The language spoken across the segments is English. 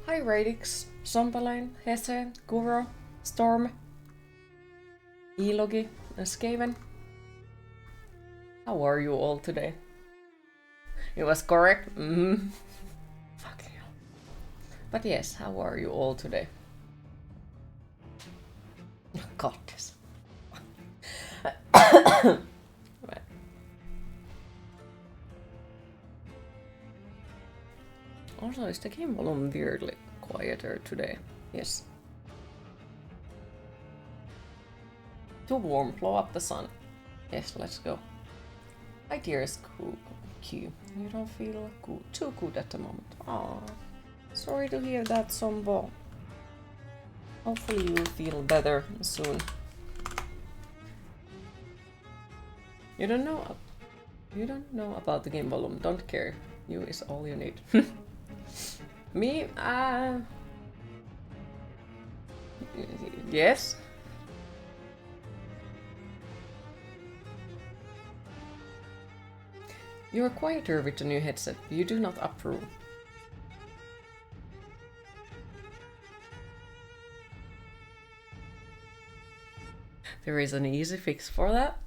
Hi Radix, Zombalain, Hesse, Guro, Storm, Elogi, and Skaven. How are you all today? It was correct? Fucking hell. But yes, how are you all today? God, this. Right. Also, is the game volume weirdly quieter today? Yes. Too warm, blow up the sun. Yes, let's go. My dearest Q, you don't feel good, too good at the moment. Aww. Sorry to hear that, Zombo. Hopefully you'll feel better soon. You don't know about the game volume. Don't care. You is all you need. Me, yes. You're quieter with the new headset. You do not approve. There is an easy fix for that.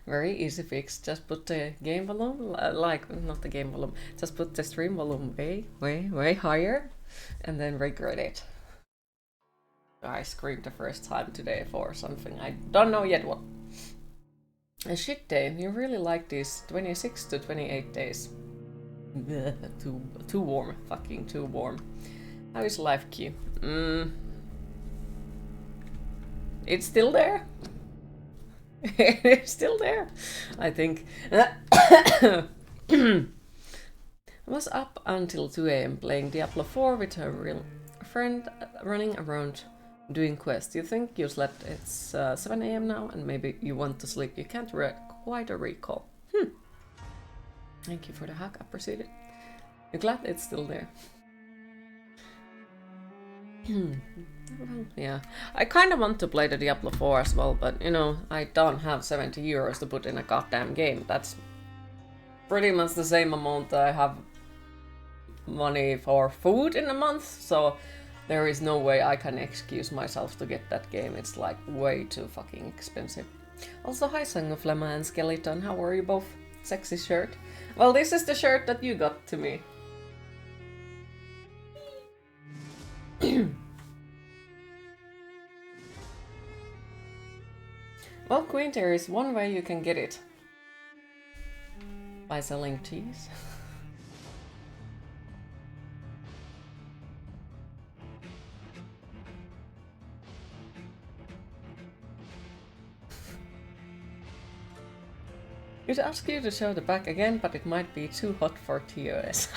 Very easy fix. Just put the game volume, not the game volume, just put the stream volume way higher and then regret it. I screamed the first time today for something. I don't know yet what. A shit day. You really like these 26 to 28 days. Too warm. Fucking too warm. How is life, Q? It's still there. It's still there, I think. I was up until 2 AM playing Diablo 4 with a real friend, running around doing quests. You think you slept? It's 7 AM now and maybe you want to sleep. You can't quite recall. Thank you for the hack, appreciate it. You're glad it's still there. Yeah, I kind of want to play the Diablo 4 as well, but you know, I don't have 70 euros to put in a goddamn game. That's pretty much the same amount that I have money for food in a month, so there is no way I can excuse myself to get that game. It's like way too fucking expensive. Also, hi Song of Lemma and Skeleton, how are you both? Sexy shirt. Well, this is the shirt that you got to me. Well, Queen, there is one way you can get it. By selling cheese. You'd ask you to show the back again, but it might be too hot for TOS.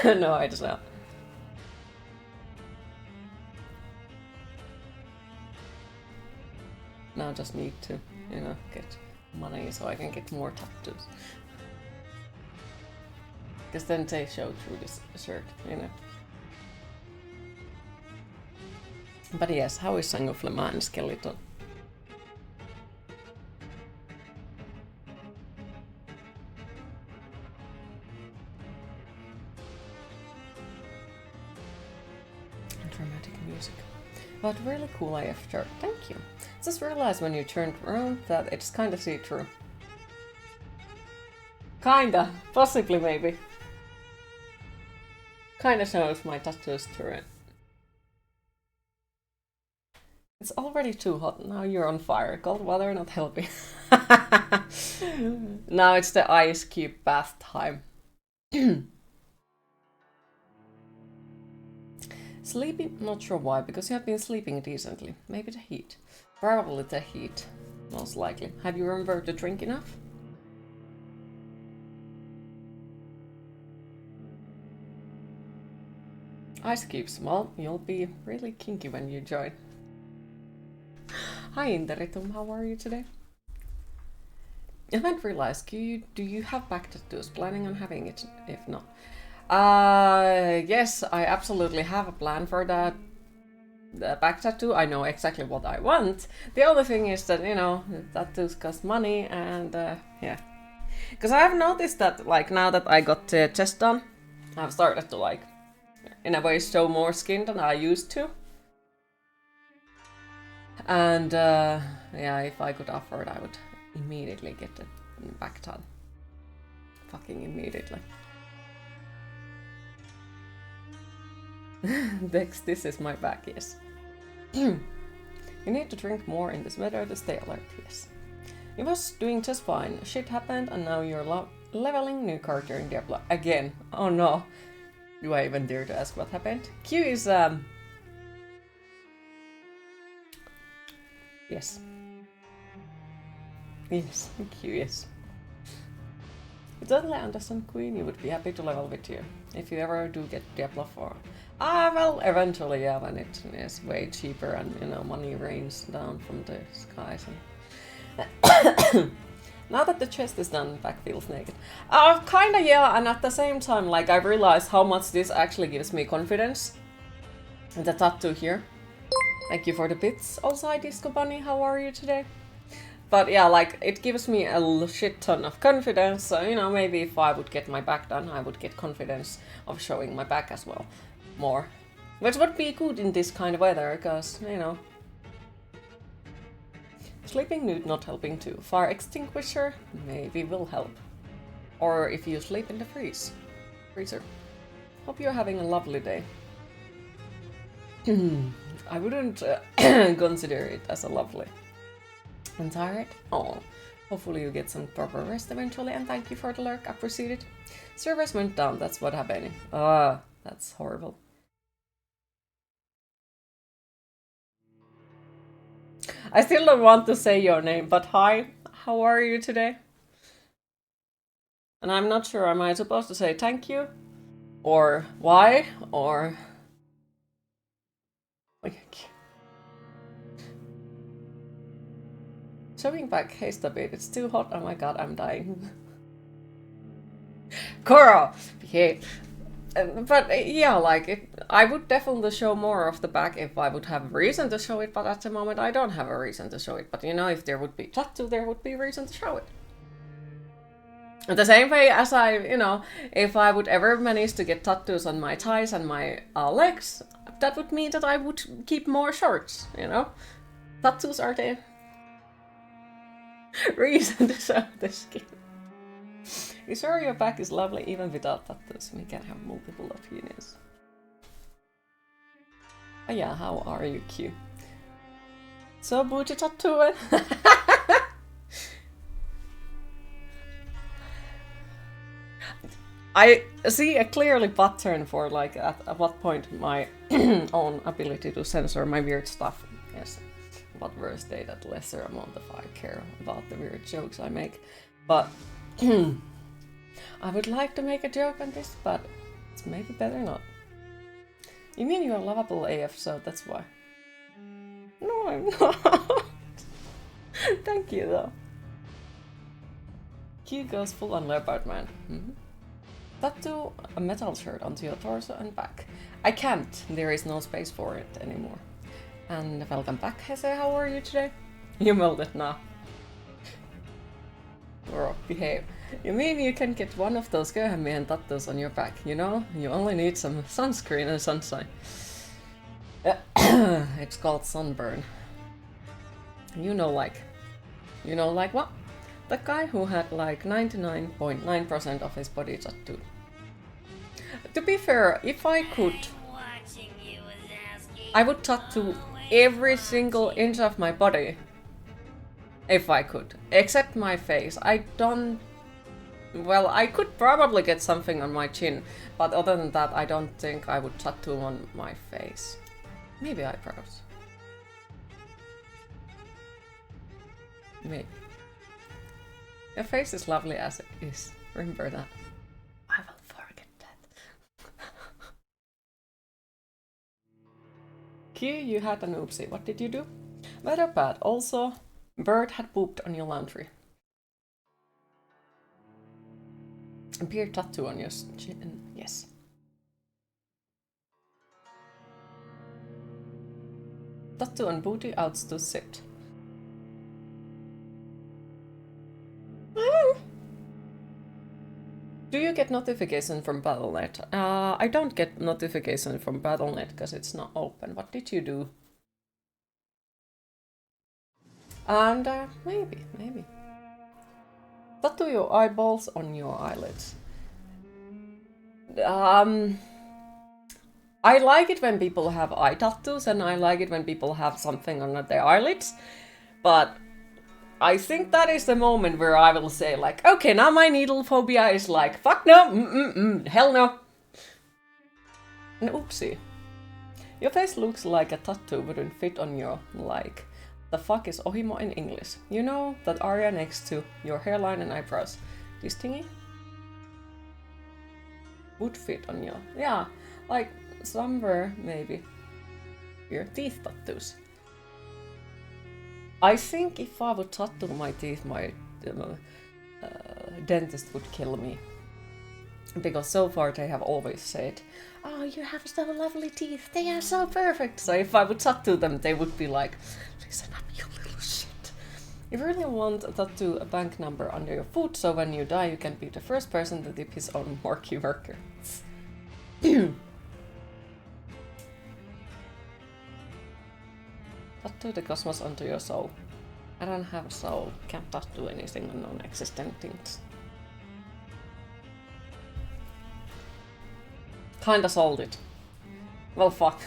No, I just not. Now just need to, you know, get money so I can get more tattoos. Because then they show through this shirt, you know. But yes, how is Song of Lemma and Skeleton? Dramatic music. But really cool AF shirt, thank you. Just realized when you turned around that it's kinda see-through. Kinda, possibly maybe. Kinda shows my tattoos through it. It's already too hot, now you're on fire. Cold water not helping. Now it's the ice cube bath time. Sleepy? Not sure why, because you have been sleeping decently. Maybe the heat. Probably the heat, most likely. Have you remembered to drink enough? Ice cubes, well, you'll be really kinky when you join. Hi Interitum, how are you today? I haven't realized, do you have back tattoos? Planning on having it, if not? Yes, I absolutely have a plan for that. The back tattoo, I know exactly what I want. The other thing is that, you know, tattoos cost money and, yeah. Because I have noticed that, like, now that I got the chest done, I've started to like, in a way, show more skin than I used to. And yeah, if I could afford, I would immediately get it back done. Fucking immediately. Dex, this is my back, yes. You need to drink more in this weather to stay alert, yes. It was doing just fine. Shit happened and now you're leveling new character in Diablo. Again. Oh no. Do I even dare to ask what happened? Q is yes. Yes, Q, yes. You totally understand, Queen. You would be happy to level with you. If you ever do get Diablo 4. Ah, well, eventually, yeah, when it is way cheaper and, you know, money rains down from the skies. And now that the chest is done, back feels naked. Kinda, yeah, and at the same time, like, I realized how much this actually gives me confidence. And the tattoo here. Thank you for the bits. Also, hi, Disco Bunny, how are you today? But yeah, like, it gives me a shit ton of confidence, so, you know, maybe if I would get my back done, I would get confidence of showing my back as well. More. Which would be good in this kind of weather, because, you know... Sleeping nude not helping too. Fire extinguisher maybe will help. Or if you sleep in the freezer. Hope you're having a lovely day. I wouldn't consider it as a lovely. I'm tired? Oh, hopefully you get some proper rest eventually, and thank you for the lurk, appreciate it. Servers went down, that's what happened. Ah, that's horrible. I still don't want to say your name, but hi, how are you today? And I'm not sure, am I supposed to say thank you? Or why? Or... Showing back haste a bit, it's too hot, oh my god, I'm dying. Coral! Behave. But yeah, like, I would definitely show more of the back if I would have a reason to show it, but at the moment I don't have a reason to show it. But you know, if there would be tattoo, there would be a reason to show it. In the same way as I, you know, if I would ever manage to get tattoos on my thighs and my legs, that would mean that I would keep more shorts, you know? Tattoos are the reason to show the skin. You sure your back is lovely even without tattoos? We can have multiple opinions. Oh yeah, how are you, Q? So booty tattoo. I see a clearly pattern for like at what point my own ability to censor my weird stuff is. But worse day that lesser amount of I care about the weird jokes I make. But I would like to make a joke on this, but it's maybe better not. You mean you're lovable AF, so that's why. No, I'm not. Thank you, though. Q goes full on leopard man. Tattoo a metal shirt onto your torso and back. I can't. There is no space for it anymore. And welcome back, Hese. How are you today? You molded now. Bro, behave. You mean you can get one of those Köhämiehen tattoos on your back, you know? You only need some sunscreen and sunshine. It's called sunburn. You know like what? The guy who had like 99.9% of his body tattooed. To be fair, if I could, I would tattoo every single inch of my body. If I could. Except my face. I don't... Well, I could probably get something on my chin, but other than that, I don't think I would tattoo on my face. Maybe eyebrows. Maybe. Your face is lovely as it is. Remember that. I will forget that. Q, you had an oopsie. What did you do? Weather bad. Also, bird had pooped on your laundry. Vampyr tattoo on your chin. Yes. Tattoo on booty, outs to sit. Do you get notification from Battle.net? I don't get notification from Battle.net because it's not open. What did you do? And maybe. Tattoo your eyeballs on your eyelids. I like it when people have eye tattoos, and I like it when people have something on their eyelids. But I think that is the moment where I will say, like, okay, now my needle phobia is like, fuck no, hell no. And oopsie. Your face looks like a tattoo wouldn't fit on your, like, the fuck is ohimo in English? You know, that area next to your hairline and eyebrows. This thingy? Would fit on your, yeah, like, somewhere, maybe. Your teeth tattoos. I think if I would tattoo my teeth, my dentist would kill me. Because so far they have always said, oh, you have so lovely teeth, they are so perfect. So if I would tattoo them, they would be like, listen up, you little shit. You really want to tattoo a bank number under your foot, so when you die you can be the first person to dip his own murky worker. Tattoo the cosmos onto your soul. I don't have a soul, can't tattoo anything on non-existent things. Kinda sold it. Well, fuck.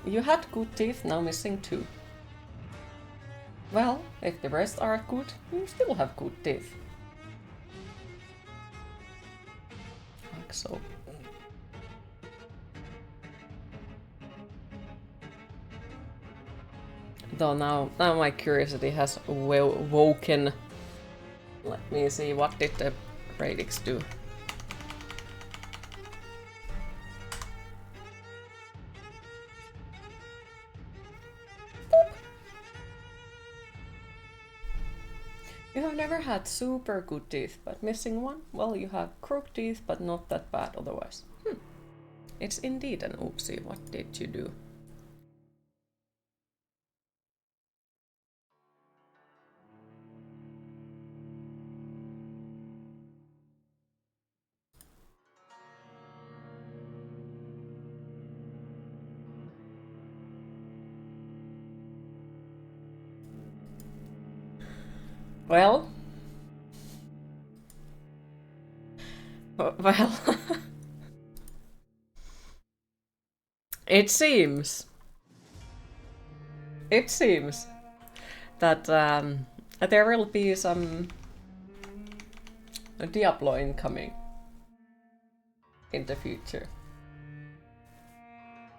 You had good teeth, now missing 2. Well, if the rest are good, you still have good teeth. Like so. Though now my curiosity has woken. Let me see, what did the Reidix do? You have never had super good teeth, but missing one? Well, you have crooked teeth, but not that bad otherwise. It's indeed an oopsie. What did you do? Well, it seems that there will be some Diablo incoming in the future.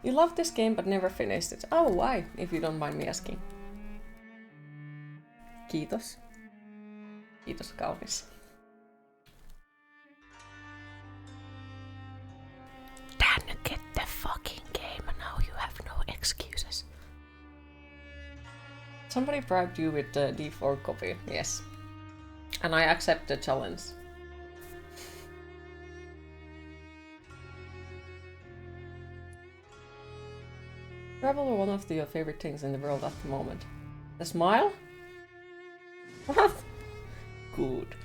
You love this game but never finished it. Oh, why? If you don't mind me asking. Kiitos. Kiitos kaunis. Dan, get the fucking game. Now you have no excuses. Somebody bribed you with the D4 copy. Yes. And I accept the challenge. Rebel are one of your favorite things in the world at the moment. The smile? What? Good.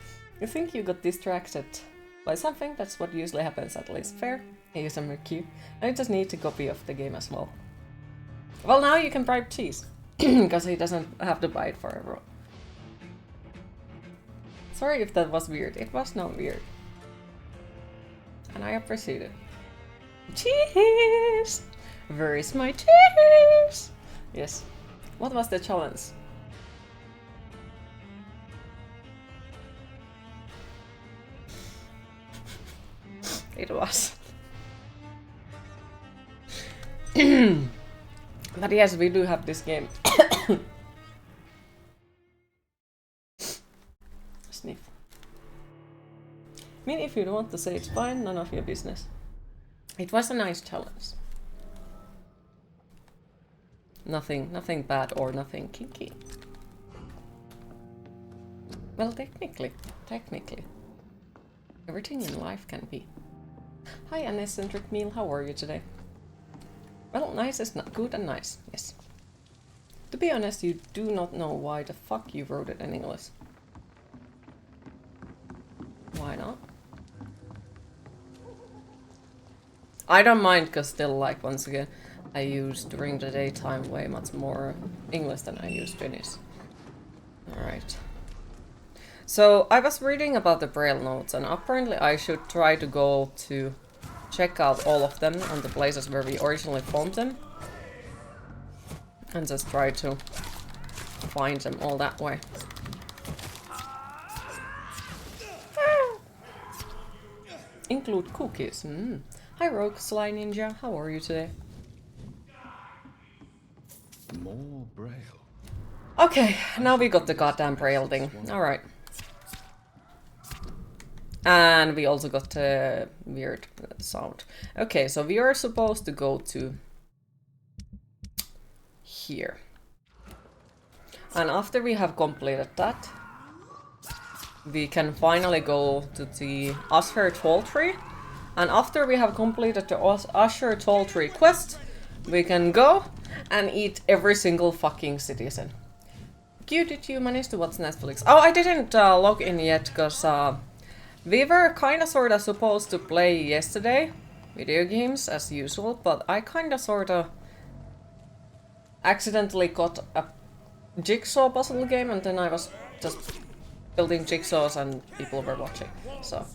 You think you got distracted by something? That's what usually happens, at least. Fair. ASMR Q. I just need a copy of the game as well. Well, now you can bribe Cheese. Because he doesn't have to buy it forever. Sorry if that was weird. It was not weird. And I appreciate it. Cheese! Where is my cheese? Yes. What was the challenge? It was. But yes, we do have this game. Sniff. I mean, if you don't want to say it's fine, none of your business. It was a nice challenge. Nothing bad or nothing kinky. Well, technically. Everything in life can be. Hi, an eccentric meal, how are you today? Well, nice is not good and nice, yes. To be honest, you do not know why the fuck you wrote it in English. Why not? I don't mind, because still, like, once again, I use during the daytime way much more English than I use Finnish. Alright. So, I was reading about the Braille notes, and apparently I should try to go to check out all of them on the places where we originally found them. And just try to find them all that way. Include cookies. Hi Rogue, Sly Ninja, how are you today? More Braille. Okay, now we got the goddamn Braille thing. Alright. And we also got the weird sound. Okay, so we are supposed to go to here. And after we have completed that, we can finally go to the Usher Tall Tree. And after we have completed the Usher Tall Tree quest, we can go and eat every single fucking citizen. Did you manage to watch Netflix? Oh, I didn't log in yet, because we were kinda sorta supposed to play yesterday video games as usual, but I kinda sorta accidentally got a jigsaw puzzle game, and then I was just building jigsaws and people were watching, so.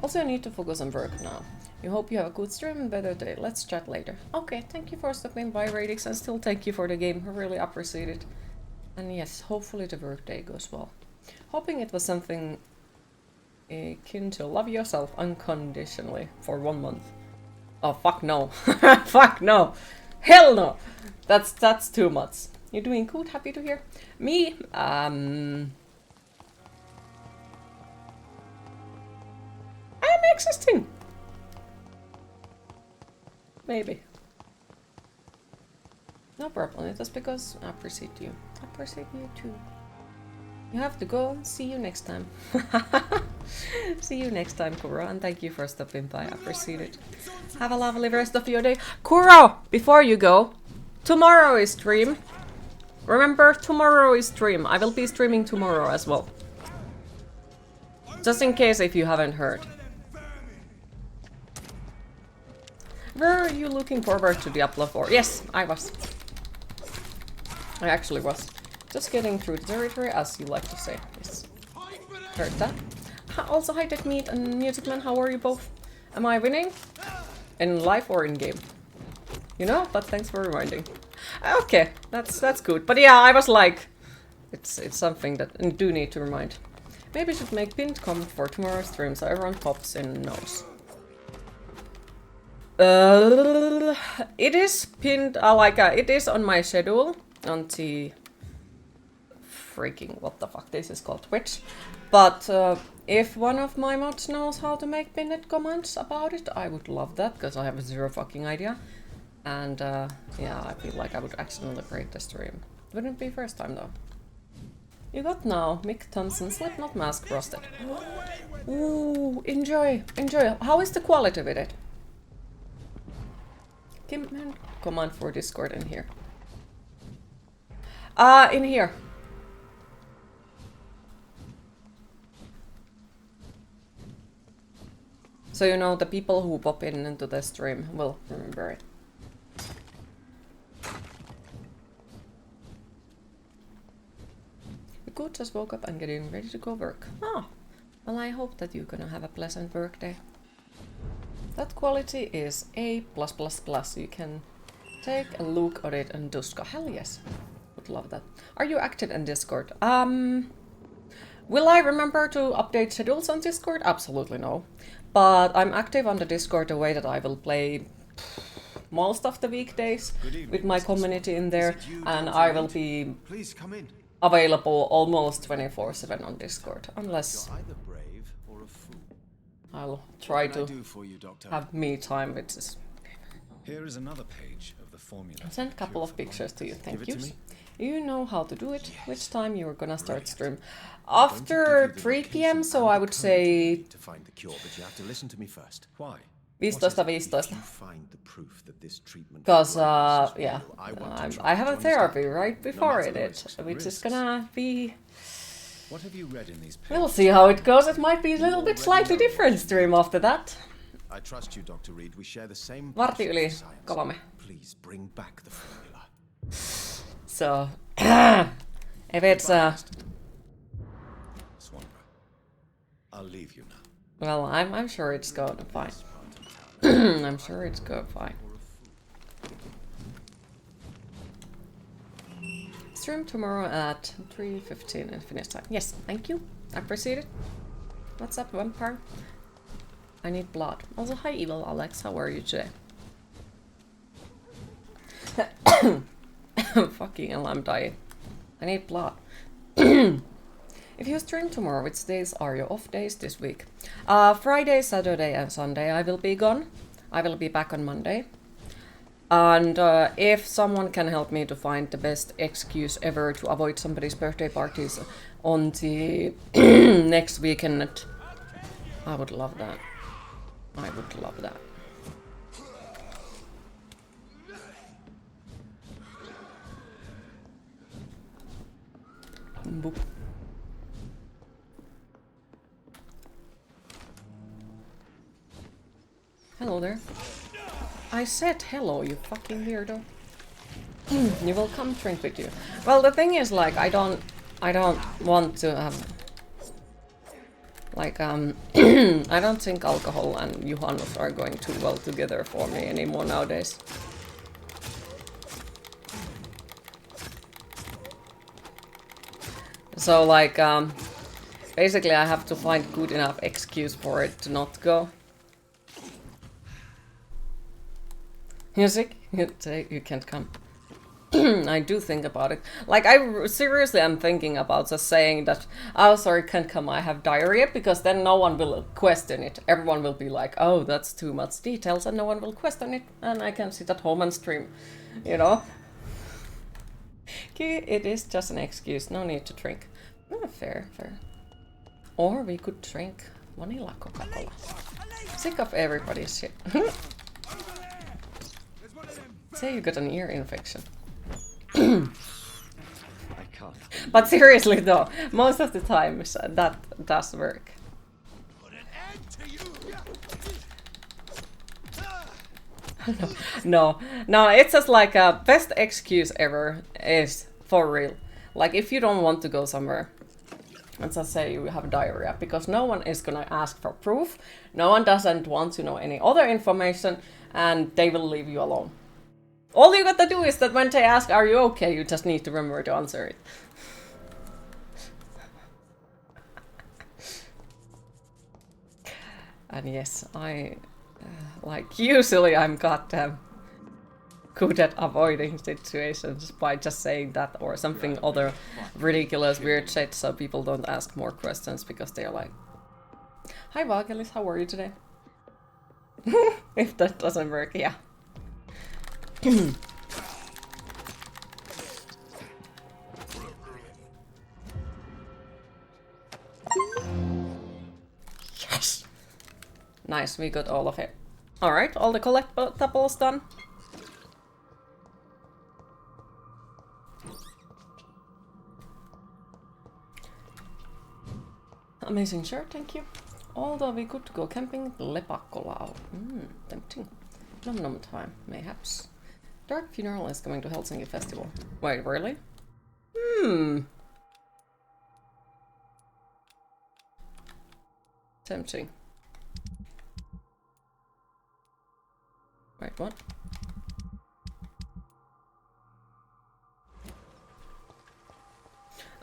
Also, I need to focus on work now. I hope you have a good stream and better day. Let's chat later. Okay, thank you for stopping by, Radix, and still thank you for the game. I really appreciate it. And yes, hopefully the workday goes well. Hoping it was something akin to love yourself unconditionally for 1 month. Oh, fuck no. Fuck no. Hell no. That's too much. You're doing good, happy to hear. Me, I'm existing. Maybe. No problem, it was because I appreciate you. I appreciate you too. You have to go. See you next time. See you next time, Kuro, and thank you for stopping by. I appreciate it. Have a lovely rest of your day. Kuro, before you go, tomorrow is stream. Remember, tomorrow is stream. I will be streaming tomorrow as well. Just in case if you haven't heard. Were you looking forward to Diablo 4? Yes, I was. I actually was. Just getting through the territory, as you like to say. Yes. Heard that. Also, hi Tech Meat and Musicman, how are you both? Am I winning? In life or in game? You know, but thanks for reminding. Okay, that's good. But yeah, I was like, it's something that I do need to remind. Maybe I should make pinned comment for tomorrow's stream so everyone pops in and knows. It is pinned, it is on my schedule on the freaking, what the fuck this is called, Twitch. But if one of my mods knows how to make pinned comments about it, I would love that, because I have zero fucking idea. And yeah, I feel like I would accidentally break the stream. Wouldn't be first time though. You got now Mick Thompson Slipknot mask frosted. Ooh, enjoy, enjoy. How is the quality with it? Command for Discord in here. In here. So you know the people who pop in into the stream will remember it. Good, just woke up and getting ready to go work. Ah, well I hope that you're gonna have a pleasant work day. That quality is A+++. You can take a look at it and Duska. Hell yes. Would love that. Are you active in Discord? Will I remember to update schedules on Discord? Absolutely no. But I'm active on the Discord the way that I will play most of the weekdays with my community in there, and I will be available almost 24/7 on Discord, unless I'll try to have me time, which is... Here is another page of the formula. I'll send a couple of pictures to you, thank you. You know how to do it. Which time you're gonna start stream? After 3 PM, so I would say... To find the cure, but you have to listen to me first. Why? 15. Because, yeah, I have a therapy right before it, which is gonna be What have you read in these pages? We'll see how it goes. It might be a little bit slightly different stream after that. I trust you, Dr. Reid. We share the same Vartti yli passion for 3. science. Please bring back the formula. So, if it's Swanber, I'll leave you now. well, I'm sure it's going fine. I'm sure it's going fine. Stream tomorrow at 3:15 in Finnish time. Yes, thank you. I appreciate it. What's up, Vampyr? I need blood. Also, hi, Evil Alex. How are you today? Fucking hell, I'm dying. I need blood. If you stream tomorrow, which days are your off days this week? Friday, Saturday, and Sunday I will be gone. I will be back on Monday. And if someone can help me to find the best excuse ever to avoid somebody's birthday parties on the next weekend, I would love that. I would love that. Boop. Hello there. I said hello, you fucking weirdo. You will come drink with you. Well, the thing is, like, I don't want to have, like, I don't think alcohol and Juhannus are going too well together for me anymore nowadays. So, like, basically I have to find good enough excuse for it to not go. Music? You can't come. I do think about it. Like, I seriously am thinking about just saying that, oh, sorry, can't come, I have diarrhea, because then no one will question it. Everyone will be like, oh, that's too much details, and no one will question it, and I can sit at home and stream, you know? It is just an excuse, no need to drink. Fair, fair. Or we could drink vanilla Coca-Cola. Sick of everybody's shit. Say you got an ear infection. I can't. But seriously though, most of the times that does work. No, it's just like a best excuse ever is for real. Like if you don't want to go somewhere, let's just say you have diarrhea, because no one is gonna ask for proof, no one doesn't want to know any other information, and they will leave you alone. All you gotta do is that when they ask, are you okay, you just need to remember to answer it. And yes, like usually I'm goddamn good at avoiding situations by just saying that or something other ridiculous weird shit so people don't ask more questions because they're like, hi Vagelis, how are you today? If that doesn't work, yeah. Yes! Nice, we got all of it. Alright, all the collectibles done. Amazing shirt, thank you. Although we could go camping, lepakkolau. Tempting. Nom nom time, mayhaps. Dark Funeral is coming to Helsinki Festival. Wait, really? Tempting. Wait, what?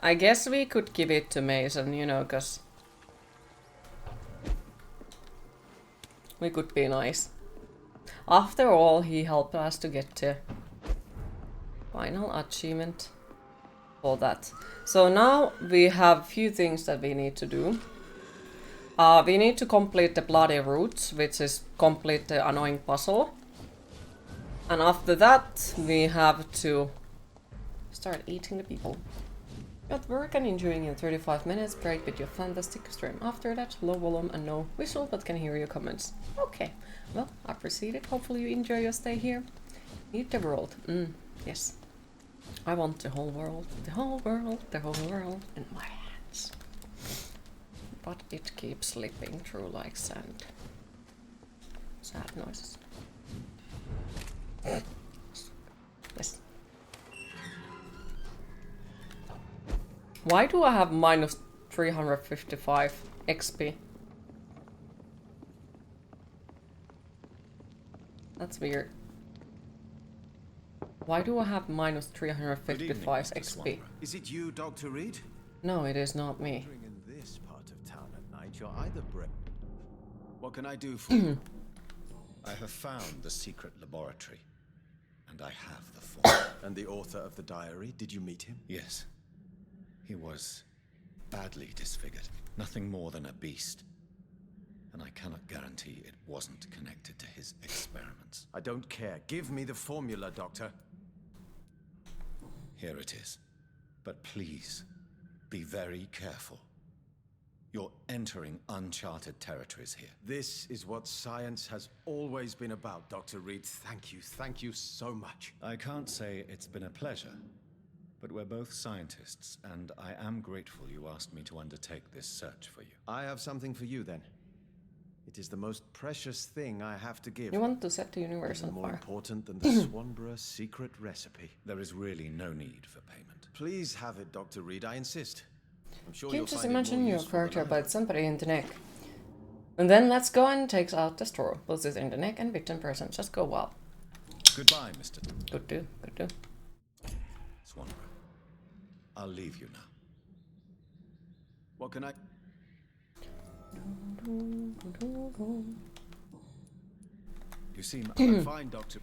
I guess we could give it to Mason, you know, cause we could be nice. After all, he helped us to get to final achievement for that. So now we have few things that we need to do. We need to complete the bloody roots, which is complete the annoying puzzle. And after that, we have to start eating the people. At work and enjoying your 35 minutes break with your fantastic stream. After that, low volume and no visual, but can hear your comments. Okay, well, I appreciate it. Hopefully you enjoy your stay here. Eat the world. Yes. I want the whole world, the whole world, the whole world in my hands. But it keeps slipping through like sand. Sad noises. Yes. Why do I have minus 355 XP? That's weird. Why do I have minus 355 XP? Is it you, Dr. Reid? No, it is not me. In this part of town at night, you're either What can I do for you? I have found the secret laboratory, and I have the form. And the author of the diary, did you meet him? Yes. He was badly disfigured. Nothing more than a beast. And I cannot guarantee it wasn't connected to his experiments. I don't care. Give me the formula, Doctor. Here it is. But please, be very careful. You're entering uncharted territories here. This is what science has always been about, Dr. Reid. Thank you so much. I can't say it's been a pleasure, but we're both scientists, and I am grateful you asked me to undertake this search for you. I have something for you, then. It is the most precious thing I have to give. You want to set the universe on More fire. important than the Swanborough secret recipe. There is really no need for payment. Please have it, Dr. Reid. I insist. I'm sure Can you you'll just find it imagine more your useful than character I bites have. somebody in the neck? And then let's go and takes out the straw, puts it in the neck, and bitten person just go wild. Goodbye, Mr. Good do, good do. Swanborough. I'll leave you now. What can I... You seem I'm fine, Doctor.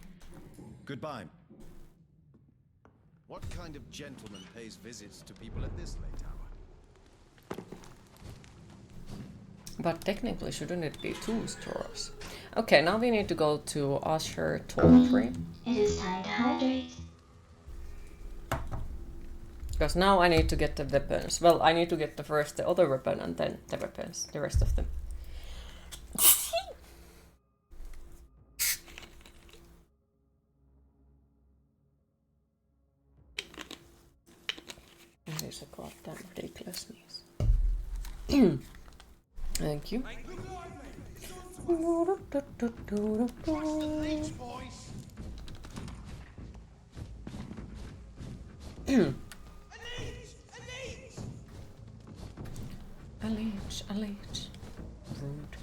Goodbye. What kind of gentleman pays visits to people at this late hour? But technically, shouldn't it be 2 straws? Okay, now we need to go to Usher Tall Tree. It is time to hydrate. Because now I need to get the weapons. Well, I need to get first the other weapon and then the weapons, the rest of them. That is a goddamn ridiculousness. Thank you. A leech. Rude.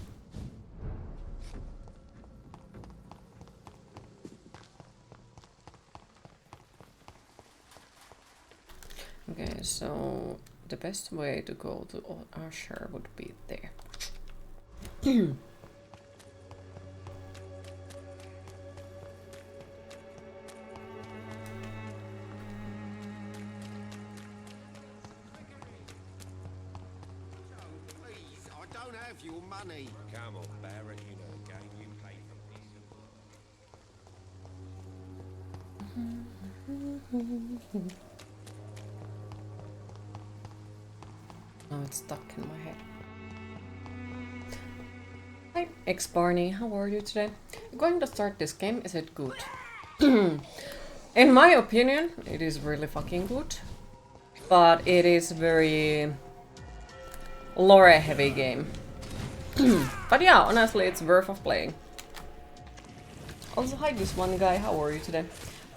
Okay, so the best way to go to Usher would be there. Please, I don't have your money. Come on, Baron, you know the game. You pay for this. Now it's stuck in my head. Hi, X-Barney, how are you today? I'm going to start this game, is it good? In my opinion, it is really fucking good. But it is very lore-heavy game. But yeah, honestly, it's worth of playing. Also, hi this one guy, how are you today?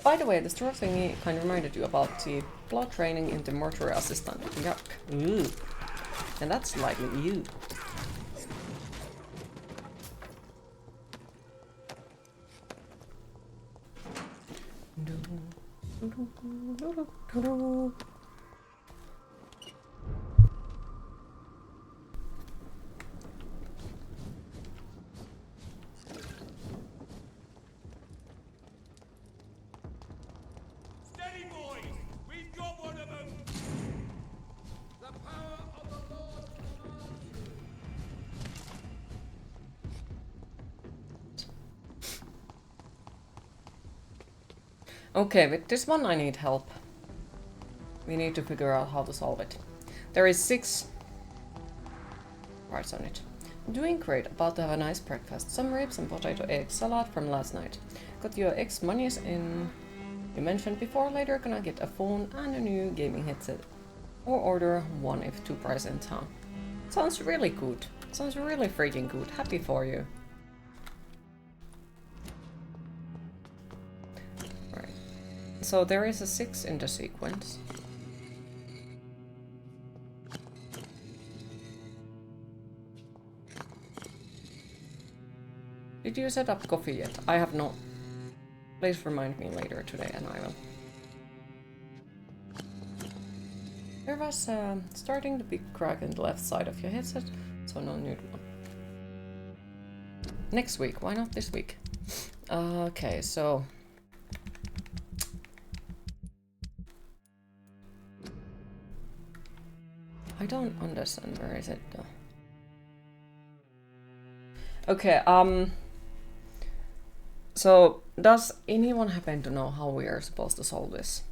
By the way, the straw thingy kind of reminded you about the blood training into mortuary assistant. Yuck. Ooh. And that's slightly you. Steady, boys! We've got one of them! The power of the Lord commands you! Okay, with this one I need help. We need to figure out how to solve it. There is 6 parts on it. Doing great, about to have a nice breakfast. Some ribs and potato egg salad from last night. Got your ex monies in you mentioned before. Later gonna get a phone and a new gaming headset. Or order one if 2 prices in town. Sounds really good. Sounds really freaking good. Happy for you. Right. So there is a 6 in the sequence. Did you set up coffee yet? I have not. Please remind me later today and I will. There was starting to be crack in the left side of your headset, so no new one. Next week, why not this week? Okay, so... I don't understand, where is it though? Okay, so does anyone happen to know how we are supposed to solve this?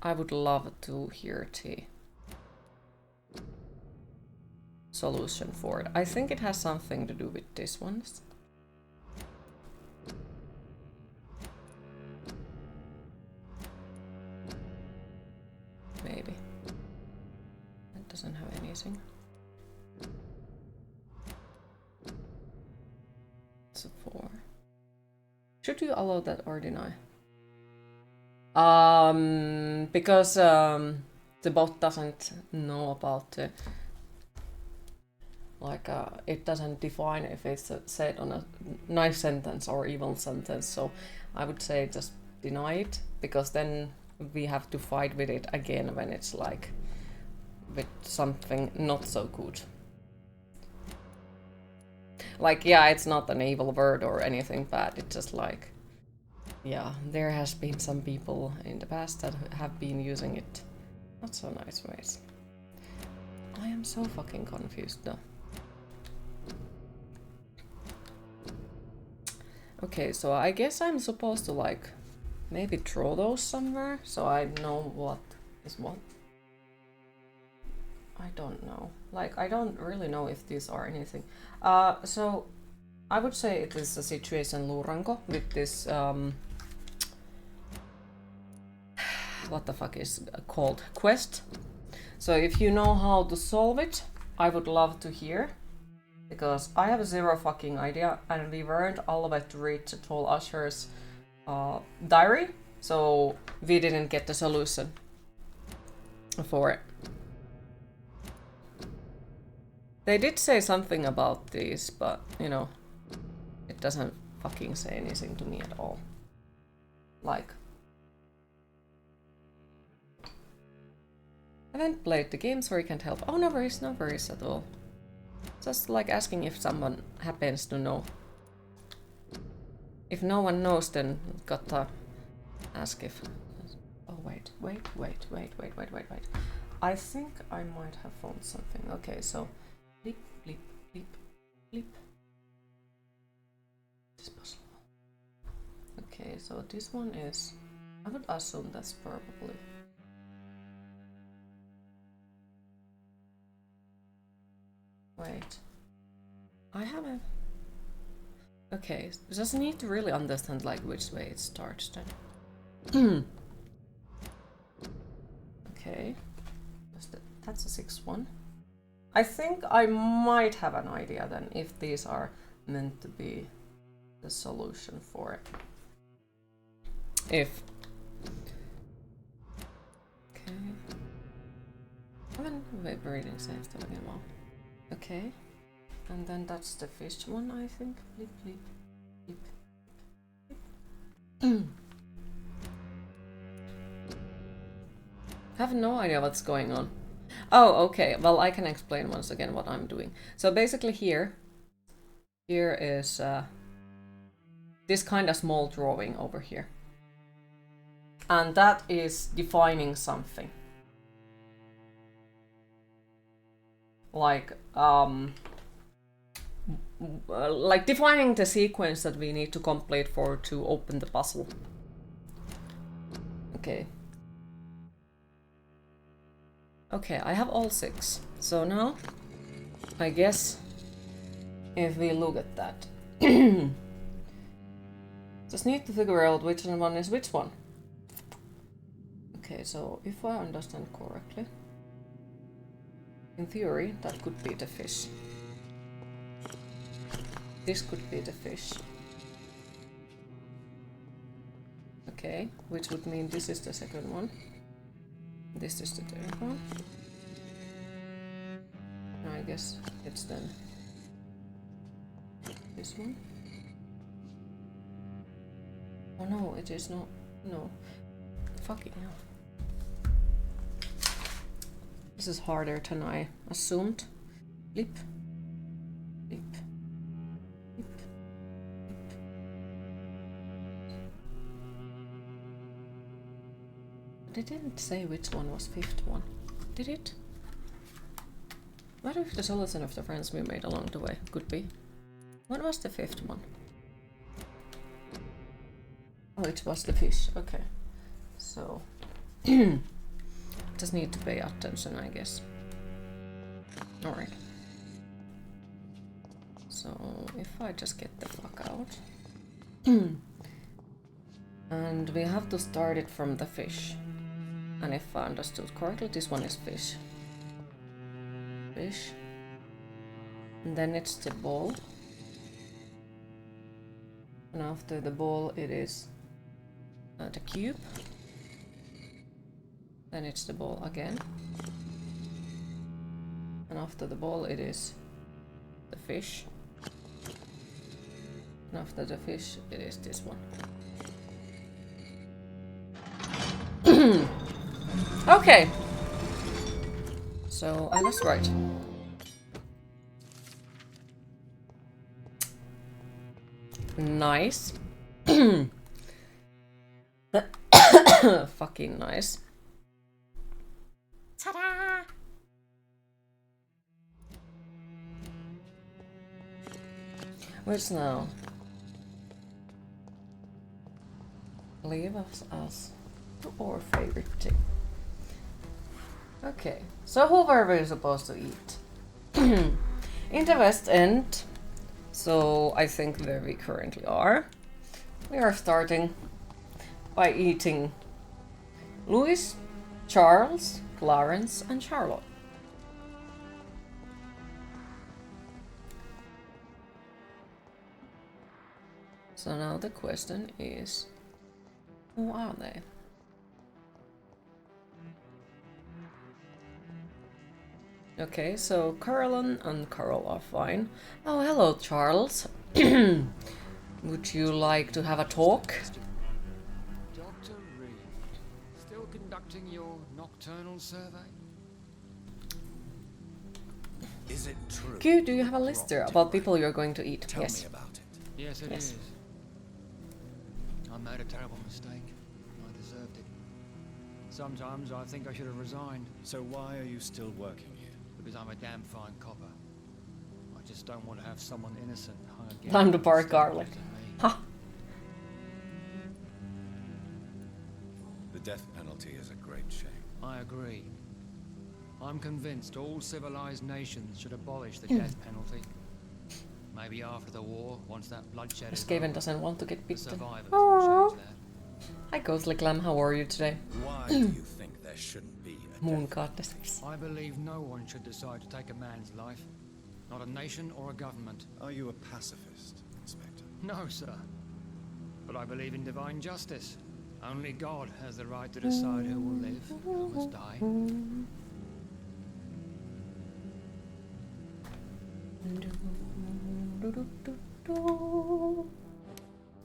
I would love to hear the solution for it. I think it has something to do with this ones. Maybe. It doesn't have anything. It's a 4. Should you allow that or deny? Because the bot doesn't know about the, like, it doesn't define if it's said on a nice sentence or evil sentence, so I would say just deny it, because then we have to fight with it again when it's like with something not so good. Like, yeah, it's not an evil word or anything bad, it's just like, yeah, there has been some people in the past that have been using it not so nice ways. I am so fucking confused though. Okay, so I guess I'm supposed to like maybe draw those somewhere so I know what is what. I don't know. Like, I don't really know if these are anything. So I would say it is a situation Luranko with this what the fuck is called quest. So if you know how to solve it, I would love to hear, because I have zero fucking idea and we weren't all the way to read the Tall Usher's diary, so we didn't get the solution for it. They did say something about these, but you know, it doesn't fucking say anything to me at all. Like, I haven't played the game, so I can't help. Oh, no worries at all. Just like asking if someone happens to know. If no one knows, then gotta ask if... Oh, wait. I think I might have found something. Okay, so... Bleep, bleep, bleep, bleep. This puzzle. Okay, so this one is... I would assume that's probably... Wait. I haven't... Okay, just need to really understand like which way it starts then. Okay. That's a 6-1. I think I might have an idea then if these are meant to be the solution for it. If... Okay. I haven't been reading safe stuff anymore. Okay. And then that's the fish one, I think. Bleep, bleep, bleep, bleep. I have no idea what's going on. Oh, okay. Well, I can explain once again what I'm doing. So basically here is this kind of small drawing over here. And that is defining something. Like defining the sequence that we need to complete to open the puzzle. Okay. Okay, I have all 6. So now, I guess, if we look at that, just need to figure out which one is which one. Okay, so if I understand correctly, In theory, that could be the fish. This could be the fish. Okay, which would mean this is the second one. This is the third one. I guess it's then this one. Oh no, it is not. No. Fucking hell. This is harder than I assumed. Flip. Flip. Flip. Flip. But it didn't say which one was fifth one. Did it? What if the solution of the friends we made along the way? Could be. What was the fifth one? Oh, it was the fish. Okay. So, just need to pay attention, I guess. Alright. So, if I just get the fuck out. And we have to start it from the fish. And if I understood correctly, this one is fish. Fish. And then it's the ball. And after the ball, it is the cube. Then it's the ball again. And after the ball, it is the fish. And after the fish, it is this one. Okay. So I was right. Nice. Fucking nice. Ta-da! Which now leave us as our favorite thing. Okay, so who were we supposed to eat? In the West End, so I think where we currently are, we are starting by eating Louis, Charles, Clarence, and Charlotte. So now the question is, who are they? Okay, so Caroline and Carol are fine. Oh, hello, Charles. Would you like to have a talk? Dr. Reid, still conducting your nocturnal survey? Is it true? Q, do you have a list there about people you're going to eat? Tell Yes. me about it. Yes, it Yes. is. I made a terrible mistake. I deserved it. Sometimes I think I should have resigned, So why are you still working here? because I'm a damn fine copper. I just don't want to have someone innocent hung against Time to me bar instead of garlic. just me. Ha! The death penalty is a great shame. I agree. I'm convinced all civilized nations should abolish the death penalty. Maybe after the war, once that bloodshed is Skaven over, doesn't want to get the beaten. survivors Aww. will change that. Hi, Ghostly Glam, how are you today? Why do you think there shouldn't be a Moon death goddess. I believe no one should decide to take a man's life. Not a nation or a government. Are you a pacifist, Inspector? No, sir. But I believe in divine justice. Only God has the right to decide who will live and who must die.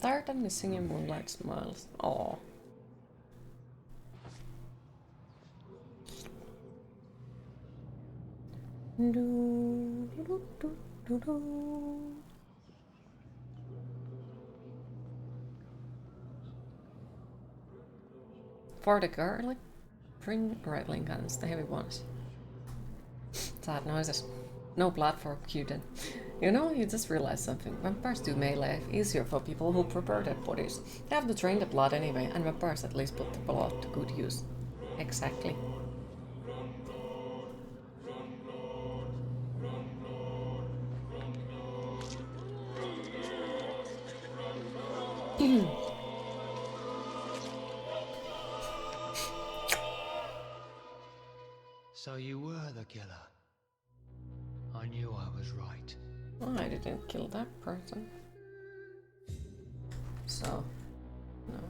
Tired and missing in moonlight smiles. Aww. For the garlic, bring rattling guns, the heavy ones. Sad noises. No blood for Qden. You know, you just realized something. Vampires do melee easier for people who prepare their bodies. They have to drain the blood anyway, and vampires at least put the blood to good use. Exactly. So you were the killer. knew I was right. Oh, I didn't kill that person. So, no.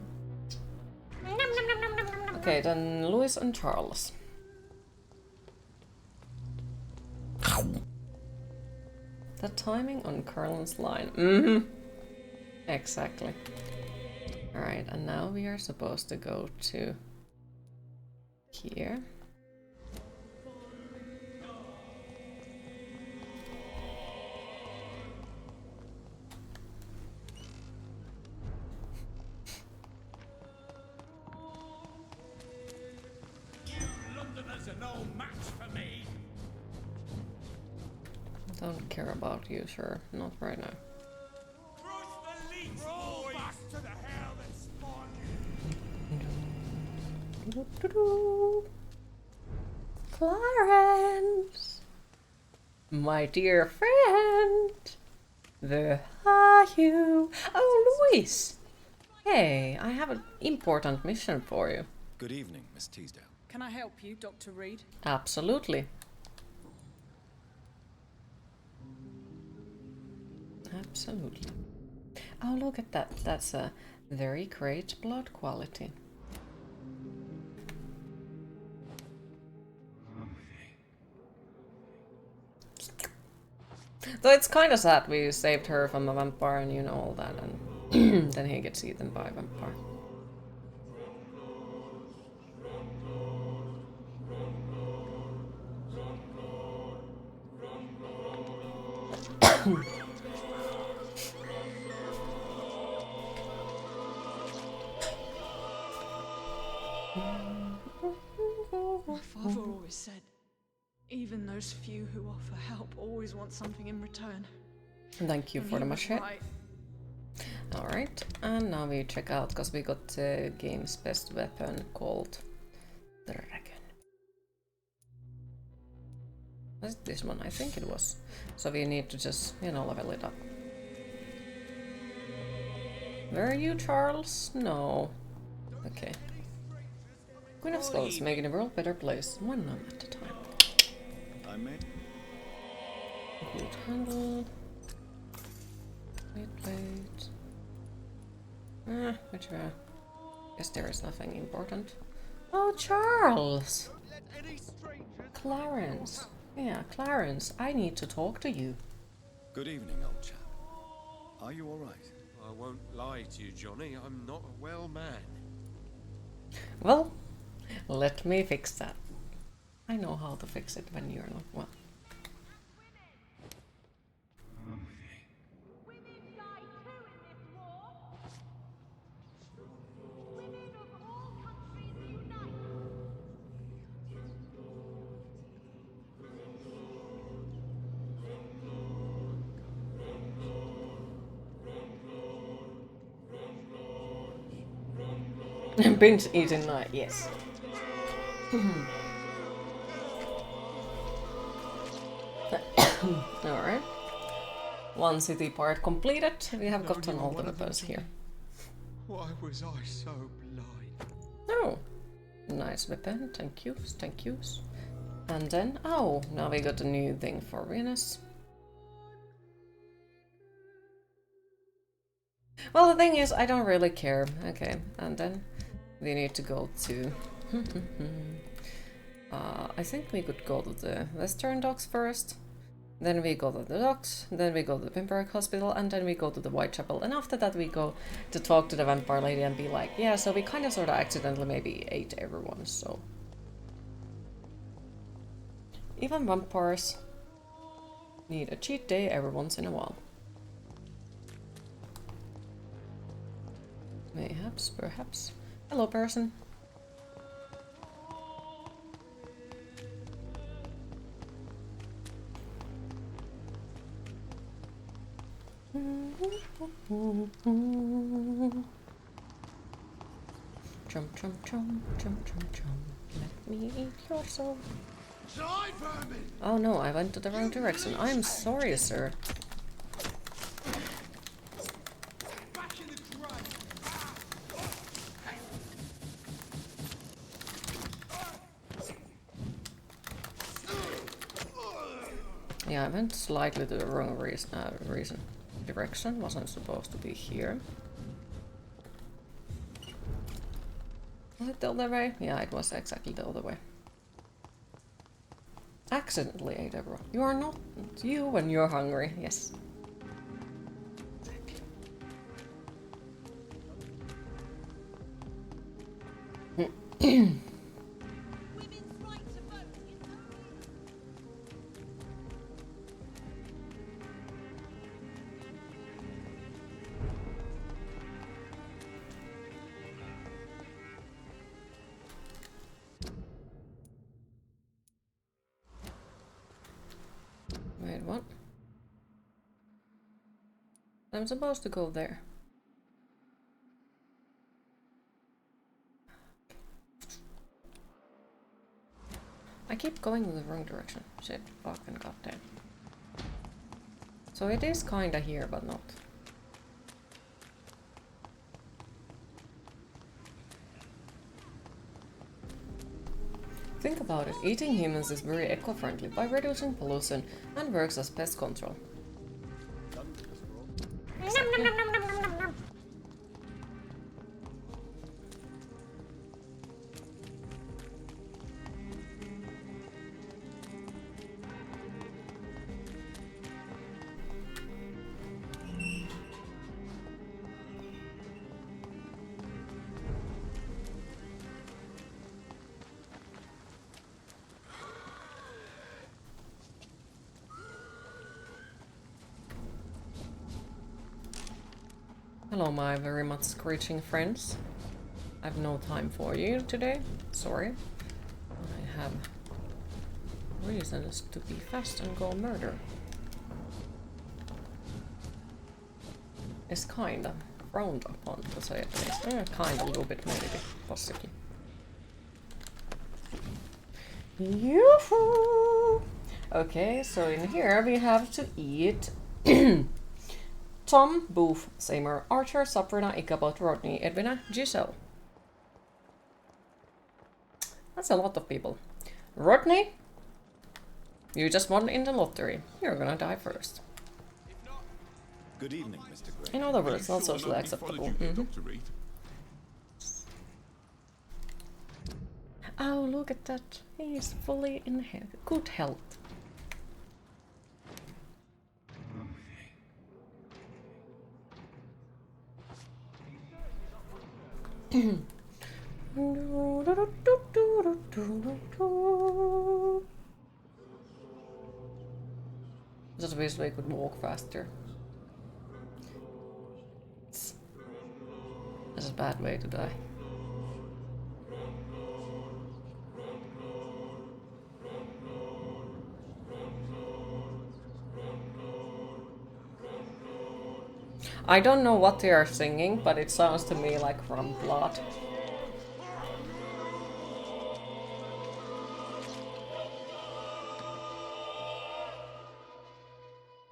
Okay, then Louis and Charles. The timing on Carlin's line. Mm-hmm. Exactly. Alright, and now we are supposed to go to here. Londoners are no match for me. Don't care about you, sir. Not right now. Crush the leech, boys! Back to the hell that spawned you. Clarence! My dear friend! Where are you? Oh, Louis! Hey, I have an important mission for you. Good evening, Miss Teasdale. Can I help you, Dr. Reid? Absolutely. Absolutely. Oh, look at that. That's a very great blood quality. Though it's kind of sad we saved her from a vampire and you know all that, and then he gets eaten by a vampire. My father always said, even those few who offer help always want something in return. Thank you And for he the was machete. right. Alright, and now we check out, because we got the game's best weapon called Dragon. Was it this one? I think it was. So we need to just, you know, level it up. Where are you, Charles? No. Okay. Queen of Skulls, making the world a better place, one gnome at a time. I may. Good handle. Plate. Which guess there is nothing important. Oh, Charles! Clarence. Yeah, Clarence, I need to talk to you. Good evening, old chap. Are you all right? I won't lie to you, Johnny. I'm not a well man. Well, let me fix that. I know how to fix it when you're not well. Binge eating night, yes. Alright. One city part completed. We have gotten all the weapons here. Why was I so blind? Oh, nice weapon. Thank yous, thank yous. And then, oh, now we got a new thing for Venus. Well, the thing is, I don't really care. Okay, and then we need to go to... I think we could go to the Western Docks first. Then we go to the docks, then we go to the Vampiric Hospital, and then we go to the Whitechapel. And after that we go to talk to the vampire lady and be like, yeah, so we kind of sort of accidentally maybe ate everyone, so... Even vampires need a cheat day every once in a while. Mayhaps, perhaps. Hello, person. Jump, jump, jump, jump, jump, jump. Let me eat your soul. Oh no, I went to the wrong direction. I'm sorry, sir. Yeah, I went slightly to the wrong direction. Wasn't supposed to be here. Was it the other way? Yeah, it was exactly the other way. Accidentally ate everyone. You are not you when you're hungry. Yes. Wait, what? I'm supposed to go there. I keep going in the wrong direction. Shit, fucking goddamn. So it is kinda here, but not. Think about it, eating humans is very eco-friendly by reducing pollution and works as pest control. Exactly. Hello, my very much screeching friends. I've no time for you today. Sorry. I have reasons to be fast and go murder. It's kinda frowned upon, to say at least. Kinda, a little bit, maybe, possibly. Yoo-hoo! Okay, so in here we have to eat Tom, Booth, Seymour, Archer, Sabrina, Ichabod, Rodney, Edwina, Giselle. That's a lot of people. Rodney, you just won in the lottery. You're gonna die first. Good evening, Mr. Gray. In other words, not socially acceptable. Dr. Reid. Oh, look at that. He's fully in good health. Just wish we could walk faster. That's a bad way to die. I don't know what they are singing, but it sounds to me like from Blood.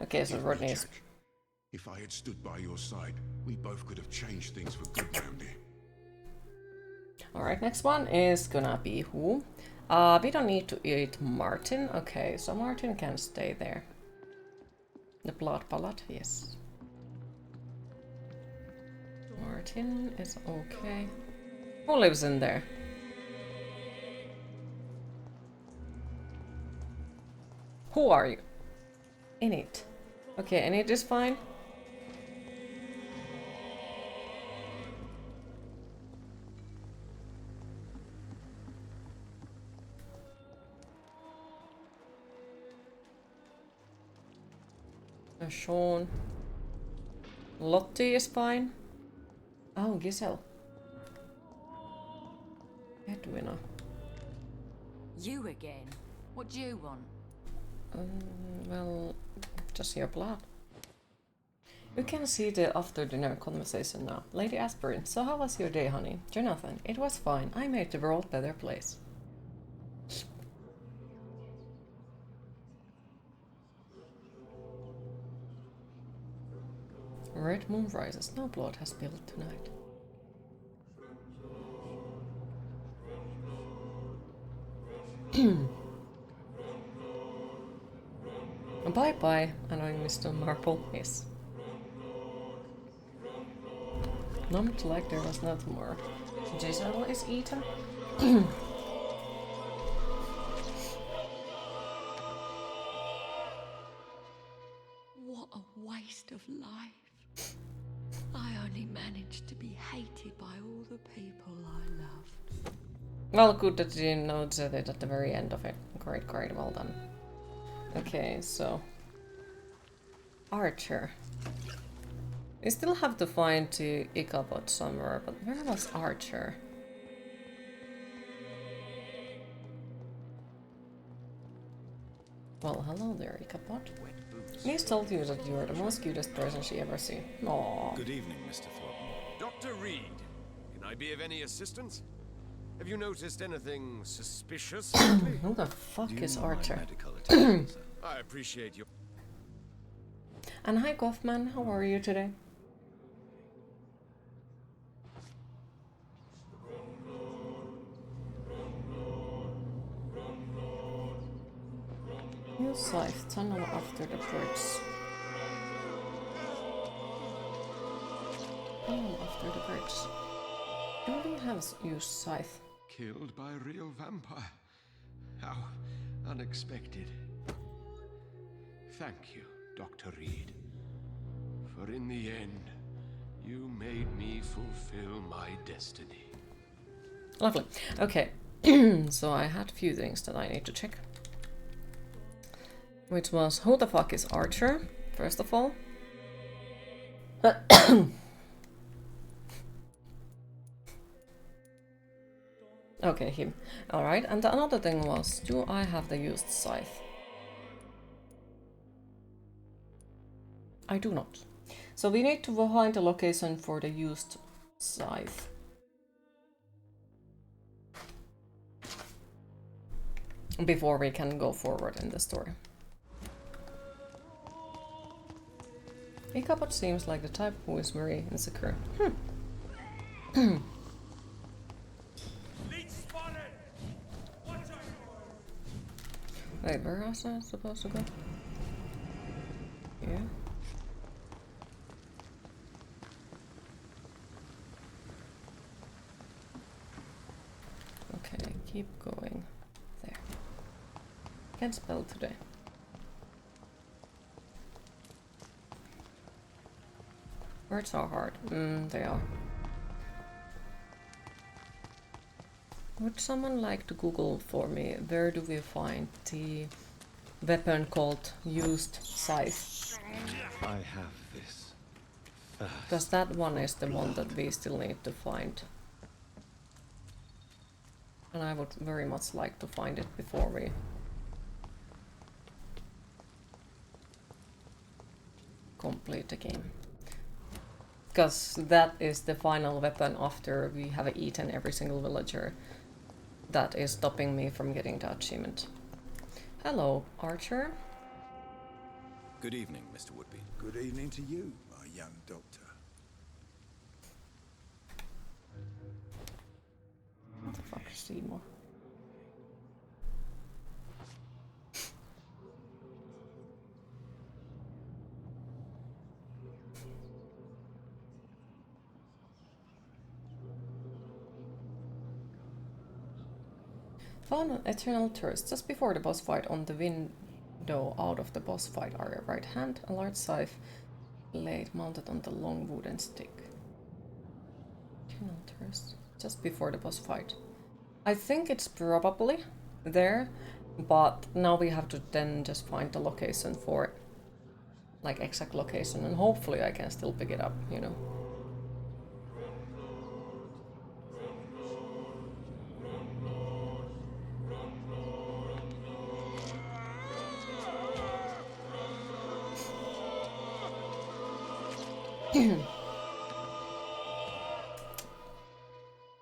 Okay, so Rodney is... If I had stood by your side, we both could have changed things for good round here. Alright, next one is gonna be who? We don't need to eat Martin. Okay, so Martin can stay there. The blood ballad, yes. Martin is okay. Who lives in there? Who are you? Enid. Okay, Enid is fine. Sean. Lottie is fine. Oh, Giselle. Edwina. You again? What do you want? Well, just your blood. You can see the after-dinner conversation now. Lady Aspirin, so how was your day, honey? Jonathan, it was fine. I made the world a better place. Red moon rises. No blood has spilled tonight. bye, annoying Mr. Marple. Yes. Not like there was no tomorrow. Giselle is eaten. What a waste of life. I only managed to be hated by all the people I loved. Well, good that you noted it at the very end of it. Great, great, well done. Okay, so... Archer. We still have to find the Ichabod somewhere, but where was Archer? Well, hello there, Ichabod. He's told you that you are the most cutest person she ever seen. Aww. Good evening, Mr. Thornton. Dr. Reid, can I be of any assistance? Have you noticed anything suspicious lately? Who the fuck Do you is know my Archer? medical attention, sir? I appreciate your... And hi, Goffman, how are you today? Use scythe, tunnel after the bridge. Tunnel after the bridge. Do we have used scythe? Killed by a real vampire. How unexpected. Thank you, Dr. Reid. For in the end, you made me fulfill my destiny. Lovely. Okay, so I had a few things that I need to check. Which was, who the fuck is Archer, first of all? Okay, him. Alright, and the another thing was, do I have the used scythe? I do not. So we need to find a location for the used scythe. Before we can go forward in the story. Ichabod seems like the type who is very insecure. Wait, where was I supposed to go? Yeah. Okay, keep going. There. Can't spell today. Words are hard. They are. Would someone like to Google for me where do we find the weapon called used scythe? I have this. Because that one is the one that we still need to find. And I would very much like to find it before we complete the game. Because that is the final weapon after we have eaten every single villager that is stopping me from getting the achievement. Hello, Archer. Good evening, Mr. Woodby. Good evening to you, my young doctor. What the fuck is Seymour? Found an eternal thirst just before the boss fight on the window out of the boss fight area. Right hand, a large scythe blade mounted on the long wooden stick. Eternal thirst just before the boss fight. I think it's probably there, but now we have to then just find the location for it. Like exact location, and hopefully I can still pick it up, you know.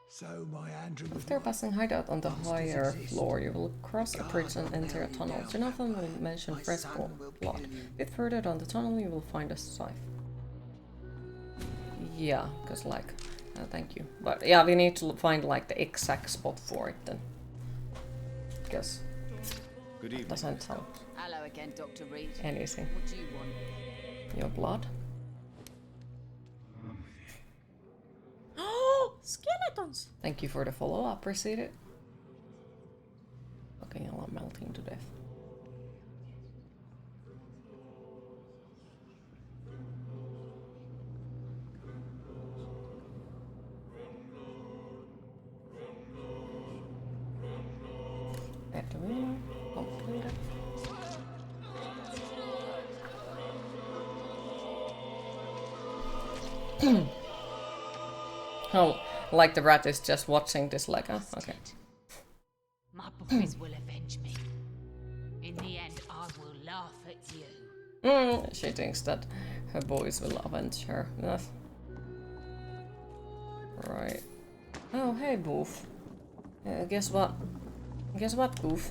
So my Andrew. After passing hideout on the higher floor, you will cross a bridge and enter a tunnel. Jonathan will mention fresco plot. A bit further down the tunnel, you will find a scythe. Yeah, because like, thank you. But yeah, we need to find like the exact spot for it then. Because Good evening. doesn't help. Hello, go again, Dr. Reid. Anything. What do you want? Your blood? Oh, skeletons! Thank you for the follow. Appreciate it. Okay, I'm melting to death. Admin completed. Oh, like the rat is just watching this like, okay. My boys will avenge me. In the end, I will laugh at you. She thinks that her boys will avenge her. Yes. Right. Oh, hey, Boof. Guess what? Guess what, Boof?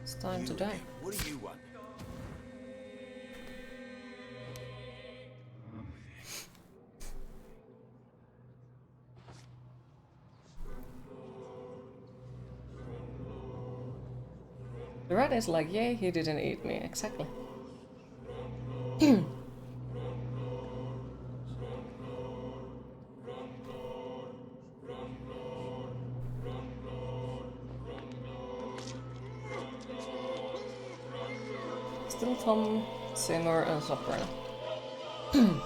It's time to die. What do you want? The rat is like, yay, he didn't eat me. Exactly. Still Tom, Singer, and Soprano. My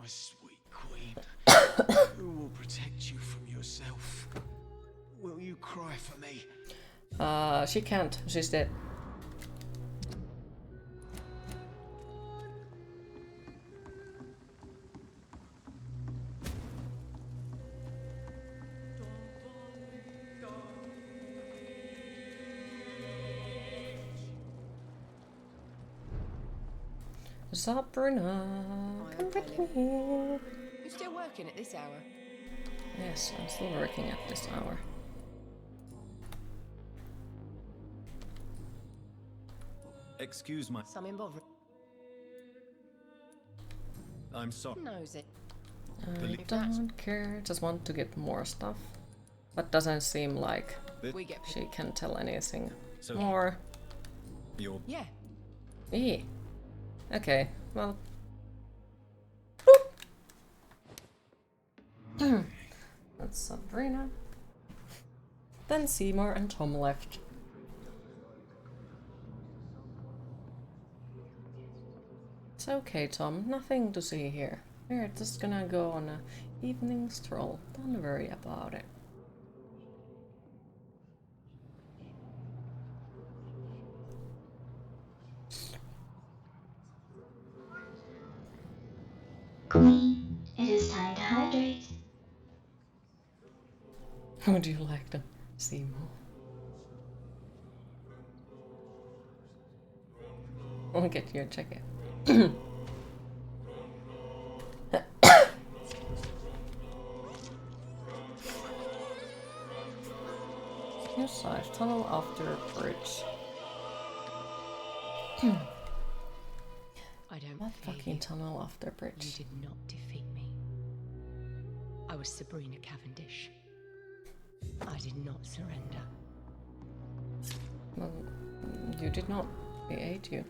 sweet queen, who will protect you from yourself? Will you cry for me? She can't. She's dead. Sabrina, come back here. You still working at this hour? Yes, I'm still working at this hour. Excuse my... Some involved. I'm sorry. Knows it. I don't care, just want to get more stuff. But doesn't seem like We get she can tell anything So- more. You're... Yeah. Eh. Okay, well. That's Sabrina. Then Seymour and Tom left. It's okay, Tom. Nothing to see here. We're just gonna go on a evening stroll. Don't worry about it. Queen, it is time to hydrate. How do you like them, Seymour? I'll get you a jacket. New side, tunnel after bridge. I don't What fear fucking you. tunnel after You bridge? did not defeat me. I was Sabrina Cavendish. I did not surrender. Well, you did not. We ate you.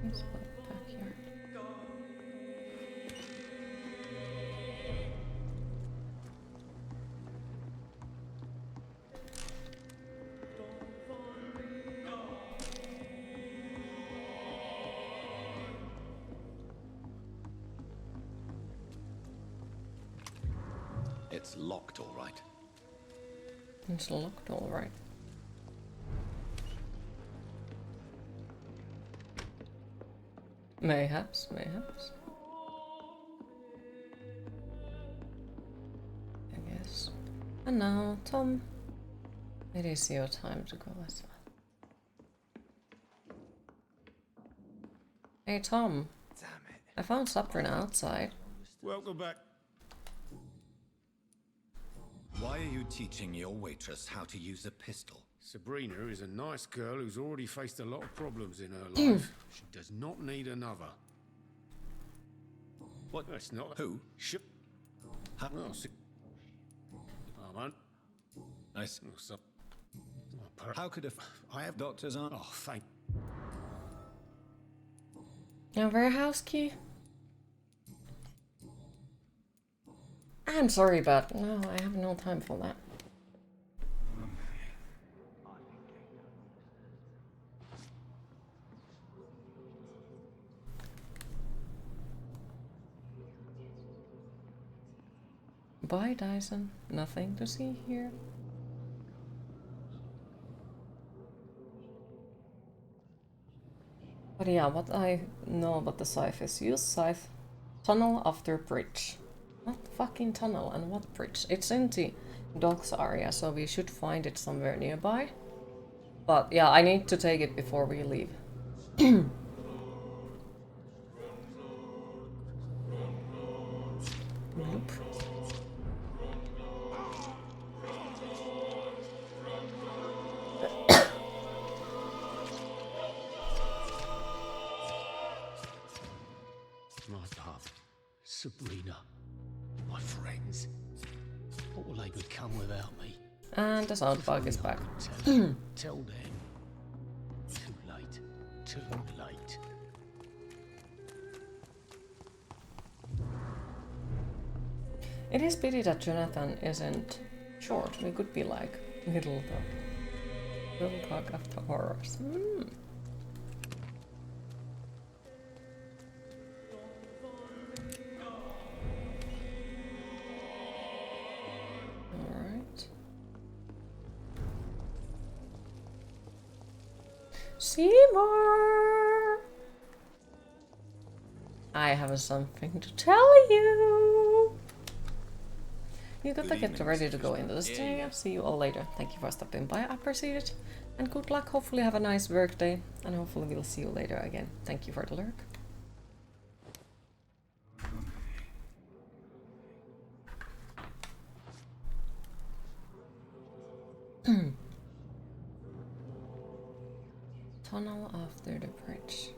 Here's my backyard. It's locked, all right. It's locked, all right. Mayhaps, mayhaps. I guess. And now, Tom, it is your time to go as well. Hey, Tom. Damn it. I found Sabrina outside. Welcome back. Why are you teaching your waitress how to use a pistol? Sabrina is a nice girl who's already faced a lot of problems in her life. She does not need another. What? That's not... Who? Sh- Huh? Well, Come on. Nice. What's up? How could I have doctors on? Oh, thank. A warehouse key? I'm sorry, but no, I have no time for that. Bye, Dyson. Nothing to see here. But yeah, what I know about the scythe is use scythe, tunnel after bridge. What fucking tunnel and what bridge? It's in the docks area, so we should find it somewhere nearby. But yeah, I need to take it before we leave. Nope. My pub, Sabrina, my friends. What will they become without me? And the sound bug is back. Tell them. Too late. Too late. It is pity that Jonathan isn't short. We could be like little dog. Little dog after horrors. Alright. Seymour! I have something to tell you! You gotta get ready to go into the studio. See you all later. Thank you for stopping by. I appreciate it. And good luck. Hopefully have a nice work day. And hopefully we'll see you later again. Thank you for the lurk. Tunnel after the bridge.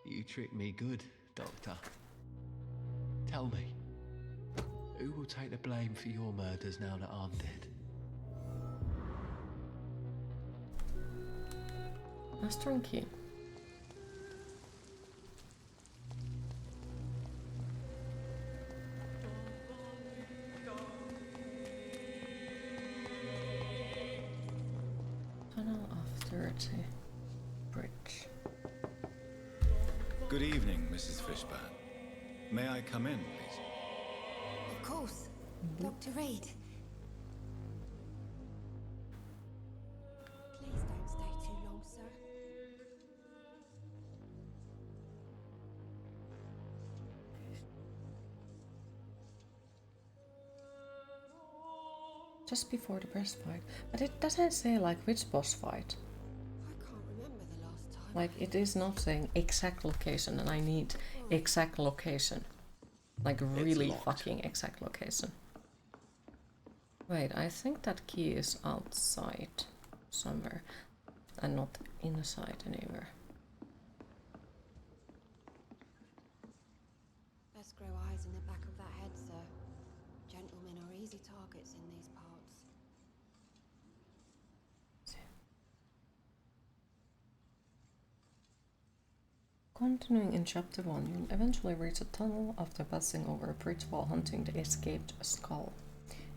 You tricked me good, Doctor. Tell me, who will take the blame for your murders now that I'm dead? Master and key. Tunnel after the bridge. Good evening, Mrs. Fishburne. May I come in, please? Of course. Dr. Reid. Please don't stay too long, sir. Just before the boss fight. But it doesn't say like which boss fight. I can't remember the last time. Like it is not saying exact location and I need exact location. Like really fucking exact location. Wait, I think that key is outside somewhere and not inside anywhere. Best grow eyes in the back of that head, sir. Gentlemen are easy targets in these parts. Continuing in chapter 1, you'll eventually reach a tunnel after passing over a bridge while hunting the escaped skull.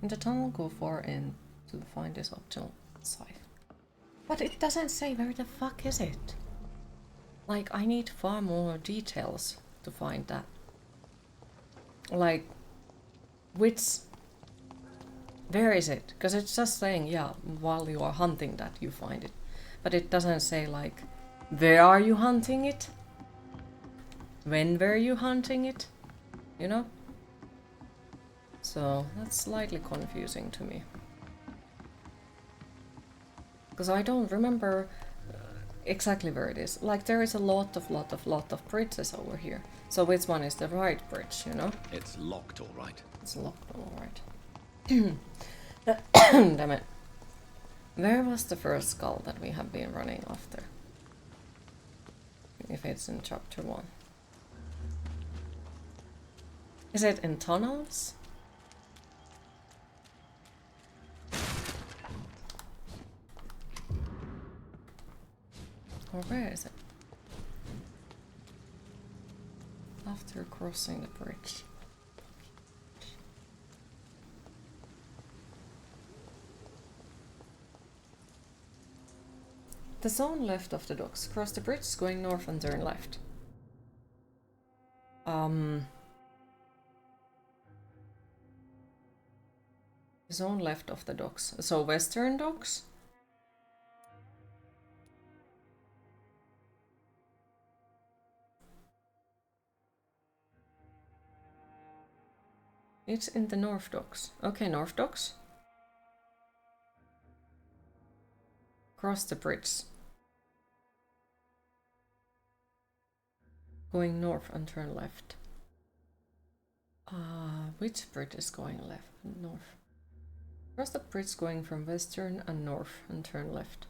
In the tunnel, go far in to find this optional scythe. But it doesn't say where the fuck is it. Like, I need far more details to find that. Like, where is it? Because it's just saying, yeah, while you are hunting that, you find it. But it doesn't say, like, where are you hunting it? When were you hunting it? You know? So, that's slightly confusing to me. Because I don't remember exactly where it is. Like there is a lot of bridges over here. So which one is the right bridge, you know? It's locked, all right. It's locked, all right. Damn it. Where was the first skull that we have been running after? If it's in chapter 1. Is it in tunnels? Or where is it? After crossing the bridge. The zone left of the docks. Cross the bridge, going north and turn left. The zone left of the docks. So western docks? It's in the north docks. Okay, north docks. Cross the bridge. Going north and turn left. Which bridge is going left and north? Cross the bridge going from western and north and turn left.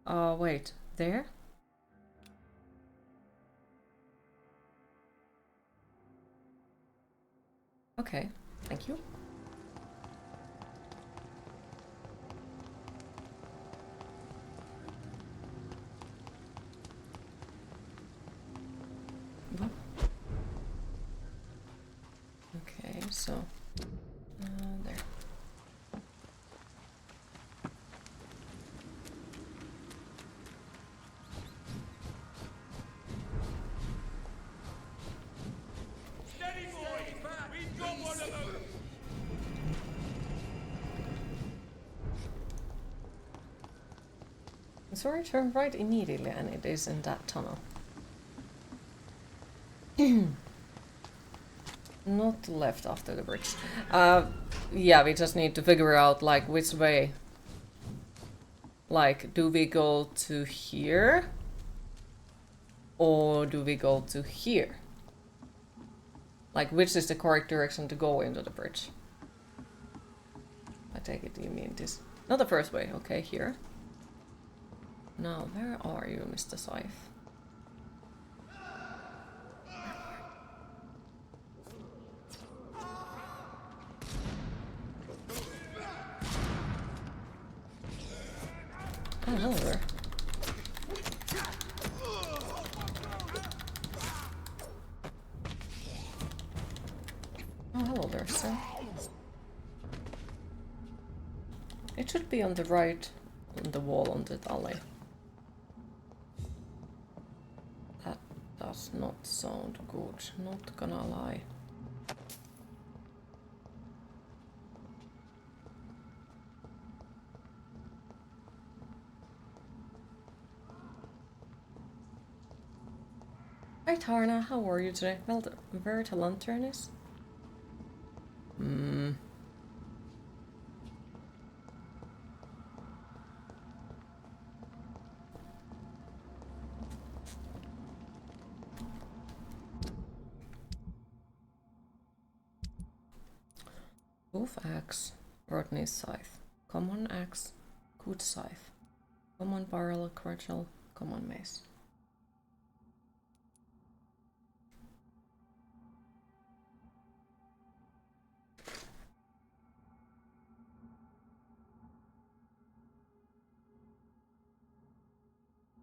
Wait, there? Okay, thank you. Okay, so there. Steady, boys! We've got one of them! Sorry, turn right immediately, and it is in that tunnel. Not left after the bridge. Yeah, we just need to figure out like which way. Like, do we go to here? Or do we go to here? Like, which is the correct direction to go into the bridge? I take it you mean this. Not the first way, okay, here. Now, where are you, Mr. Scythe? Oh, hello there. Oh, hello there, sir. It should be on the right, on the wall on the alley. That does not sound good, not gonna lie. Hi Tarna, how are you today? Well, where the lantern is? Wolf axe, Rodney's scythe. Common axe, good scythe. Common barrel, cordial, common mace.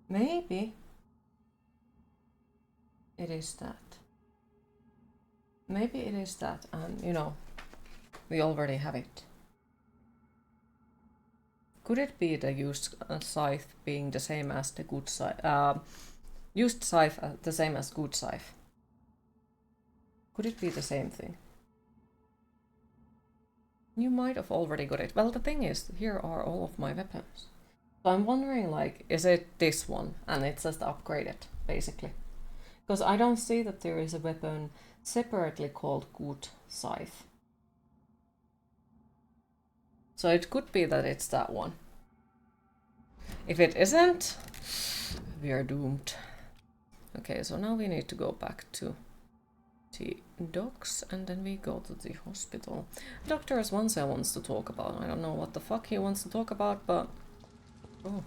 Maybe it is that. Maybe it is that, and you know, we already have it. Could it be the used scythe being the same as the good scythe? Used scythe the same as good scythe? Could it be the same thing? You might have already got it. Well, the thing is, here are all of my weapons. So I'm wondering, like, is it this one? And it's just upgraded, basically. Because I don't see that there is a weapon separately called good scythe. So it could be that it's that one. If it isn't, we are doomed. Okay, so now we need to go back to the docks and then we go to the hospital. Doctor Swansea wants to talk about. I don't know what the fuck he wants to talk about, but... Oh.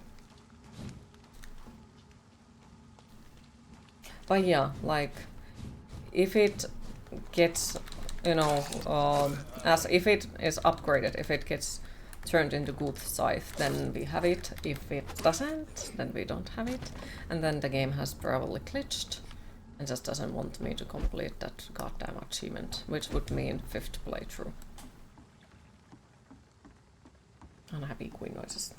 But yeah, like, if it gets, you know, as if it is upgraded, if it gets turned into good scythe, then we have it. If it doesn't, then we don't have it. And then the game has probably glitched and just doesn't want me to complete that goddamn achievement, which would mean 5th playthrough. Unhappy queen noises.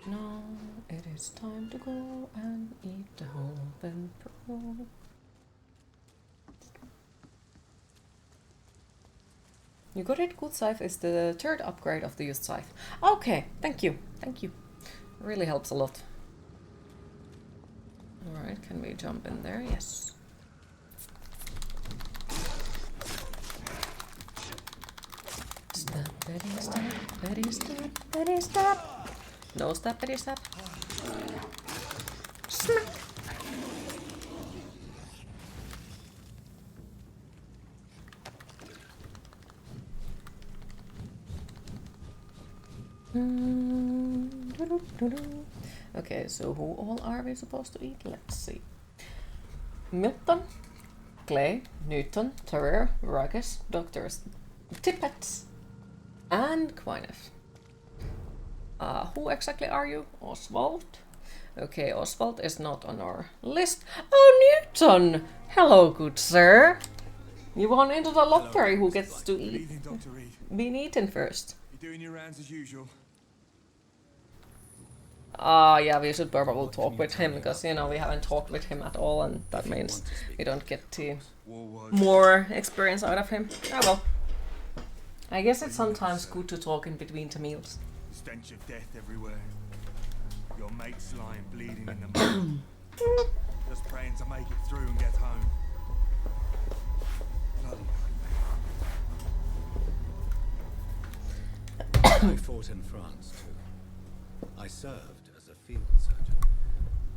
Now it is time to go and eat the whole Vampyr. You got it. Good scythe is the 3rd upgrade of the used scythe. Okay, thank you, thank you. Really helps a lot. Alright, can we jump in there? Yes. Stab, Betty, stab, Betty, stab, Betty, stab. No stab, Betty, stab. Smack. Okay, so who all are we supposed to eat? Let's see. Milton, Clay, Newton, Terror, Ruckus, Doctors, Tippets, and Quinef. Who exactly are you? Oswald. Okay, Oswald is not on our list. Oh, Newton! Hello, good sir. You want into the lottery who gets to eat? Evening, Dr. Reid. Been eaten first. You doing your rounds as usual? Yeah, we should probably talk with him, because, you know, we haven't talked with him at all, and that means we don't get to more experience out of him. Oh well. I guess it's sometimes good to talk in between the meals. Stench of death everywhere. Your mate's lying bleeding in the mud. Just praying to make it through and get home. Bloody I fought in France too. I served as a field surgeon.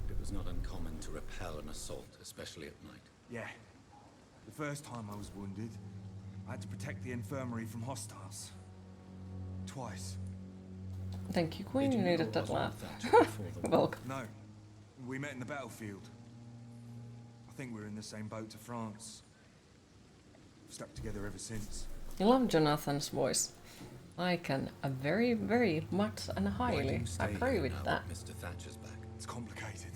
It was not uncommon to repel an assault, especially at night. Yeah. The first time I was wounded, I had to protect the infirmary from hostiles. Twice. Thank you, Queen. You needed that laugh. Welcome. No. We met in the battlefield. I think we're in the same boat to France. We've stuck together ever since. I love Jonathan's voice. I can very, very much and highly agree with that. Mr. Thatcher's back. It's complicated.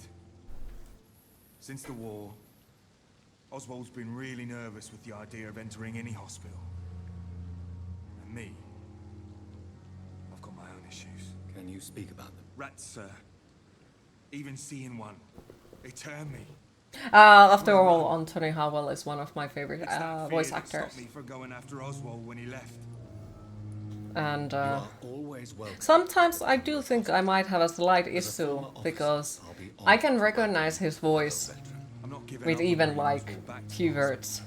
Since the war, Oswald's been really nervous with the idea of entering any hospital. And me, I've got my own issues. Can you speak about them? Rats, sir. Even seeing one, they turn me. After all, Anthony Howell is one of my favorite voice actors. Stopped me from going after Oswald when he left. And sometimes I do think I might have a slight issue, because I can recognize his voice with even like few words.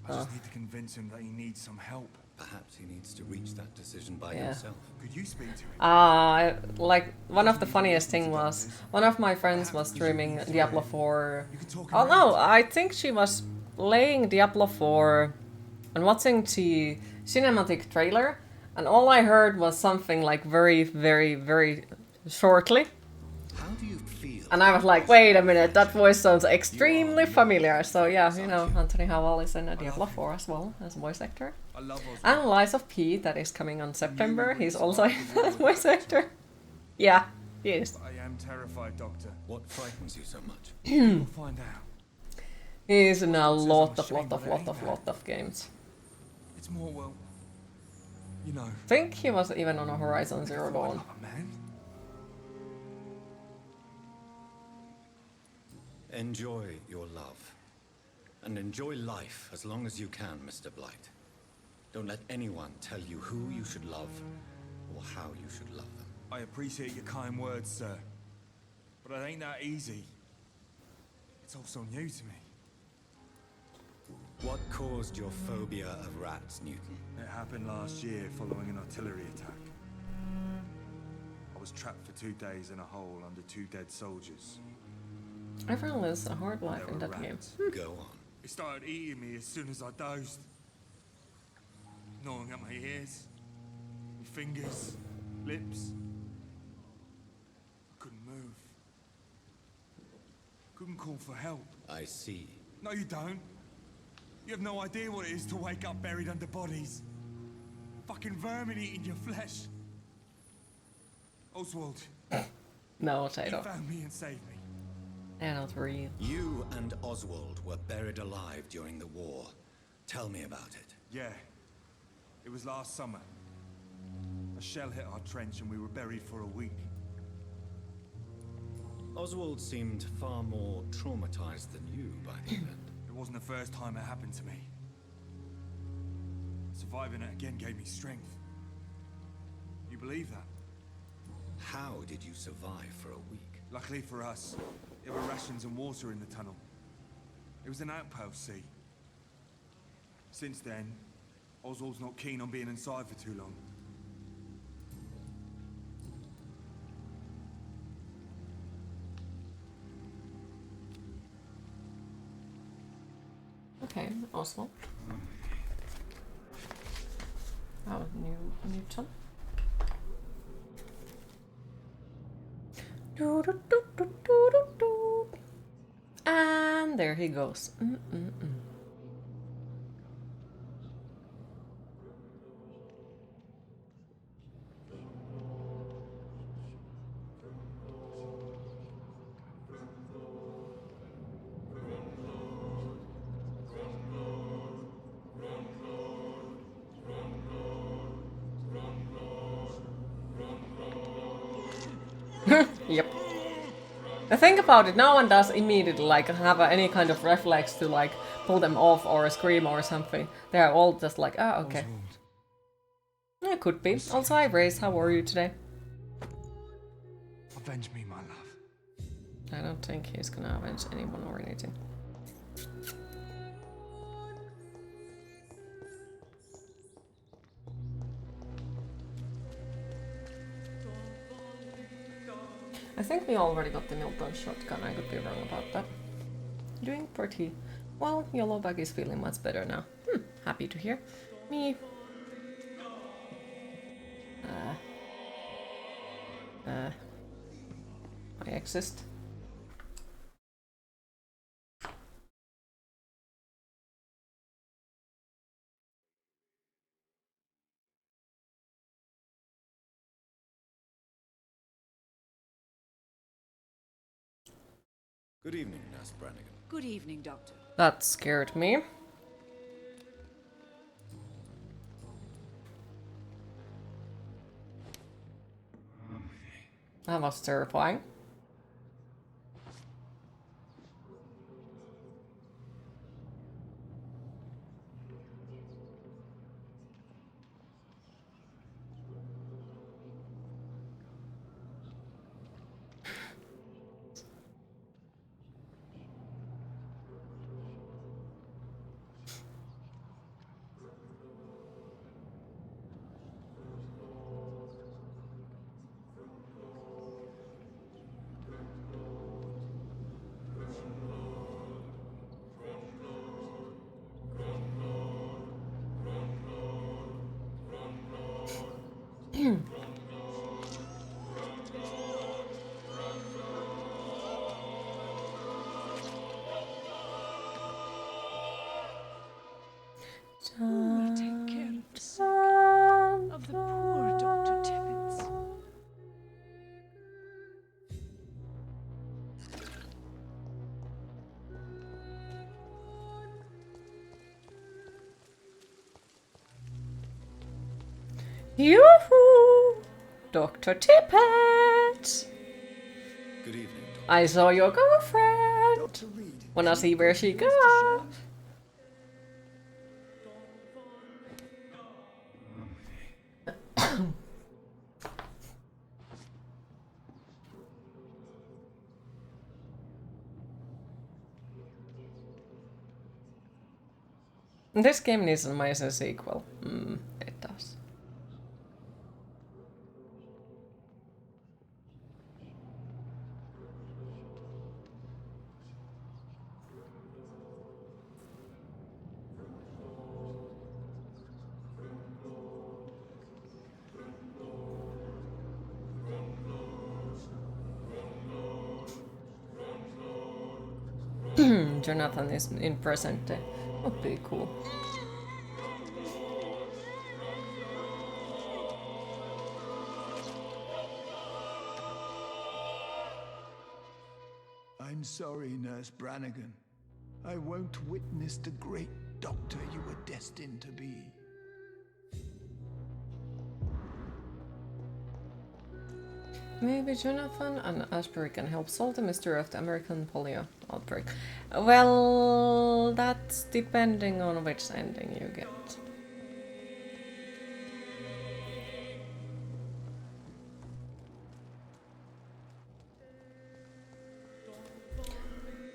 I just need to convince him that he needs some help. Perhaps he needs to reach that decision by himself. Could you speak to him? Like, one of the funniest thing was, one of my friends was streaming Diablo 4. Oh no, I think she was playing Diablo 4 and watching the cinematic trailer, and all I heard was something like very, very, very shortly. How do you feel? And I was like, wait a minute, that voice sounds extremely familiar. So yeah, you know, Anthony Howell is in Diablo 4 as well, as a voice actor. And Lies of P, that is coming on September, he's also a voice actor. Yeah, he is. I am terrified, Doctor. What frightens you so much? We'll find out. He's in a lot of games. It's more, well, you know. I think he was even on a Horizon Zero Dawn. Man. Enjoy your love. And enjoy life as long as you can, Mr. Blight. Don't let anyone tell you who you should love or how you should love them. I appreciate your kind words, sir. But it ain't that easy. It's all so new to me. What caused your phobia of rats, Newton? It happened last year following an artillery attack. I was trapped for 2 days in a hole under 2 dead soldiers. Everyone lives a hard life in that game. Go on. It started eating me as soon as I dozed. Gnawing at my ears, my fingers, lips. I couldn't move. Couldn't call for help. I see. No, you don't. You have no idea what it is to wake up buried under bodies. Fucking vermin eating your flesh. Oswald. No, I He don't. found me and saved me. They're not real. You and Oswald were buried alive during the war. Tell me about it. Yeah. It was last summer. A shell hit our trench and we were buried for a week. Oswald seemed far more traumatized than you by the event. It wasn't the first time it happened to me. Surviving it again gave me strength. You believe that? How did you survive for a week? Luckily for us, there were rations and water in the tunnel. It was an outpost, see. Since then, Oswald's not keen on being inside for too long. Okay, Oswald. Oh, Newton. And there he goes. Yep. The thing about it, no one does immediately like have any kind of reflex to like pull them off or scream or something. They're all just like, oh, okay. It could be. Also, hi Race, how are you today? Avenge me, my love. I don't think he's gonna avenge anyone or anything. I think we already got the Milton shotgun, I could be wrong about that. Doing pretty well, Yellowback is feeling much better now. Happy to hear. Me. I exist. Good evening, Nurse Brannigan. Good evening, Doctor. That scared me. That was terrifying. Who will take care of the sick? Of the poor, Dr. Tippett? Yoo-hoo! Dr. Tippett! Good evening, Doctor. I saw your girlfriend! Dr. Reid. Wanna see where she goes? This game needs an amazing sequel. It does. Jonathan is in present day. Would be cool. I'm sorry, Nurse Brannigan. I won't witness the great doctor you were destined to be. Maybe Jonathan and Ashbury can help solve the mystery of the American polio outbreak. Well, that's depending on which ending you get.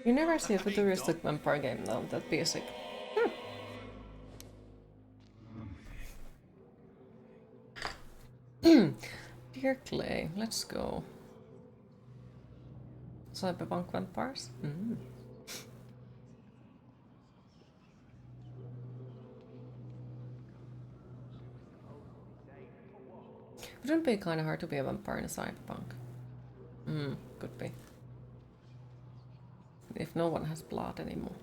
You never see a futuristic vampire game though, that'd be sick. Dear Clay, let's go. Cyberpunk vampires? Wouldn't it be kinda hard to be a vampire in a cyberpunk? Could be. If no one has blood anymore.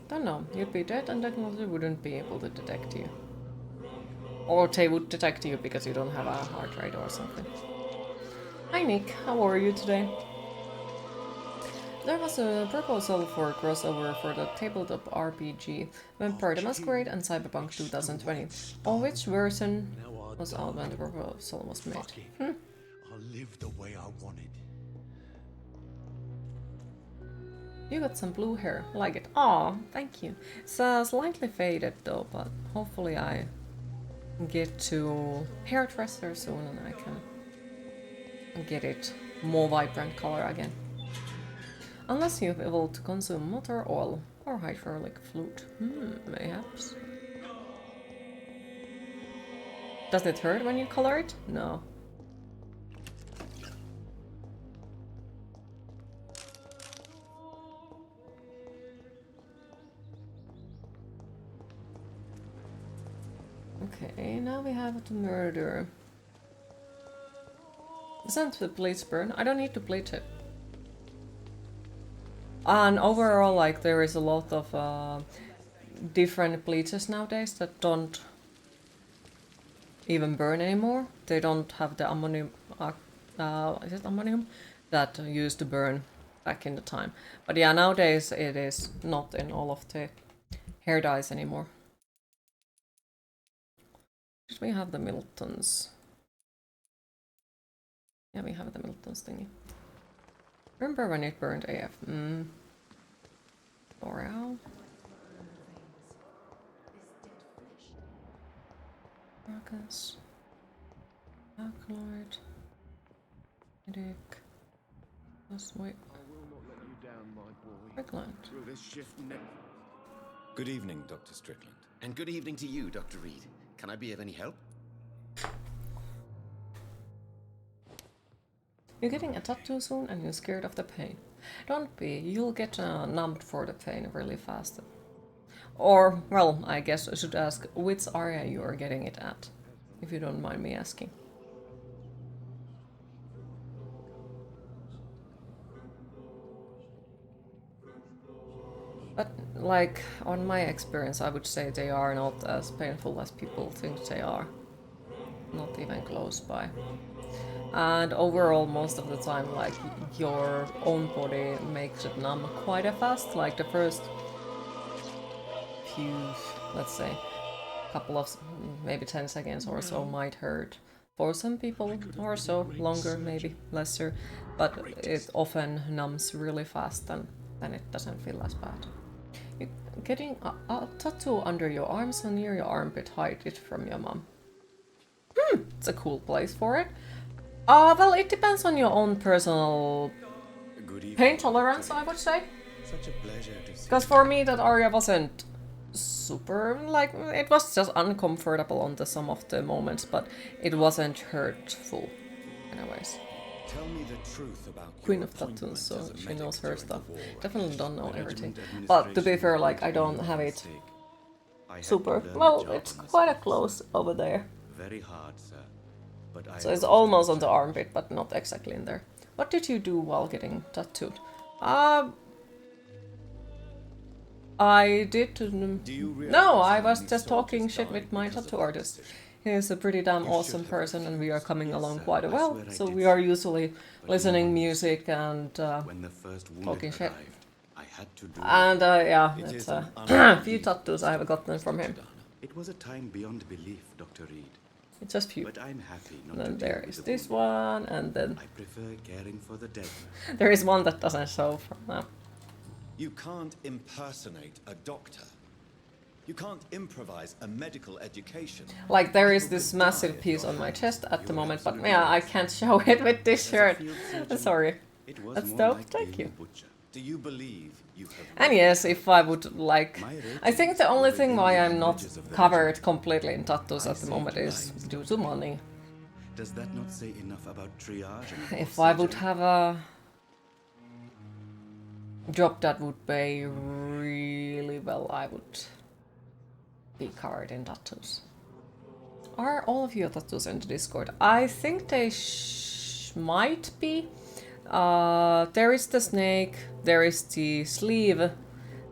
Don't know, you'd be dead and technology wouldn't be able to detect you. Or they would detect you because you don't have a heart rate or something. Hi Nick, how are you today? There was a proposal for a crossover for the tabletop RPG Vampire the Masquerade and Cyberpunk 2020. On which version was out when the proposal was made? I lived the way I wanted. You got some blue hair, like it. Aw, thank you. It's slightly faded though, but hopefully I get to hairdresser soon and I can get it more vibrant color again. Unless you've evolved to consume motor oil or hydraulic fluid. Mayhaps. Does it hurt when you color it? No. Okay, now we have to murder. Isn't the bleach burn? I don't need to bleach it. And overall, like, there is a lot of different bleaches nowadays that don't even burn anymore. They don't have the ammonium, is it ammonium? That used to burn back in the time. But yeah, nowadays it is not in all of the hair dyes anymore. Did we have the Miltons? Yeah, we have the Miltons thingy. Remember when it burned AF? L'Oreal. Marcus. Alkaloid. Headache. Let's wait. Strickland. Good evening, Dr. Strickland. And good evening to you, Dr. Reid. Can I be of any help? You're getting a tattoo soon and you're scared of the pain. Don't be, you'll get numbed for the pain really fast. Or, well, I guess I should ask which area you are getting it at, if you don't mind me asking. But, like, on my experience, I would say they are not as painful as people think they are. Not even close by. And overall, most of the time, like, your own body makes it numb quite fast. Like, the first few, let's say, couple of, maybe 10 seconds or so might hurt or some people or so, longer, maybe lesser, but it often numbs really fast and then it doesn't feel as bad. Getting a tattoo under your arm, so near your armpit, hide it from your mom. It's a cool place for it. Well, it depends on your own personal pain tolerance, I would say. Such a pleasure to see. Because for me, that area wasn't super, like, it was just uncomfortable on some of the moments, but it wasn't hurtful, anyways. Tell me the truth about Queen of Tattoos, so she knows her stuff. Definitely don't know everything. But to be fair, like, I don't have it super, well, it's quite a close over there. Very hard, sir. But So it's almost on the armpit, but not exactly in there. What did you do while getting tattooed? I did... No, I was just talking shit with my tattoo artist. He's a pretty damn awesome person and we are coming along quite well. So we are usually listening music and talking shit. And yeah, it's a few tattoos I have gotten from him. It was a time beyond belief, Dr. Reid. It's just few. But I'm happy not And then to there deal is with this the one, and then I prefer caring for the dead. there is one that doesn't show from now. You can't impersonate a doctor. You can't improvise a medical education. Like there is this massive piece on my chest at the moment, but yeah, I can't show it with this shirt. Sorry. That's dope, thank you. Do you believe you have... And yes, if I would like... I think the only thing why I'm not covered completely in tattoos at the moment is due to money. Does that not say enough about triage? If I would have a job that would pay really well, I would be covered in tattoos. Are all of your tattoos in the Discord? I think they might be. There is the snake, there is the sleeve,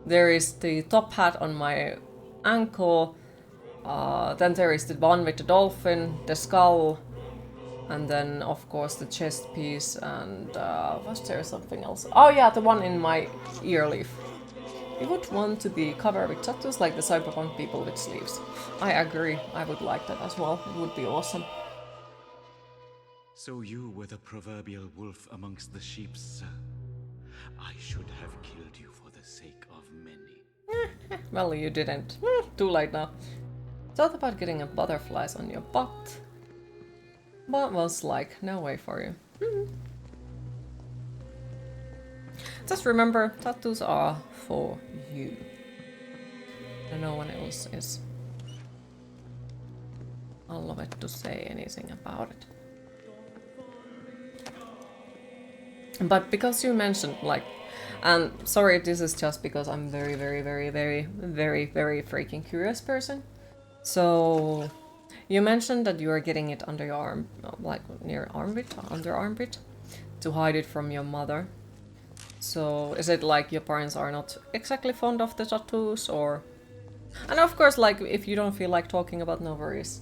there is the top hat on my ankle, then there is the one with the dolphin, the skull, and then of course the chest piece, and was there something else? Oh yeah, the one in my ear leaf. You would want to be covered with tattoos like the cyberpunk people with sleeves. I agree, I would like that as well, it would be awesome. So you were the proverbial wolf amongst the sheep, sir. I should have killed you for the sake of many. Well, you didn't. Too late now. Thought about getting a butterflies on your butt, but was like, no way for you. Just remember, tattoos are for you. And no one else is allowed to say anything about it. But because you mentioned, like, and sorry, this is just because I'm very freaking curious person. So, you mentioned that you are getting it under your arm, like near armpit, under armpit, to hide it from your mother. So, is it like your parents are not exactly fond of the tattoos, or? And of course, like, if you don't feel like talking about, no worries.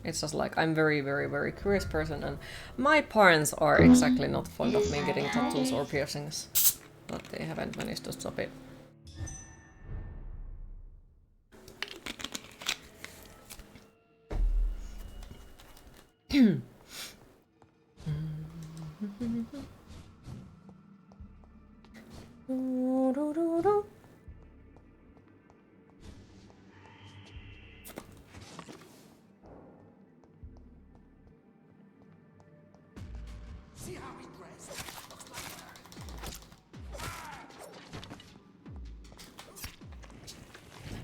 It's just like, I'm very curious person, and my parents are exactly not fond of me getting tattoos or piercings, but they haven't managed to stop it.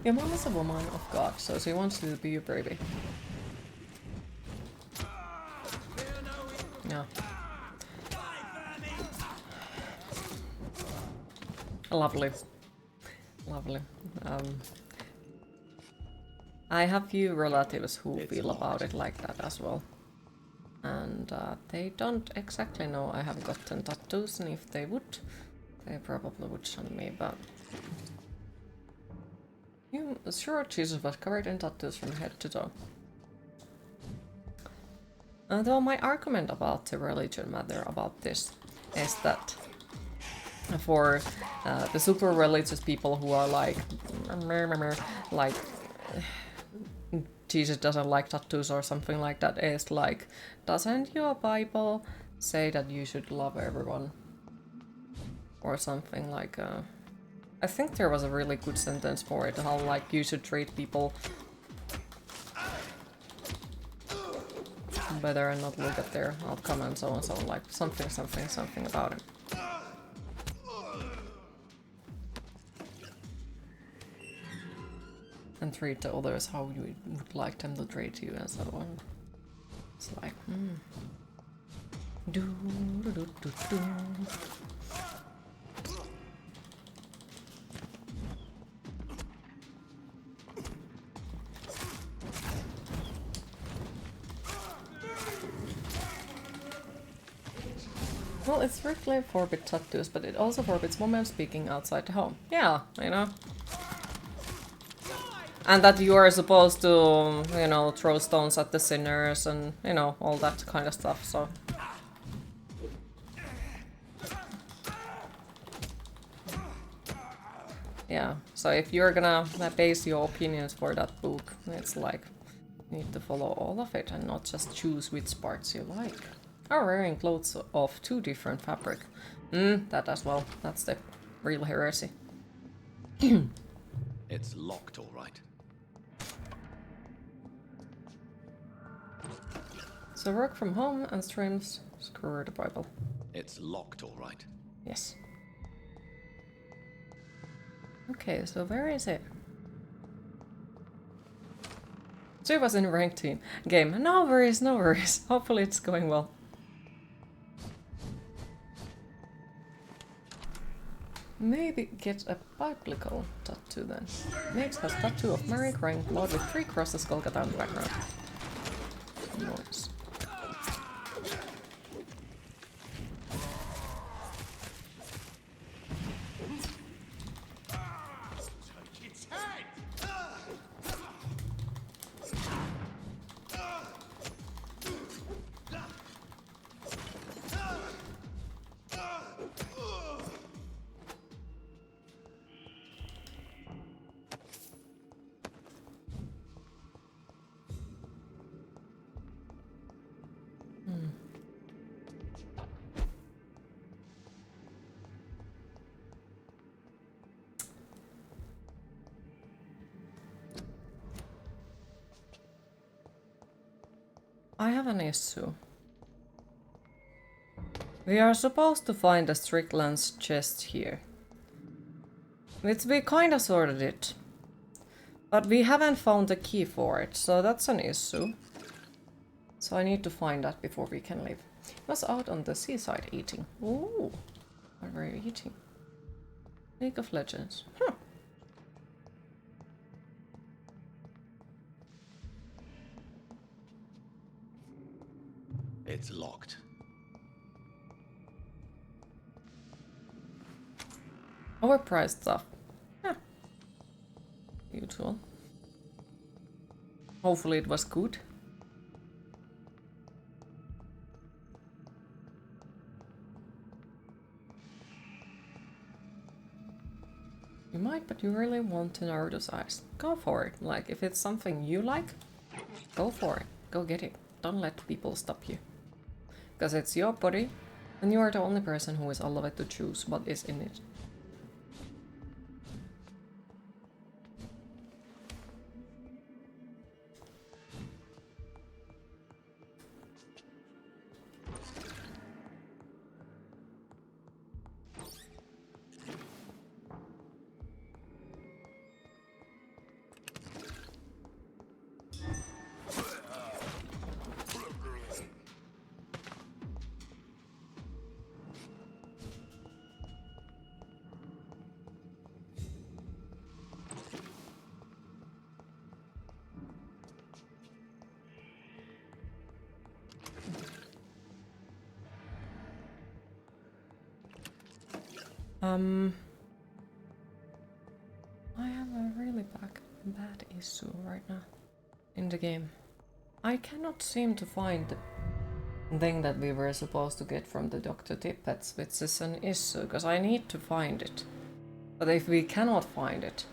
Your mom is a woman of God, so she wants you to be your baby. Yeah. Lovely. Lovely. I have few relatives who feel about it like that as well. And they don't exactly know I have gotten tattoos, and if they would, they probably would shun me, but... You sure Jesus was covered in tattoos from head to toe. Though my argument about the religion matter about this is that for the super religious people who are like Jesus doesn't like tattoos or something like that is like, doesn't your Bible say that you should love everyone? Or something like, I think there was a really good sentence for it, how like you should treat people better and not look at their outcome and so on, so like something about it. And treat the others how you would like them to treat you and so on. It's like, do do do do do. Well, it's strictly forbid tattoos, but it also forbids women speaking outside the home. Yeah, you know. And that you are supposed to, you know, throw stones at the sinners and, you know, all that kind of stuff, so. Yeah, so if you're gonna base your opinions for that book, it's like, you need to follow all of it and not just choose which parts you like. Or wearing clothes of 2 different fabric. That as well. That's the real heresy. It's locked, all right. So work from home and streams. Screw the Bible. It's locked, all right. Yes. Okay, so where is it? She was in a ranked team game. No worries, no worries. Hopefully it's going well. Maybe get a biblical tattoo then. Mage has tattoo of Mary crying blood with 3 crosses Golgotha in the background. Nice. I have an issue. We are supposed to find the Strickland's chest here. Which we kinda sorta did. But we haven't found the key for it, so that's an issue. So I need to find that before we can leave. He was out on the seaside eating. Ooh, what were you eating? League of Legends. Huh. It's locked. Overpriced stuff. Yeah. Usual. Hopefully it was good. You might, but you really want to narrow those eyes. Go for it. Like, if it's something you like, go for it. Go get it. Don't let people stop you. Because it's your body, and you are the only person who is allowed to choose what is in it. I have a really bad issue right now in the game. I cannot seem to find the thing that we were supposed to get from the Dr. Tippets, which is an issue, because I need to find it. But if we cannot find it,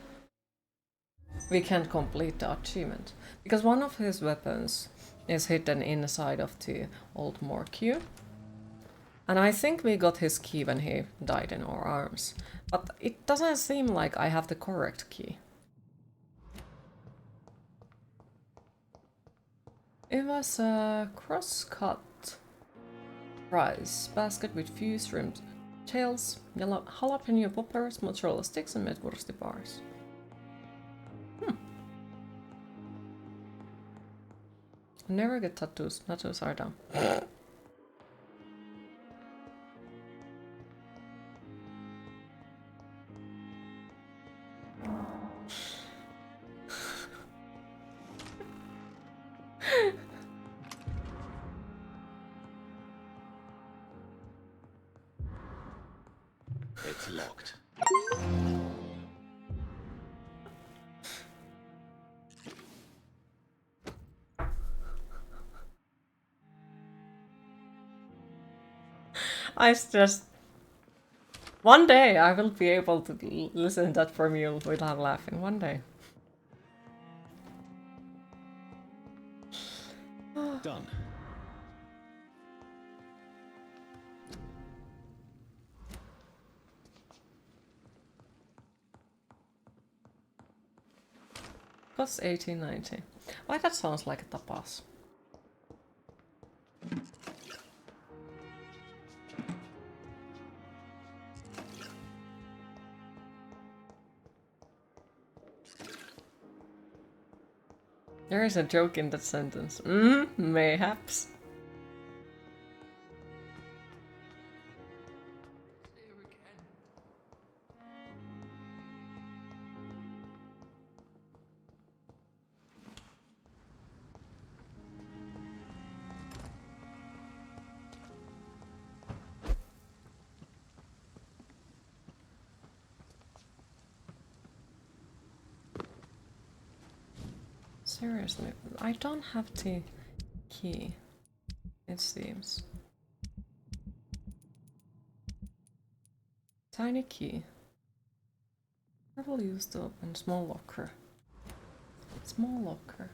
we can't complete the achievement. Because one of his weapons is hidden inside of the old Morgue. And I think we got his key when he died in our arms. But it doesn't seem like I have the correct key. It was a cross-cut rice basket with few shrimp tails, yellow jalapeno poppers, mozzarella sticks, and meatwurst bars. Never get tattoos. Tattoos are dumb. It's locked. I just... One day I will be able to listen to that from you without laughing. One day. Done. Costs 18.90. Why, that sounds like a tapas. There is a joke in that sentence. Mayhaps. Seriously, I don't have the key, it seems. Tiny key. I will use to open small locker. Small locker.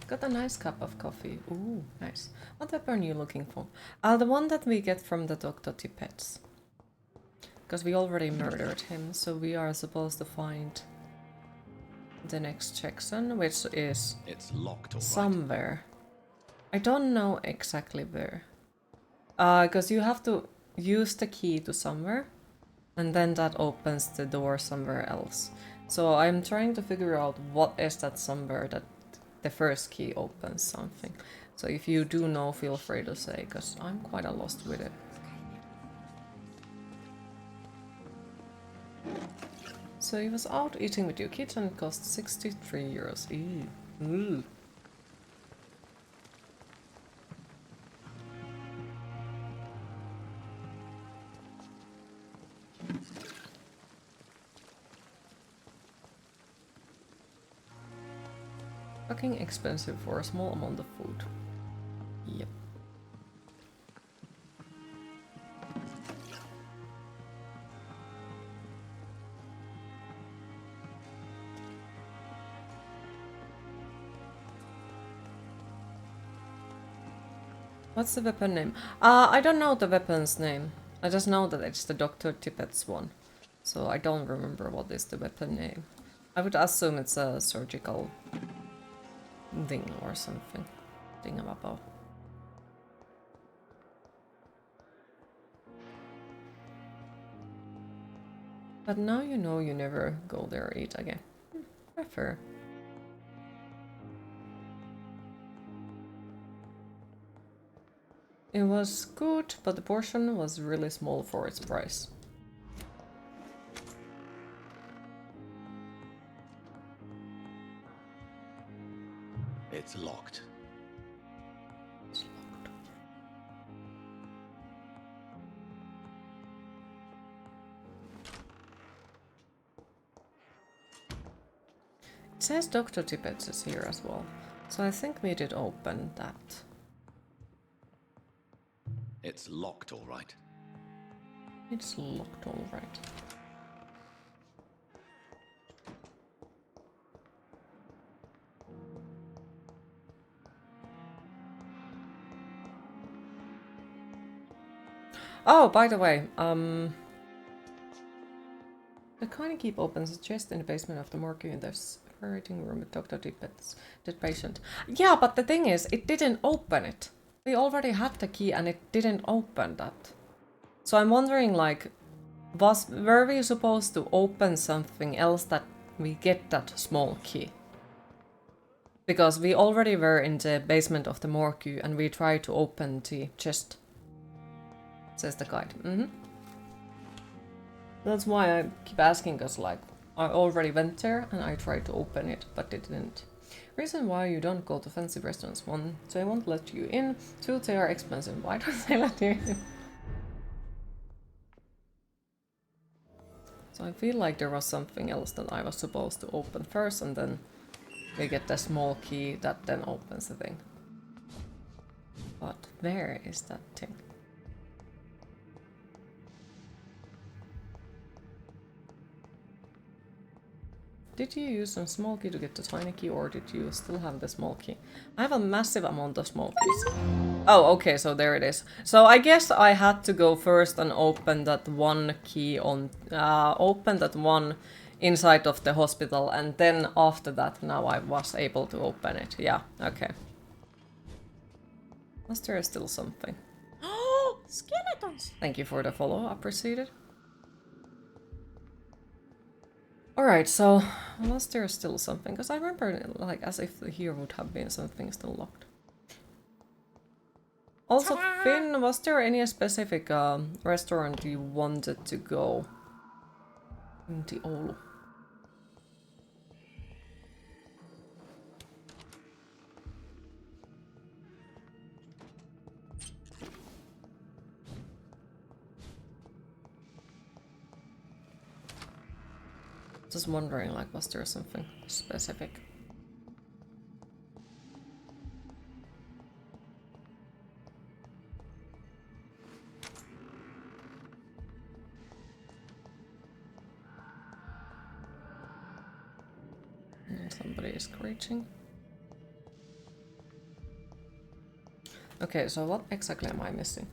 Got a nice cup of coffee. Ooh, nice. What weapon are you looking for? The one that we get from the Dr. Tippets. Because we already murdered him, so we are supposed to find the next section, which is it's locked somewhere. I don't know exactly where. Because you have to use the key to somewhere, and then that opens the door somewhere else. So I'm trying to figure out what is that somewhere that the first key opens something. So if you do know, feel free to say, because I'm quite lost with it. So he was out eating with your kids and it cost 63 euros. Ew. Ooh. Fucking expensive for a small amount of food. Yep. What's the weapon name? I don't know the weapon's name. I just know that it's the Dr. Tippet's one. So I don't remember what is the weapon name. I would assume it's a surgical thing or something. Thingamabob. But now you know you never go there or eat again. Prefer. It was good, but the portion was really small for its price. It's locked. It's locked. It says Dr. Tippets is here as well, so I think we did open that. It's locked, all right. It's locked, all right. Oh, by the way, the Coiny Keep opens a chest in the basement of the morgue in the operating room with Dr. Tippet's dead patient. Yeah, but the thing is, it didn't open it. We already had the key and it didn't open that. So I'm wondering, like, were we supposed to open something else that we get that small key? Because we already were in the basement of the morgue and we tried to open the chest. Says the guide. That's why I keep asking, because like I already went there and I tried to open it, but it didn't. Reason why you don't go to fancy restaurants: 1, they won't let you in. 2, they are expensive. Why don't they let you in? So I feel like there was something else that I was supposed to open first, and then we get the small key that then opens the thing. But where is that thing? Did you use some small key to get the tiny key, or did you still have the small key? I have a massive amount of small keys. Oh, okay, so there it is. So I guess I had to go first and open that one key on... open that one inside of the hospital, and then after that now I was able to open it. Yeah, okay. Was there still something? Oh, skeletons! Thank you for the follow, appreciated. Alright, so was there still something? Because I remember like as if here would have been something still locked. Also, Finn, was there any specific restaurant you wanted to go in the Oulu? Just wondering, like, was there something specific? And somebody is screeching. Okay, so what exactly am I missing?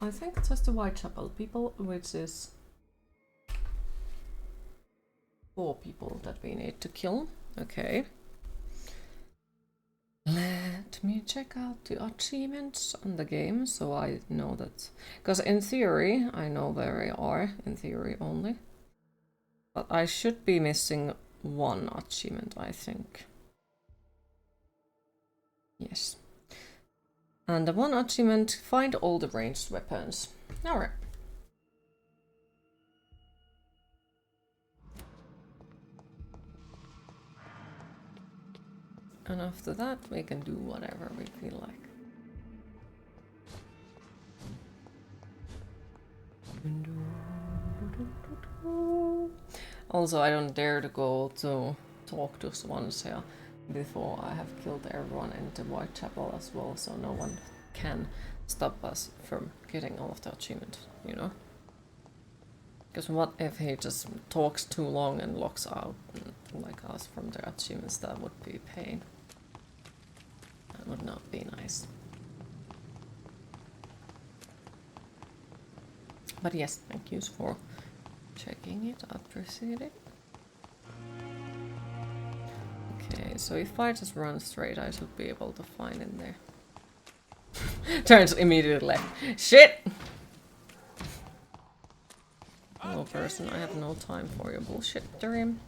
I think it's just the Whitechapel people, which is 4 people that we need to kill. Okay. Let me check out the achievements on the game so I know that. Because in theory, I know where they are, in theory only. But I should be missing 1 achievement, I think. Yes. And the 1 achievement, find all the ranged weapons. Alright. And after that, we can do whatever we feel like. Also, I don't dare to go to talk to Swansea before I have killed everyone in the Whitechapel as well, so no one can stop us from getting all of the achievements, you know? Because what if he just talks too long and locks out like us from the achievements? That would be pain. That would not be nice. But yes, thank you for checking it. I appreciate it. Okay, so if I just run straight, I should be able to find in there. Turns immediately left. Shit! Hello person, I have no time for your bullshit, Dream.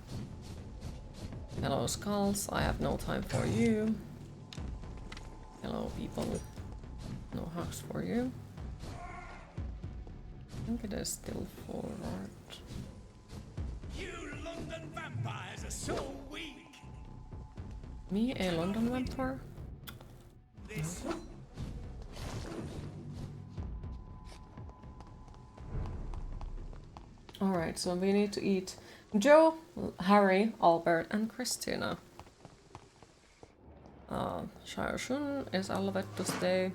Hello Skulls, I have no time for you. Hello people, no hugs for you. I think it is still forward. You London vampires are so weak. Me, a London vampire? This. Alright, so we need to eat Joe, Harry, Albert, and Christina. Shire Shun is Alvet to stay.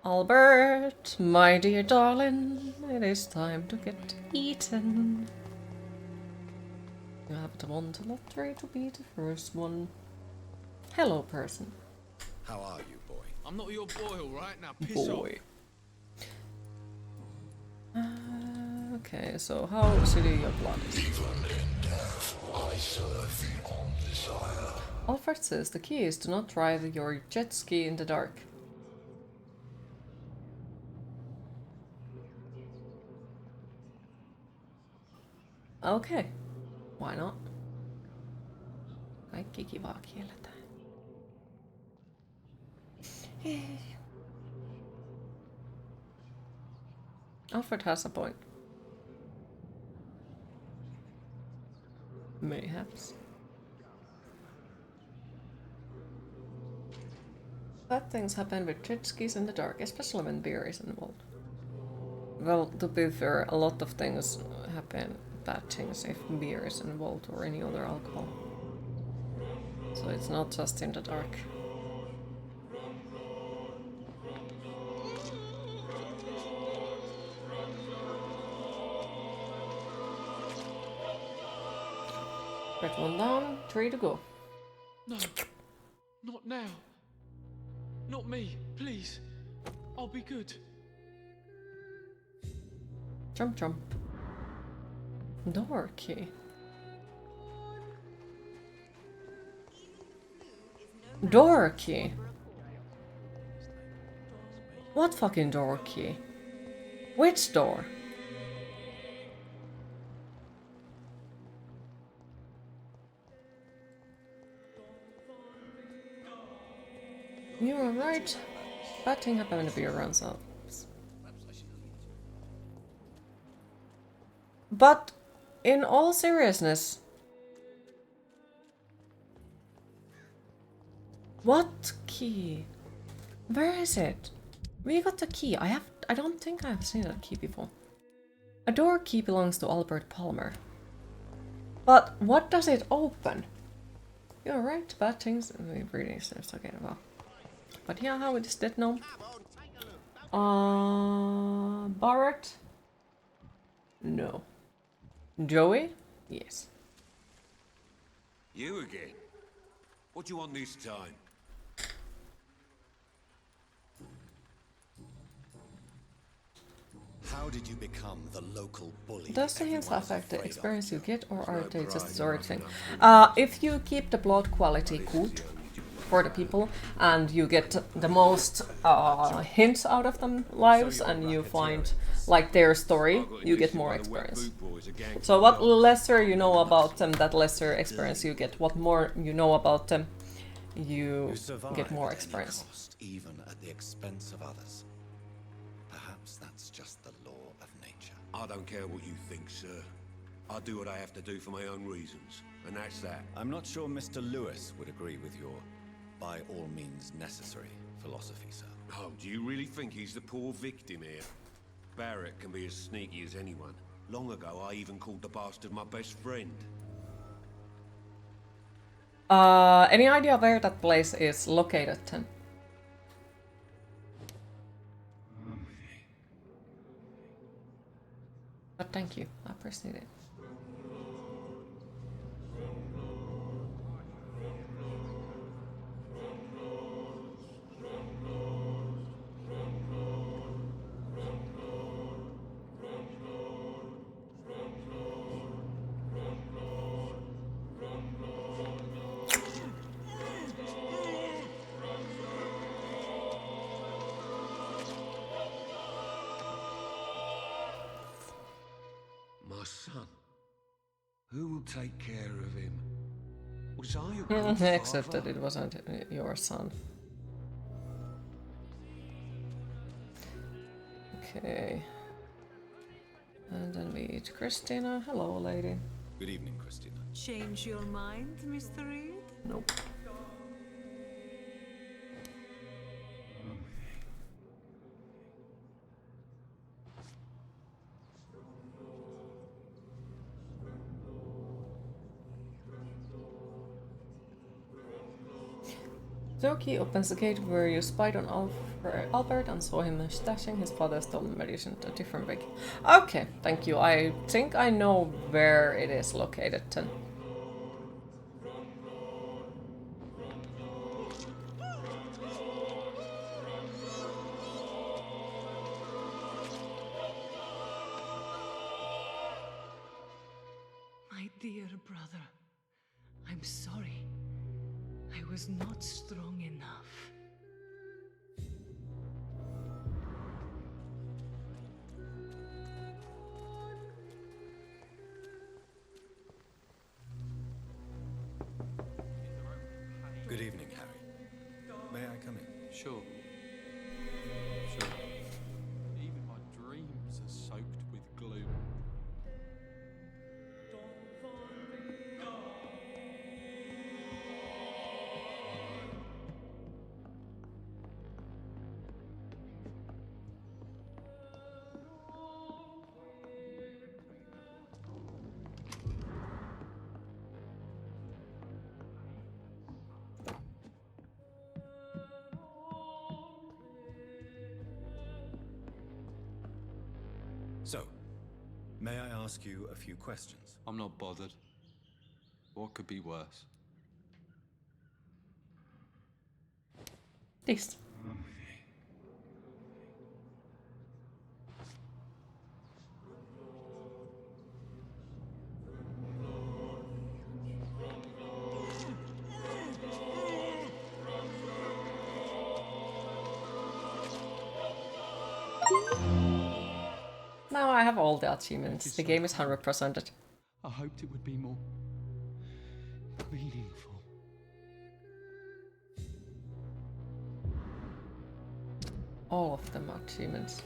Albert, my dear darling, it is time to get eaten. You have to won the lottery to be the first one. Hello, person. How are you, boy? I'm not your boy, all right? Now piss off. Boy. Okay, so how shitty your blood is. Alfred says the key is to not drive your jet ski in the dark. Okay, why not? Kaikki kivaa kielletään. Alfred has a point. Mayhaps. Bad things happen with jet skis in the dark, especially when beer is involved. Well, to be fair, a lot of things happen, bad things, if beer is involved or any other alcohol. So it's not just in the dark. Red one down, 3 to go. No, not now. Not me, please. I'll be good. Jump, jump. Door key. Door key. What fucking door key? Which door? You are right. Bad thing happened when the beer runs out. But in all seriousness, what key? Where is it? We got the key. I don't think I have seen that key before. A door key belongs to Albert Palmer. But what does it open? You're right, bad things. Reading seems okay, well. But yeah, how is that now? Barrett? No. Joey? Yes. You again? What do you want this time? How did you become the local bully? Does the hints affect the experience you get, or are they just a story thing? If you keep the blood quality good for the people, and you get the most hints out of them lives, and you find like their story, you get more experience. So what lesser you know about them, that lesser experience you get. What more you know about them, you get more experience. Even at the expense of others. Perhaps that's just the law of nature. I don't care what you think, sir. I do what I have to do for my own reasons, and that's that. I'm not sure Mr. Lewis would agree with your by all means necessary philosophy, sir. Oh, do you really think he's the poor victim here? Barrett can be as sneaky as anyone. Long ago, I even called the bastard my best friend. Any idea where that place is located then? But thank you, I appreciate it. Son, who will take care of him? Was I a good Except father? that it wasn't your son. Okay. And then we meet Christina. Hello, lady. Good evening, Christina. Change your mind, Mr. Reid? Nope. Zoki opens the gate where you spied on Albert and saw him stashing his father's stolen medicine to a different bag. Okay, thank you. I think I know where it is located then. I'm sorry. I was not strong enough. Good evening, Harry. May I come in? Sure. Sure. Even my dreams are soaked with gloom. So, may I ask you a few questions? I'm not bothered. What could be worse? This. Now I have all the achievements. The game is 100%. I hoped it would be more meaningful. All of them are achievements.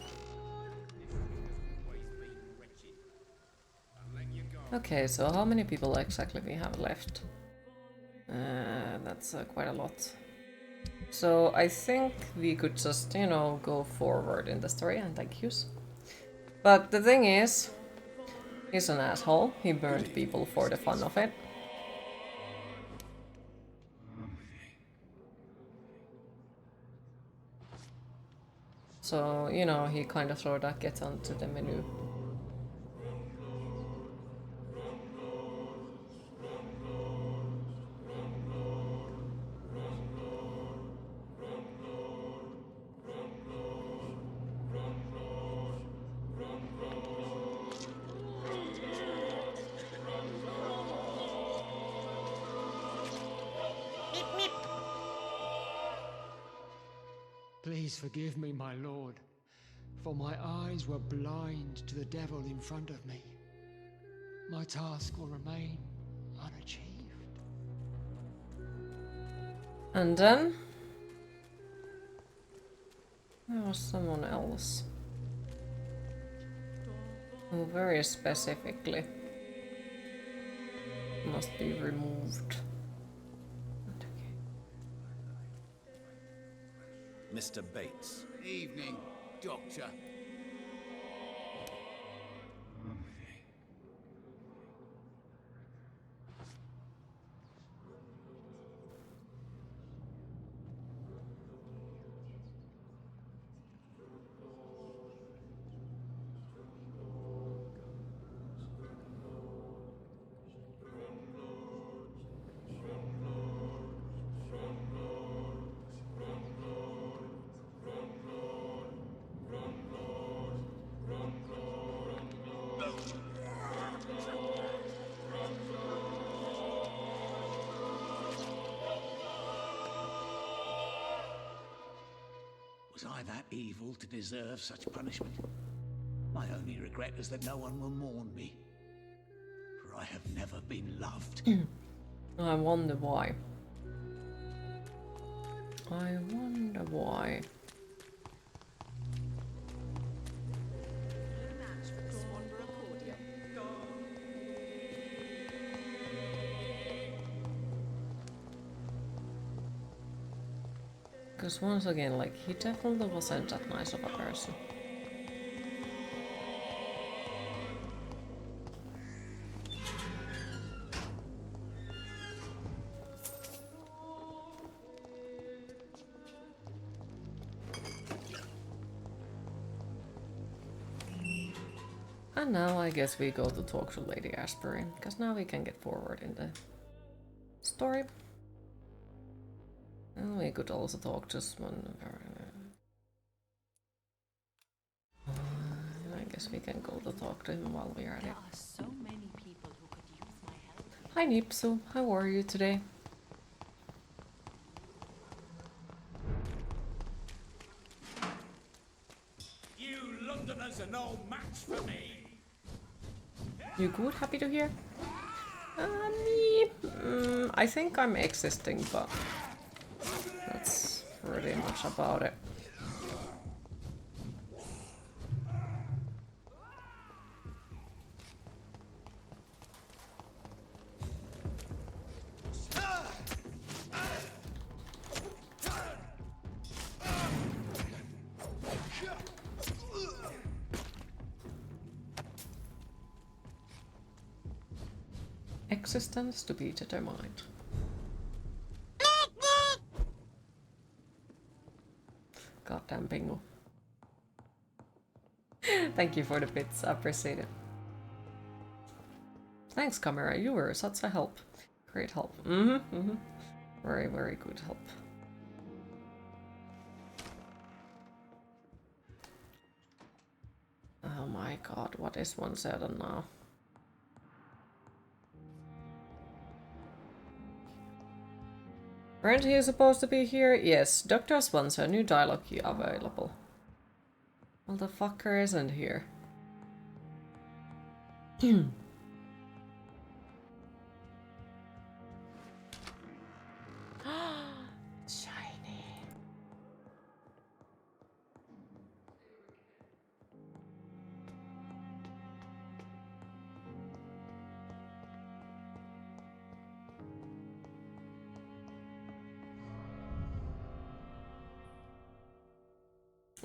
Okay, so how many people exactly we have left? That's quite a lot. So I think we could just, you know, go forward in the story and thank yous. But the thing is, he's an asshole. He burned people for the fun of it. So, you know, he kind of sort of gets onto the menu. Please forgive me, my lord, for my eyes were blind to the devil in front of me. My task will remain unachieved. And then there was someone else who very specifically must be removed. Mr. Bates. Evening, Doctor. Was I that evil to deserve such punishment? My only regret is that no one will mourn me, for I have never been loved. I wonder why. I wonder why. Because once again, like, he definitely wasn't that nice of a person. And now I guess we go to talk to Lady Asbury, because now we can get forward in the story. And we could also talk to someone. I guess we can go to talk to him while we are at it. There are so many people who could use my help. Hi Nipsu, how are you today? You Londoners are no match for me. You good? Happy to hear? Me? I think I'm existing, but that's pretty much about it. Existence to be determined. Goddamn bingo. Thank you for the bits, I appreciate it. Thanks, Camera, you were such a help. Great help. Very, very good help. Oh my god, what is 1/7 now? Aren't he supposed to be here? Yes, Dr. Swanson, new dialogue key available. Well, the fucker isn't here. Shiny.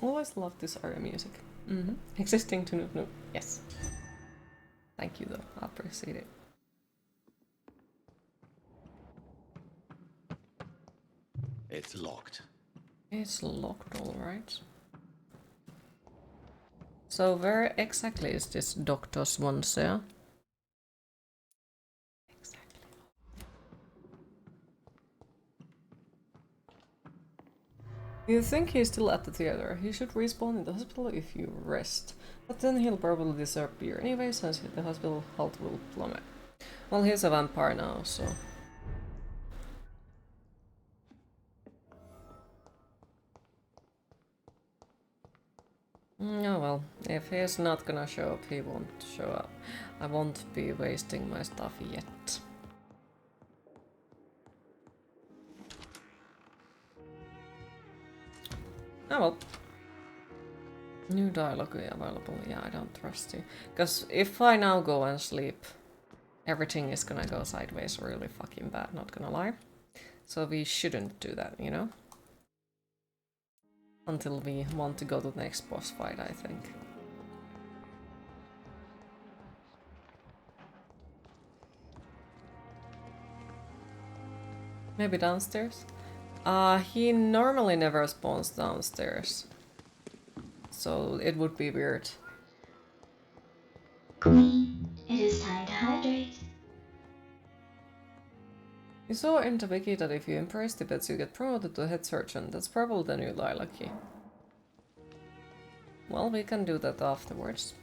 Always love this area music. Existing to Nook Nook. Yes. Thank you though, I appreciate it. It's locked. It's locked, alright. So where exactly is this Dr. Swansea? Exactly. You think he's still at the theater? He should respawn in the hospital if you rest. But then he'll probably disappear anyway, since the hospital health will plummet. Well, he's a vampire now, so... Oh well, if he's not gonna show up, he won't show up. I won't be wasting my stuff yet. Oh well. New dialogue available. Yeah, I don't trust you. Because if I now go and sleep, everything is gonna go sideways really fucking bad, not gonna lie. So we shouldn't do that, you know? Until we want to go to the next boss fight, I think. Maybe downstairs? He normally never spawns downstairs. So it would be weird. Queen, it is time to hydrate. You saw in the wiki that if you impress the bets you get promoted to head surgeon. That's probably the new dialogue key. Well, we can do that afterwards.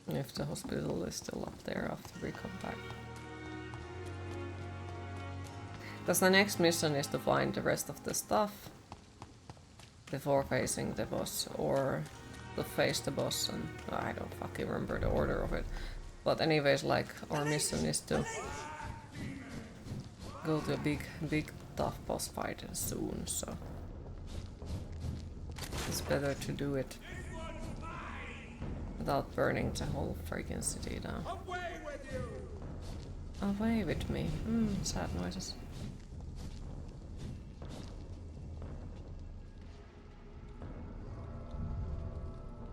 If the hospital is still up there after we come back. Because the next mission is to find the rest of the stuff before facing the boss, or to face the boss, and I don't fucking remember the order of it. But anyways, like, our mission is to go to a big tough boss fight soon, so it's better to do it without burning the whole freaking city down. Away with me. Sad noises.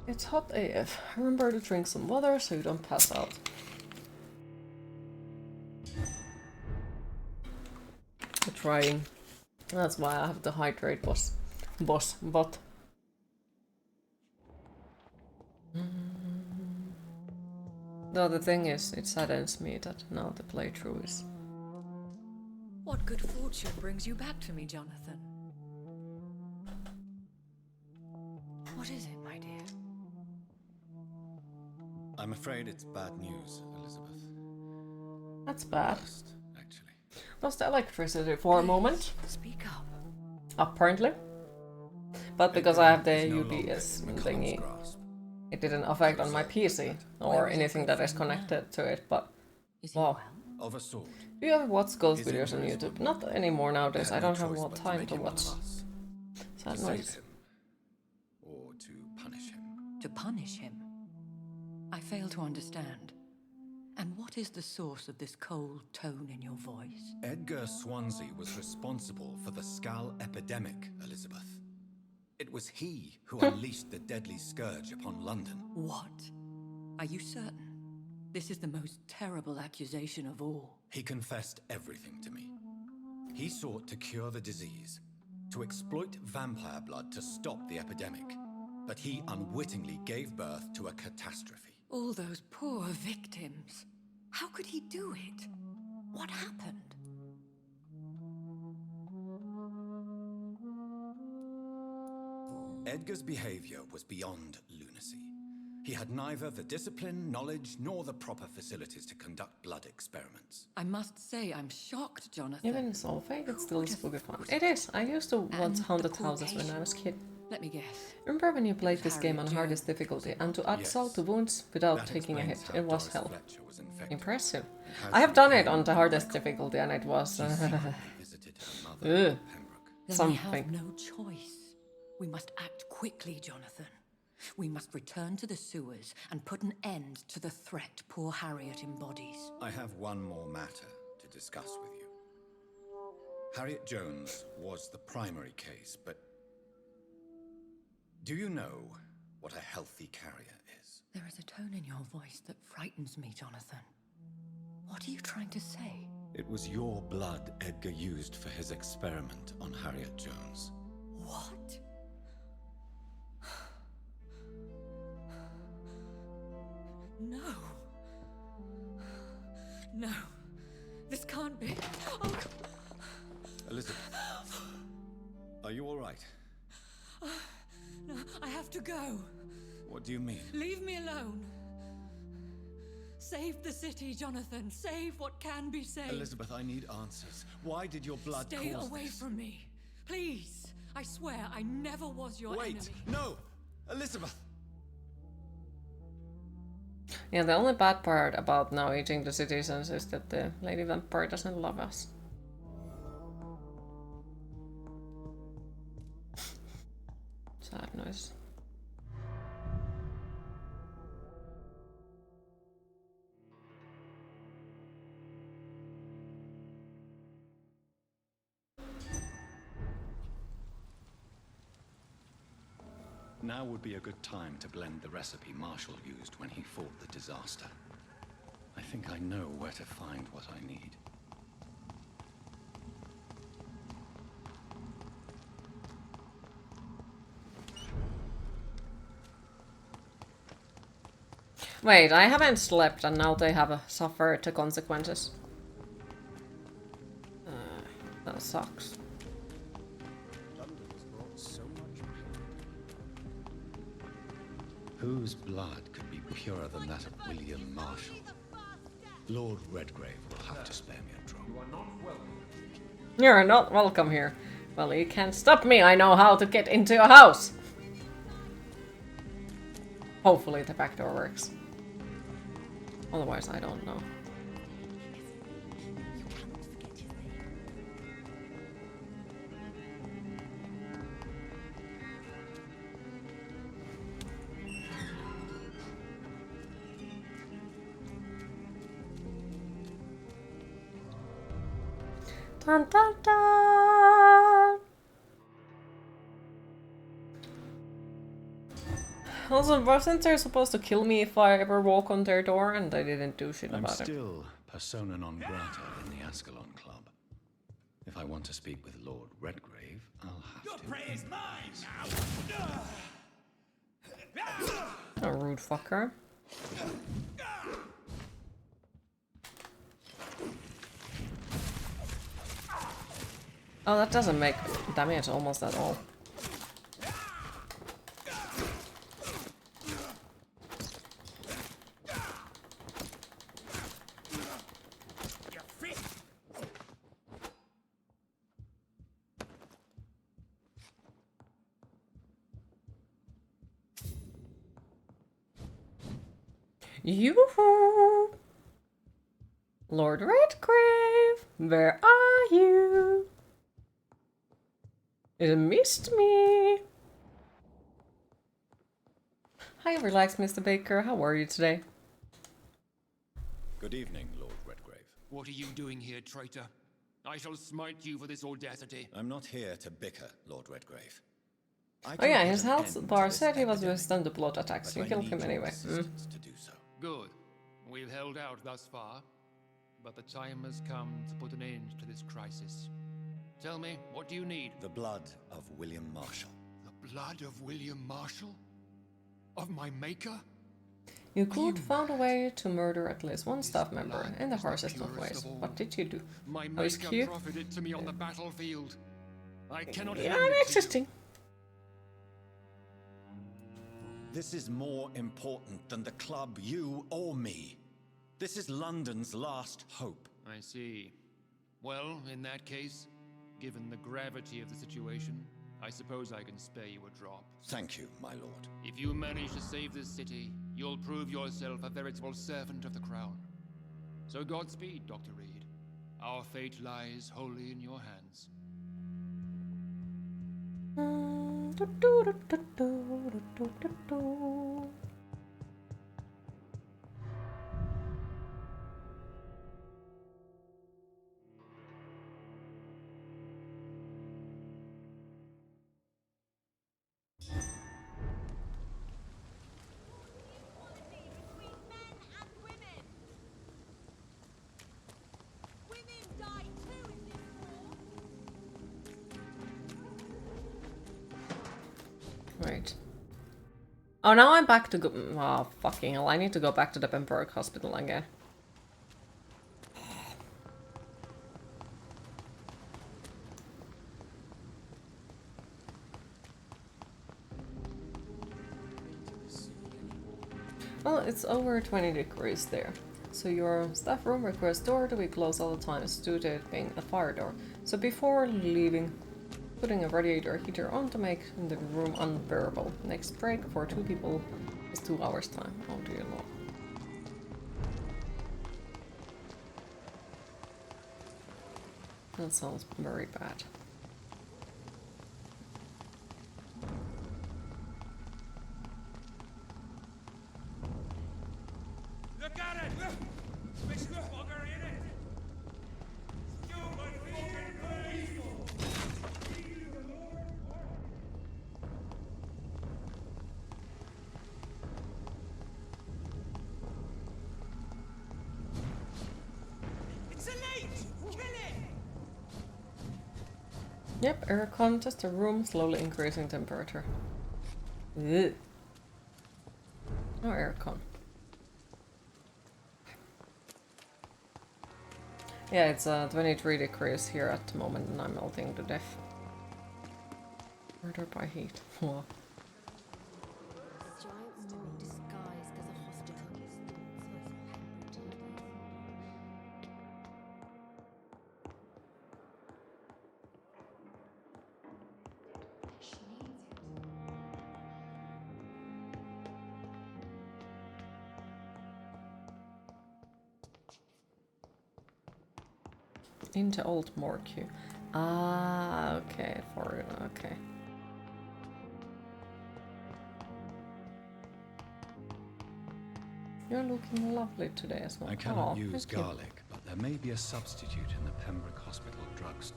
It's hot AF. Remember to drink some water so you don't pass out. I'm trying. That's why I have to hydrate boss. But. Though the thing is, it saddens me that now the playthrough is... What good fortune brings you back to me, Jonathan? What is it, my dear? I'm afraid it's bad news, Elizabeth. That's bad. Worst, actually. Lost electricity for a moment. Speak up. Apparently. But because I have the UPS thingy, it didn't affect on my PC or anything that is connected to it, but wow. Of a sort. Do you ever watch ghost videos on YouTube? Not anymore nowadays. I don't have more time to watch. Sad noise. Or to punish him. To punish him? I fail to understand. And what is the source of this cold tone in your voice? Edgar Swansea was responsible for the Skull epidemic, Elizabeth. It was he who unleashed the deadly scourge upon London. What? Are you certain? This is the most terrible accusation of all. He confessed everything to me. He sought to cure the disease, to exploit vampire blood to stop the epidemic. But he unwittingly gave birth to a catastrophe. All those poor victims. How could he do it? What happened? Edgar's behavior was beyond lunacy. He had neither the discipline, knowledge, nor the proper facilities to conduct blood experiments. I must say, I'm shocked, Jonathan. Even so fake, it's still spooky fun. It is. I used to watch haunted houses when I was a kid. Let me guess. Remember when you played this game on hardest difficulty and to add salt to wounds without taking a hit? It was hell. Impressive. I have done it on the hardest difficulty and it was Then something. we have no choice. We must act quickly, Jonathan. We must return to the sewers and put an end to the threat poor Harriet embodies. I have one more matter to discuss with you. Harriet Jones was the primary case, but do you know what a healthy carrier is? There is a tone in your voice that frightens me, Jonathan. What are you trying to say? It was your blood Edgar used for his experiment on Harriet Jones. What? No. No. This can't be. Oh. Elizabeth, are you all right? No, I have to go. What do you mean? Leave me alone. Save the city, Jonathan. Save what can be saved. Elizabeth, I need answers. Why did your blood Stay cause away this? from me. Please. I swear I never was your enemy. Wait! No! Elizabeth! Yeah, the only bad part about now eating the citizens is that the Lady Vampire doesn't love us. Sad noise. Now would be a good time to blend the recipe Marshall used when he fought the disaster. I think I know where to find what I need. Wait, I haven't slept and now they have suffered the consequences. That sucks. Whose blood could be purer than that of William Marshall? Lord Redgrave will have to spare me a drop. You're not welcome here. Well, you can't stop me. I know how to get into your house. Hopefully the back door works. Otherwise, I don't know. Dun, dun, dun. Also, wasn't they supposed to kill me if I ever walk on their door, and they didn't do shit I'm about it? still persona non grata in the Ascalon Club. If I want to speak with Lord Redgrave, I'll have to. Your prey is mine now! A rude fucker. Oh, that doesn't make damage almost at all. Yoo-hoo! Lord Redgrave, where are you? It missed me. Hi, relax, Mr. Baker. How are you today? Good evening, Lord Redgrave. What are you doing here, traitor? I shall smite you for this audacity. I'm not here to bicker, Lord Redgrave. Oh yeah, his health bar said he was resistant to blood attacks. You killed him anyway. To do so. Good. We've held out thus far, but the time has come to put an end to this crisis. Tell me, what do you need? The blood of William Marshall. The blood of William Marshall? Of my maker? You could found a way to murder at least one staff member in the harshest of ways. What did you do? My That was maker cute. profited to me on the battlefield. I cannot Yeah, hand it to you. interesting. This is more important than the club, you or me. This is London's last hope. I see. Well, in that case, given the gravity of the situation, I suppose I can spare you a drop. Thank you, my lord. If you manage to save this city, you'll prove yourself a veritable servant of the crown. So Godspeed, Dr. Reid. Our fate lies wholly in your hands. Right. Oh, now I'm back to go. Oh, fucking hell. I need to go back to the Vampyric hospital again. Well, it's over 20 degrees there. So your staff room requires door to be closed all the time due to it being a fire door. So before leaving, putting a radiator heater on to make the room unbearable. Next break for 2 people is 2 hours time. Oh dear lord. That sounds very bad. Look at it! Yep, aircon, just a room, slowly increasing temperature. Ugh. No aircon. Yeah, it's 23 degrees here at the moment and I'm melting to death. Murder by heat. Whoa. Into old morgue. Ah, okay, okay. You're looking lovely today as well. I cannot use thank you. garlic, but there may be a substitute in the Pembroke Hospital drugstore.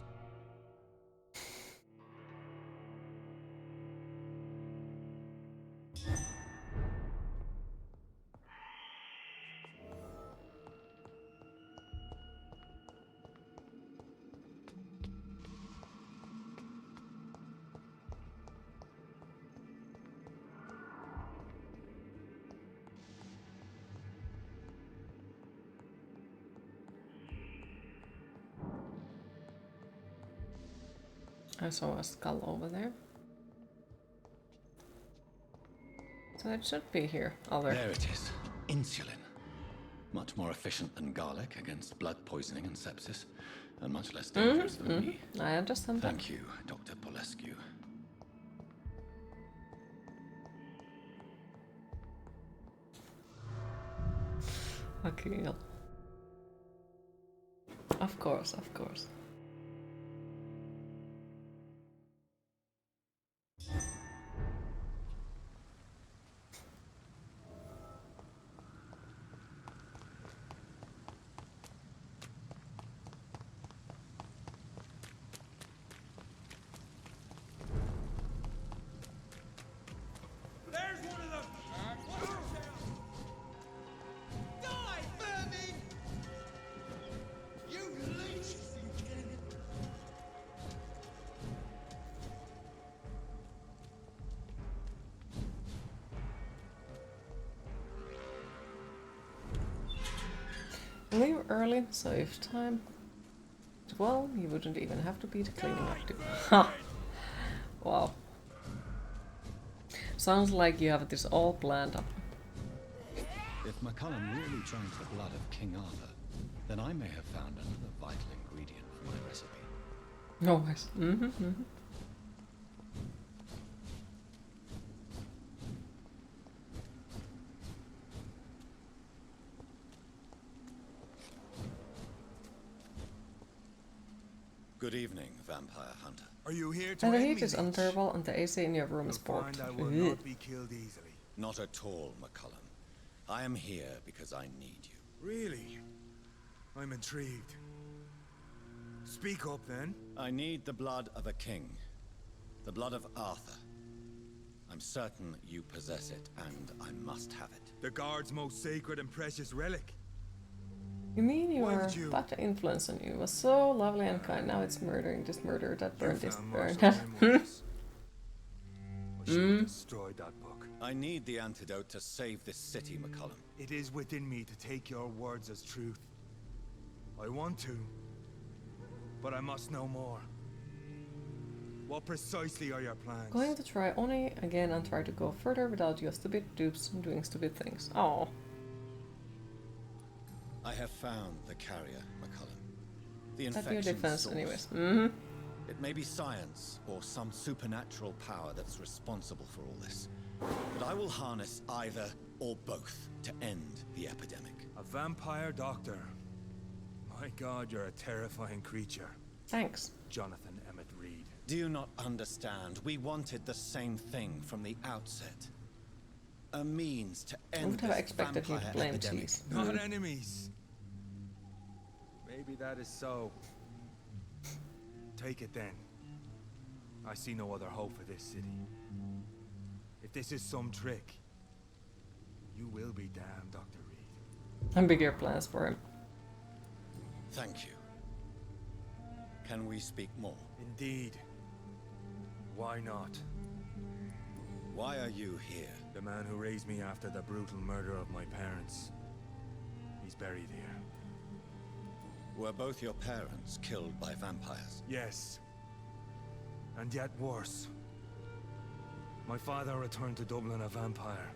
I saw a skull over there. So it should be here. There it is. Insulin. Much more efficient than garlic against blood poisoning and sepsis, and much less dangerous than me. I understand that. Thank you, Dr. Polescu. Akil. Of course, of course. Leave early, save time. Well, you wouldn't even have to be the cleaning up dude. Ha! Wow. Sounds like you have this all planned up. If McCullum really drank the blood of King Arthur, then I may have found another vital ingredient for my recipe. No, yes. Good evening, vampire hunter. Are you here to And the end heat me, is Leech? unbearable and the AC in your room is You'll warped. find I will not be killed easily. Not at all, McCullum. I am here because I need you. Really? I'm intrigued. Speak up, then. I need the blood of a king. The blood of Arthur. I'm certain you possess it, and I must have it. The guard's most sacred and precious relic. You mean Why your would you- bad influence on you was so lovely and kind, now it's murdering this murderer that burned this found burned. Marshall's memoirs. I should have destroyed that book. I need the antidote to save this city, McCullum. It is within me to take your words as truth. I want to, but I must know more. What precisely are your plans? Going to try Oni again and try to go further without your stupid dupes doing stupid things. Oh. I have found the carrier, McCullum. The That'd be your infection defense source. anyways. It may be science or some supernatural power that's responsible for all this. But I will harness either or both to end the epidemic. A vampire doctor. My God, you're a terrifying creature. Thanks. Jonathan Emmett Reid. Do you not understand? We wanted the same thing from the outset. A means to I end would have this expected you to vampire blame epidemic. cheese. Not enemies. Maybe that is so. Take it then. I see no other hope for this city. If this is some trick, you will be damned, Dr. Reid. And bigger plans for him. Thank you. Can we speak more? Indeed. Why not? Why are you here? The man who raised me after the brutal murder of my parents. He's buried here. Were both your parents killed by vampires? Yes. And yet worse. My father returned to Dublin a vampire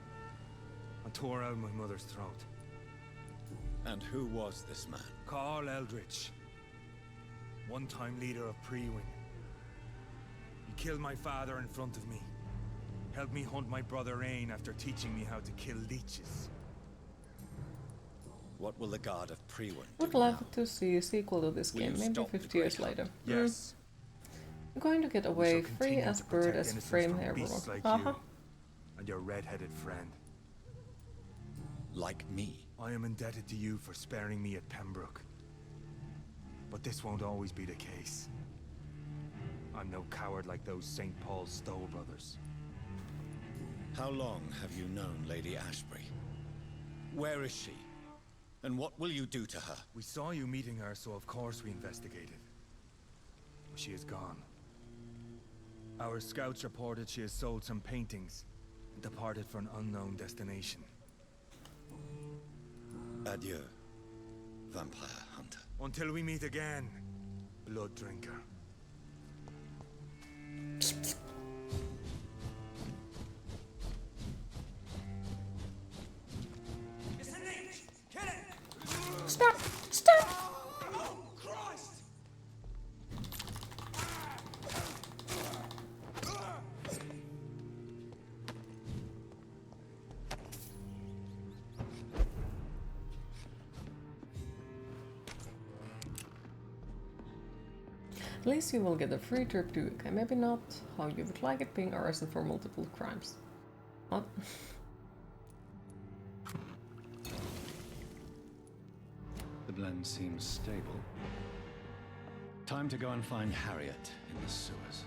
and tore out my mother's throat. And who was this man? Carl Eldritch. One-time leader of Prewin. He killed my father in front of me. Helped me hunt my brother Ain after teaching me how to kill leeches. What will the Guard of Prewin Would love to see a sequel to this Will game, you maybe stop the 50 years Great later. Yes. I'm going to get away We shall free continue as to bird protect as innocents frame from hair beasts like Uh-huh. you and your red-headed friend. Like me? I am indebted to you for sparing me at Pembroke. But this won't always be the case. I'm no coward like those St. Paul's Stowe brothers. How long have you known Lady Ashbury? Where is she? And what will you do to her? We saw you meeting her, so of course we investigated. She is gone. Our scouts reported she has sold some paintings and departed for an unknown destination. Adieu, vampire hunter. Until we meet again, blood drinker. Stop! Stop! Oh, Christ! At least you will get a free trip to UK. Maybe not how you would like it, being arrested for multiple crimes. What? The blend seems stable. Time to go and find Harriet in the sewers.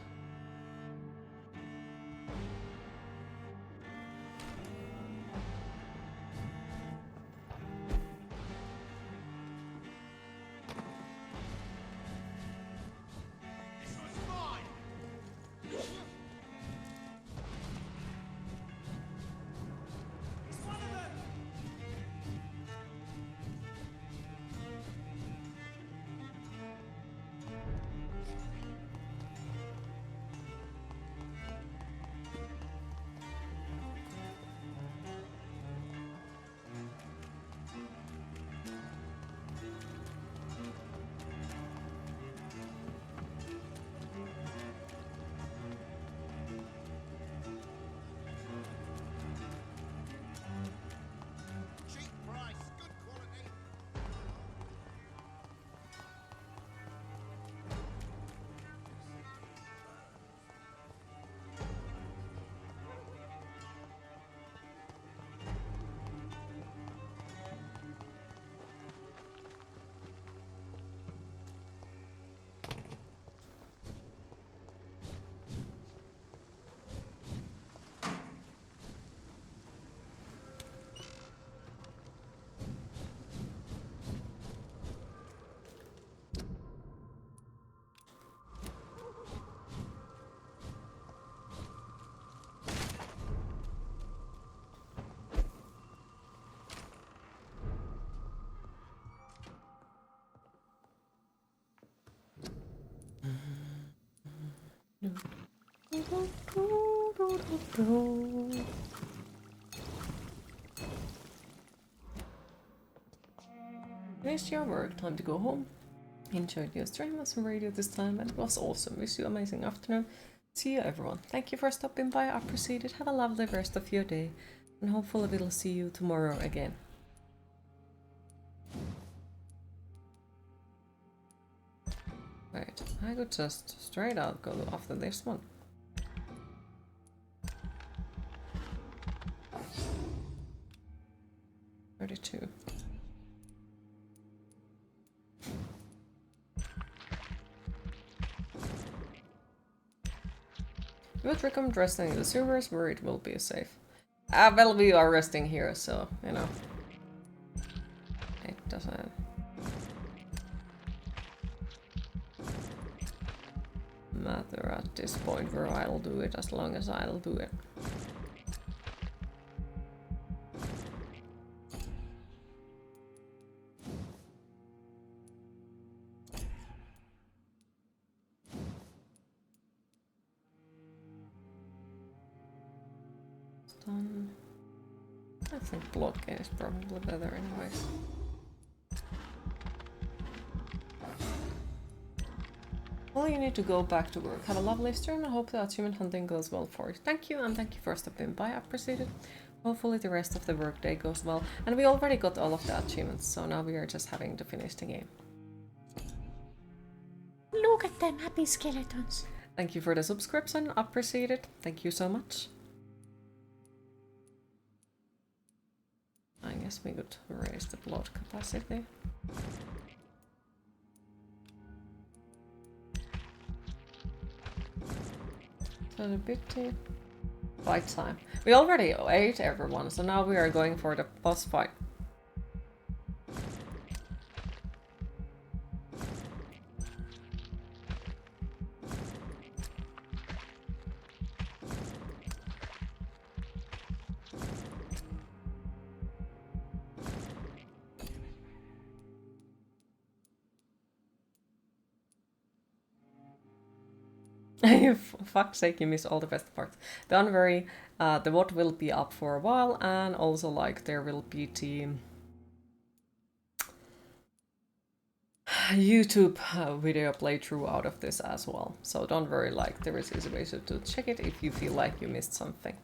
Finished your work, time to go home. Enjoyed your stream and some radio this time, and it was awesome. Wish you an amazing afternoon. See you everyone. Thank you for stopping by, I appreciate it. Have a lovely rest of your day, and hopefully we'll see you tomorrow again. Wait, I could just straight out go after this one. $32. You would recommend resting in the sewers where it will be safe. Well, we are resting here, so, you know. It doesn't matter at this point where I'll do it, as long as I'll do it. I think blocking is probably better anyways. Well, you need to go back to work. Have a lovely stream. I hope the achievement hunting goes well for you. Thank you, and thank you for stopping by. I appreciate it. Hopefully the rest of the workday goes well. And we already got all of the achievements, so now we are just having to finish the game. Look at them happy skeletons. Thank you for the subscription. Appreciate it. Thank you so much. I guess we could raise the blood capacity. So the big team. Fight time. We already ate everyone, so now we are going for the boss fight. For fuck's sake, you miss all the best parts. Don't worry, the VOD will be up for a while, and also like there will be the YouTube video playthrough out of this as well. So don't worry, like there is easy ways to check it if you feel like you missed something.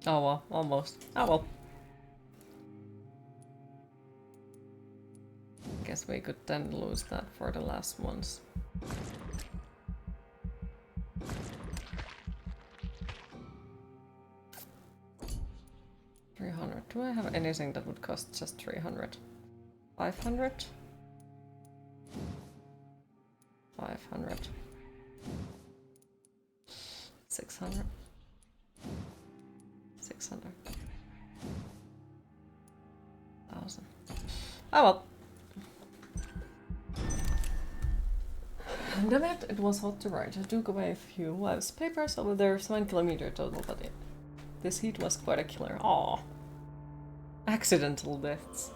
Oh well, almost. Oh well. Guess we could then lose that for the last ones. $300. Do I have anything that would cost just 300? 500? 500. 600. 600. 1,000. Oh well. Damn it, it was hot to ride. I took away a few lives. Papers over there, 7 kilometers total, but this heat was quite a killer. Aww. Accidental deaths.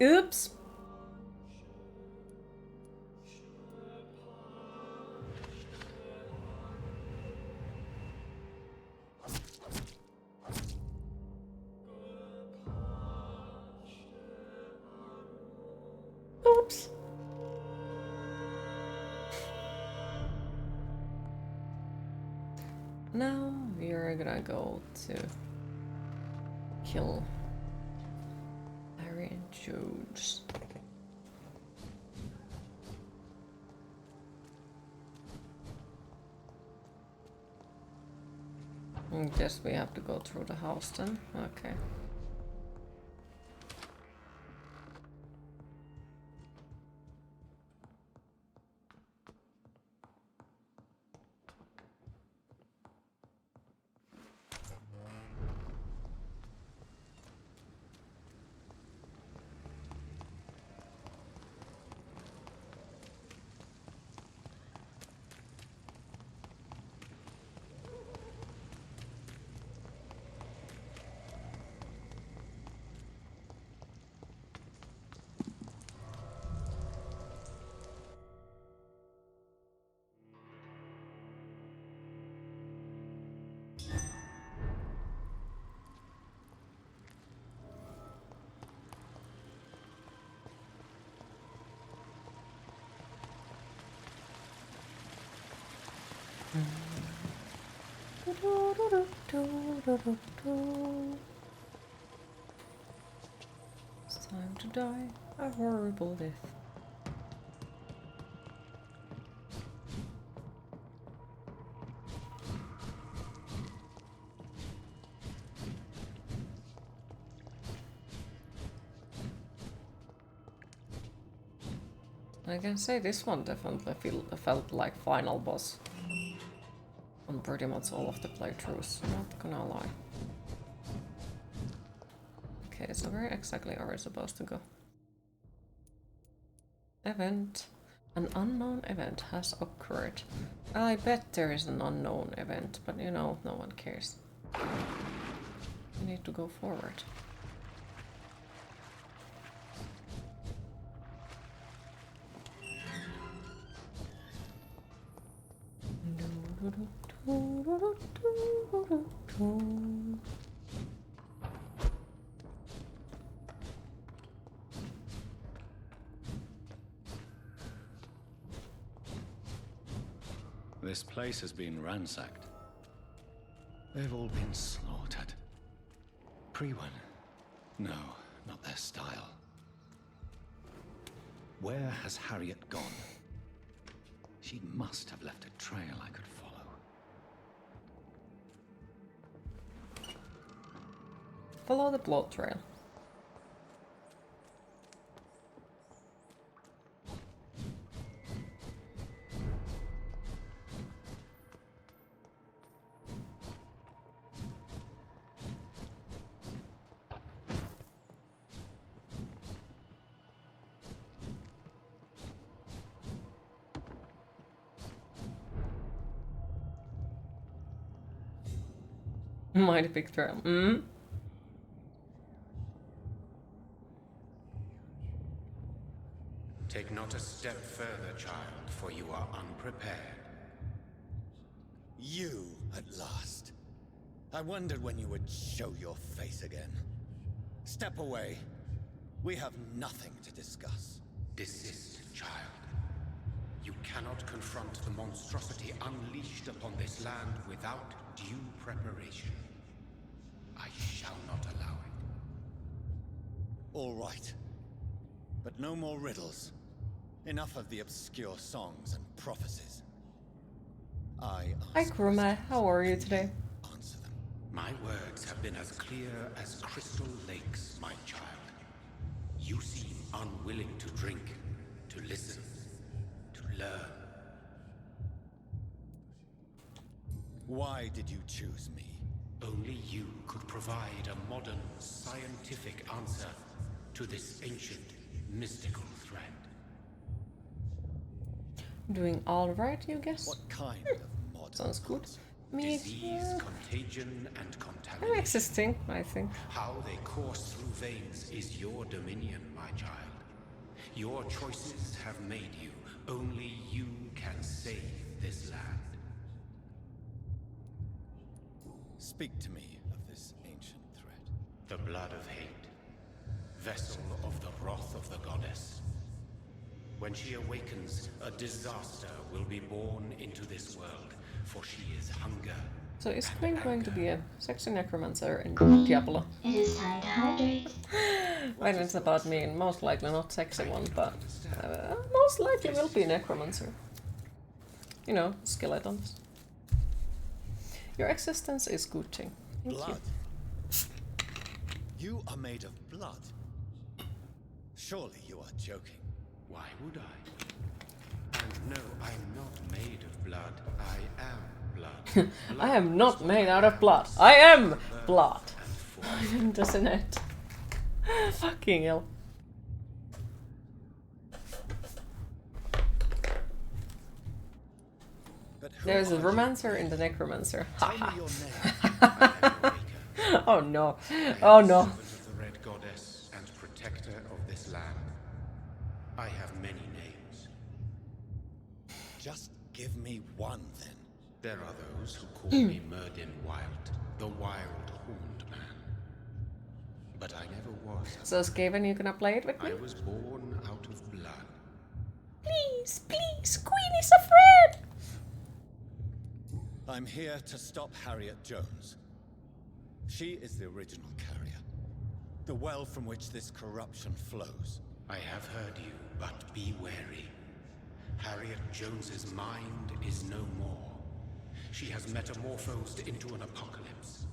Oops. Oops. Now we're gonna go to kill Harry and George. I guess we have to go through the house then. Okay. It's time to die a horrible death. I can say this one definitely felt like final boss on pretty much all of the playthroughs, not gonna lie. Okay, so where exactly are we supposed to go? Event. An unknown event has occurred. I bet there is an unknown event, but you know, no one cares. We need to go forward. This place has been ransacked. They've all been slaughtered. Pre-one? No, not their style. Where has Harriet gone? She must have left a trail I could follow. Follow the blood trail. Mighty big trail. step further, child, for you are unprepared. You, at last. I wondered when you would show your face again. Step away. We have nothing to discuss. Desist, child. You cannot confront the monstrosity unleashed upon this land without due preparation. I shall not allow it. All right. But no more riddles. Enough of the obscure songs and prophecies. Hi, Kuruma. How are you today? Answer them. My words have been as clear as crystal lakes, my child. You seem unwilling to drink, to listen, to learn. Why did you choose me? Only you could provide a modern, scientific answer to this ancient, mystical threat. Doing all right, you guess? What kind of modern? Sounds good. Me. Disease, contagion, and I'm contamination. existing, I think. How they course through veins is your dominion, my child. Your choices have made you. Only you can save this land. Speak to me of this ancient threat. The blood of hate, vessel of the wrath of the goddess. When she awakens, a disaster will be born into this world, for she is hunger. So is Queen going to be a sexy necromancer in Diablo? It is time to hydrate. When it's about me, most likely not sexy one, but most likely will be a necromancer. You know, skeletons. Your existence is good thing. Thank Blood? You are made of blood? Surely you are joking. Why would I? And no, I'm not made of blood. I am blood. I am not made out of blood. I am blood. Doesn't it? Fucking hell. There's a romancer in the necromancer. Oh no. Oh no. The Red Goddess and protector of this land. I have many names. Just give me one, then. There are those who call me Merdin Wild, the Wild Horned Man. But I never was. So Skaven, you gonna play it with me? I was born out of blood. Please, please, Queen is afraid! I'm here to stop Harriet Jones. She is the original carrier. The well from which this corruption flows. I have heard you, but be wary. Harriet Jones's mind is no more. She has metamorphosed into an apocalypse.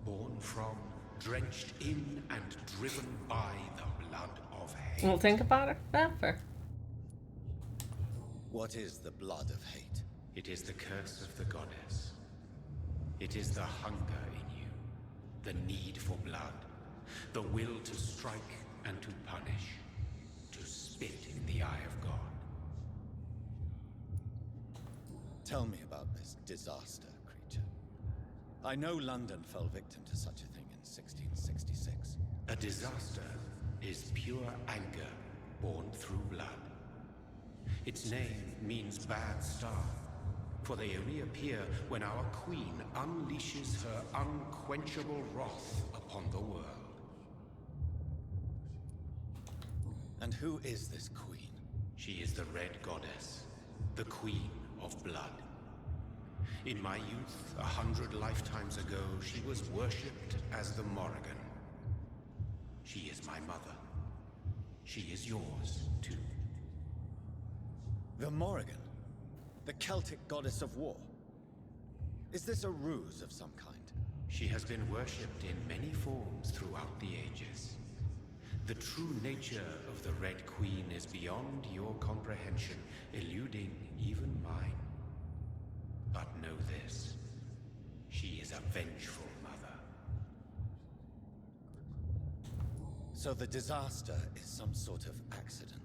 Born from, drenched in, and driven by the blood of hate. We'll think about it after. What is the blood of hate? It is the curse of the goddess. It is the hunger in you, the need for blood, the will to strike and to punish, to spit in the eye of God. Tell me about this disaster, creature. I know London fell victim to such a thing in 1666. A disaster is pure anger born through blood. Its name means bad star, for they only appear when our queen unleashes her unquenchable wrath upon the world. And who is this queen? She is the Red Goddess, the queen of blood. In my youth, 100 lifetimes ago, she was worshipped as the Morrigan. She is my mother. She is yours, too. The Morrigan? The Celtic goddess of war? Is this a ruse of some kind? She has been worshipped in many forms throughout the ages. The true nature of the Red Queen is beyond your comprehension, eluding even mine. But know this, she is a vengeful mother. So the disaster is some sort of accident?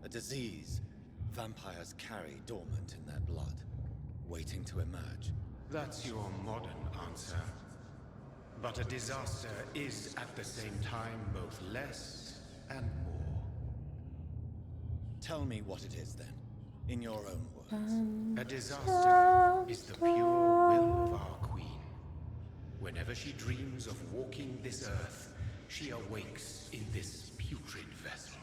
A disease vampires carry dormant in their blood, waiting to emerge? That's your modern answer. But a disaster is at the same time both less and more. Tell me what it is then, in your own words. A disaster is the pure will of our queen. Whenever she dreams of walking this earth, she awakes in this putrid vessel.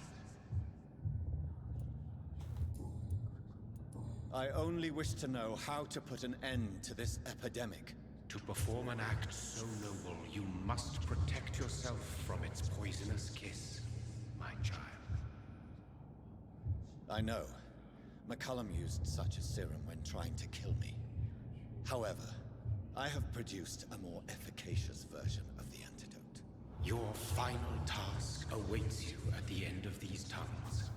I only wish to know how to put an end to this epidemic. To perform an act so noble, you must protect yourself from its poisonous kiss, my child. I know. McCullum used such a serum when trying to kill me. However, I have produced a more efficacious version of the antidote. Your final task awaits you at the end of these tunnels.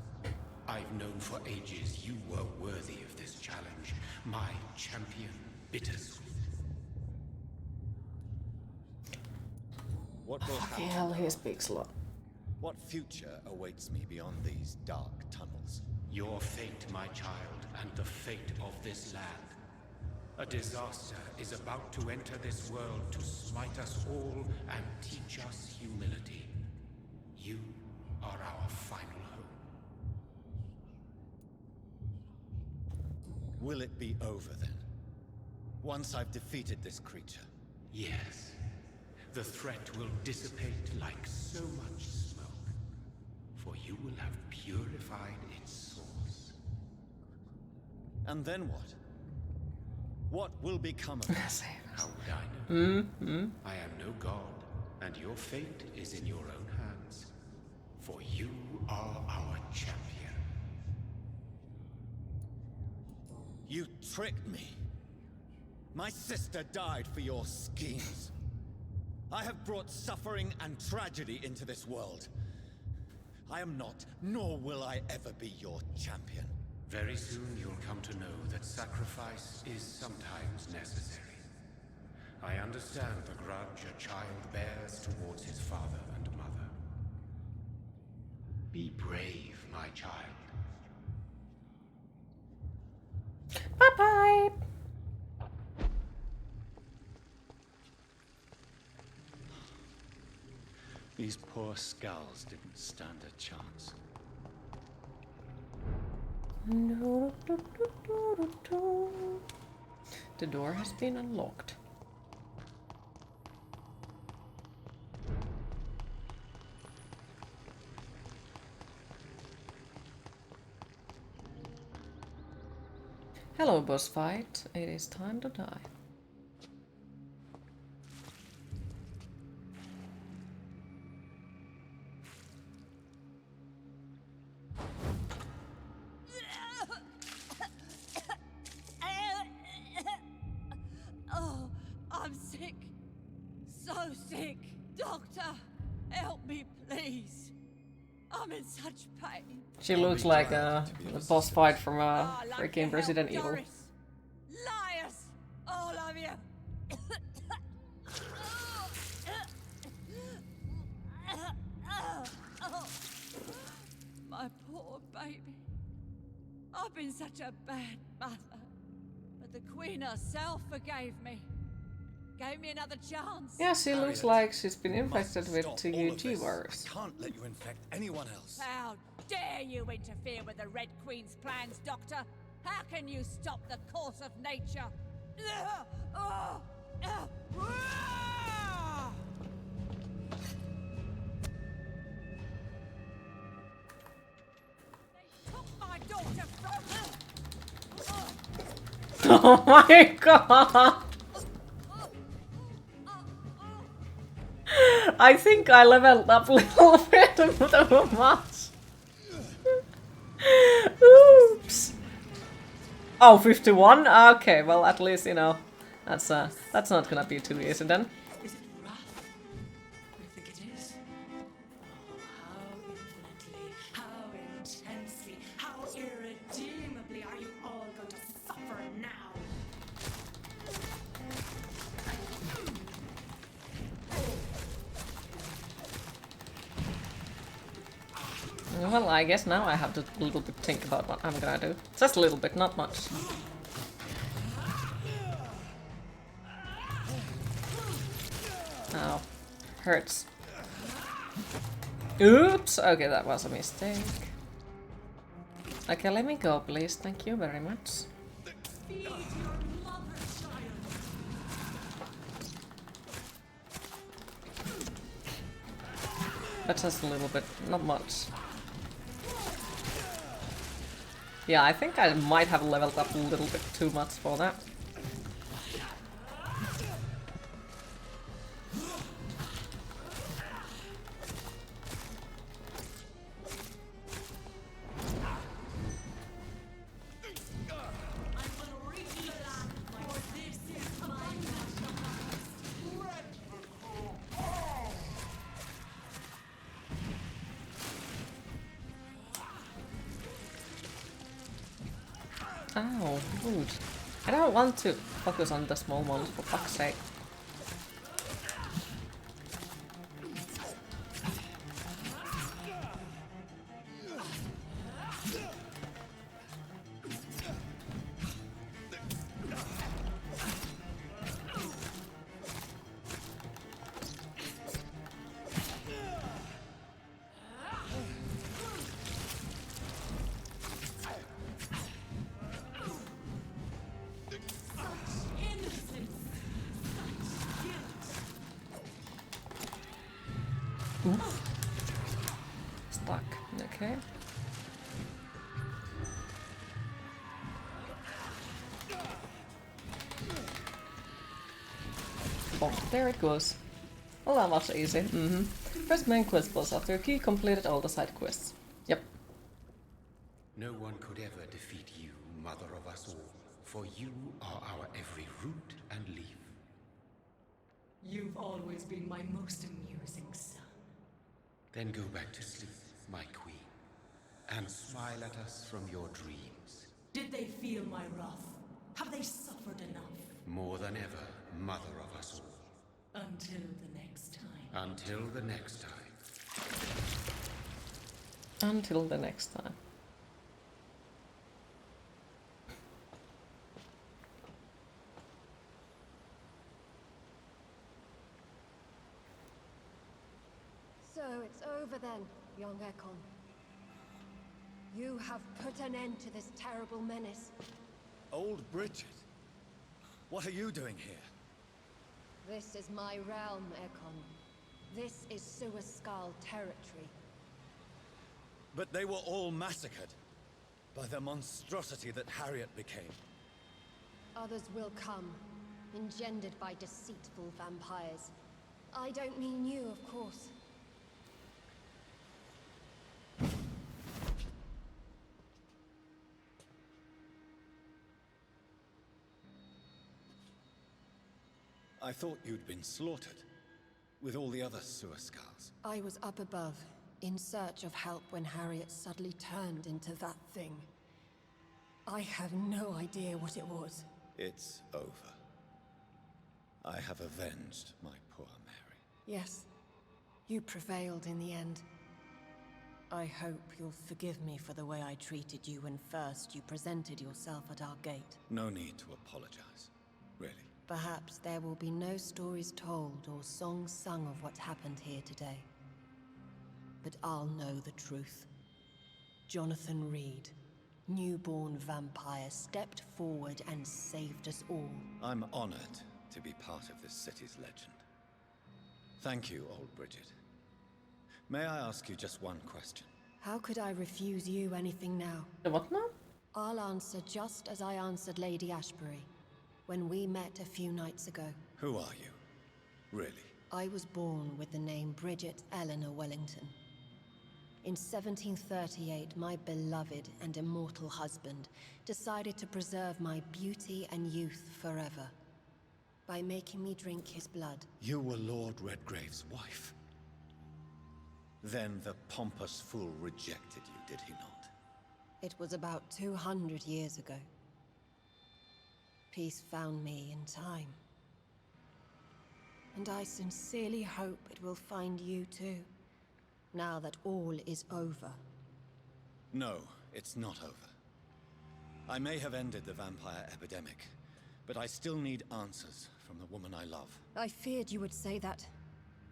I've known for ages you were worthy of this challenge, my champion, Bittersweet. What will happen? Hell, he speaks a lot. What future awaits me beyond these dark tunnels? Your fate, my child, and the fate of this land. A disaster is about to enter this world to smite us all and teach us humility. You are our final hope. Will it be over then? Once I've defeated this creature? Yes. The threat will dissipate like so much smoke, for you will have purified its source. And then what? What will become of us? How would I know? I am no god, and your fate is in your own hands, for you are our champion. You tricked me. My sister died for your schemes. I have brought suffering and tragedy into this world. I am not, nor will I ever be your champion. Very soon you'll come to know that sacrifice is sometimes necessary. I understand the grudge a child bears towards his father and mother. Be brave, my child. Bye-bye! These poor skulls didn't stand a chance. The door has been unlocked. Hello, boss fight. It is time to die. Oh, I'm sick. So sick. Doctor, help me, please. I'm in such pain. She looks like the boss fight from freaking Resident Evil. Liars, all of you. My poor baby. I've been such a bad mother. But the Queen herself forgave me. Gave me another chance. Yeah, she looks like she's been infected with TUG virus. I can't let you infect anyone else. How dare you interfere with the Red Queen's plans, Doctor? How can you stop the course of nature? They took my daughter from her. Oh my god! I think I leveled up a little bit too much. Oops. Oh, 51? Okay, well at least, you know, that's not gonna be too easy then. Is it rough? What do you think it is? Oh, how infinitely, how intensely, how irredeemably are you all going to suffer now? Well, I guess now I have to a little bit think about what I'm gonna do. Just a little bit, not much. Ow. Hurts. Oops! Okay, that was a mistake. Okay, let me go, please. Thank you very much. Feed your mother, child. That's just a little bit, not much. Yeah, I think I might have leveled up a little bit too much for that. Ow, rude. I don't want to focus on the small ones, for fuck's sake. Oof. Stuck. Okay. Oh, there it goes. Well, that was easy. First main quest boss after Key completed all the side quests. Yep. No one could ever defeat you, mother of us all, for you are our every root and leaf. You've always been my most amusing son. Then go back to sleep, my queen, and smile at us from your dreams. Did they feel my wrath? Have they suffered enough? More than ever, mother of us all. Until the next time. Until the next time. Until the next time. So it's over then, young Ekon. You have put an end to this terrible menace. Old Bridget? What are you doing here? This is my realm, Ekon. This is Suaskal territory. But they were all massacred by the monstrosity that Harriet became. Others will come, engendered by deceitful vampires. I don't mean you, of course. I thought you'd been slaughtered, with all the other Suaskals. I was up above, in search of help when Harriet suddenly turned into that thing. I have no idea what it was. It's over. I have avenged my poor Mary. Yes, you prevailed in the end. I hope you'll forgive me for the way I treated you when first you presented yourself at our gate. No need to apologize, really. Perhaps there will be no stories told or songs sung of what happened here today. But I'll know the truth. Jonathan Reid, newborn vampire, stepped forward and saved us all. I'm honored to be part of this city's legend. Thank you, old Bridget. May I ask you just one question? How could I refuse you anything now? What now? I'll answer just as I answered Lady Ashbury when we met a few nights ago. Who are you? Really? I was born with the name Bridget Eleanor Wellington. In 1738, my beloved and immortal husband decided to preserve my beauty and youth forever by making me drink his blood. You were Lord Redgrave's wife. Then the pompous fool rejected you, did he not? It was about 200 years ago. Peace found me in time. And I sincerely hope it will find you too, now that all is over. No, it's not over. I may have ended the vampire epidemic, but I still need answers from the woman I love. I feared you would say that.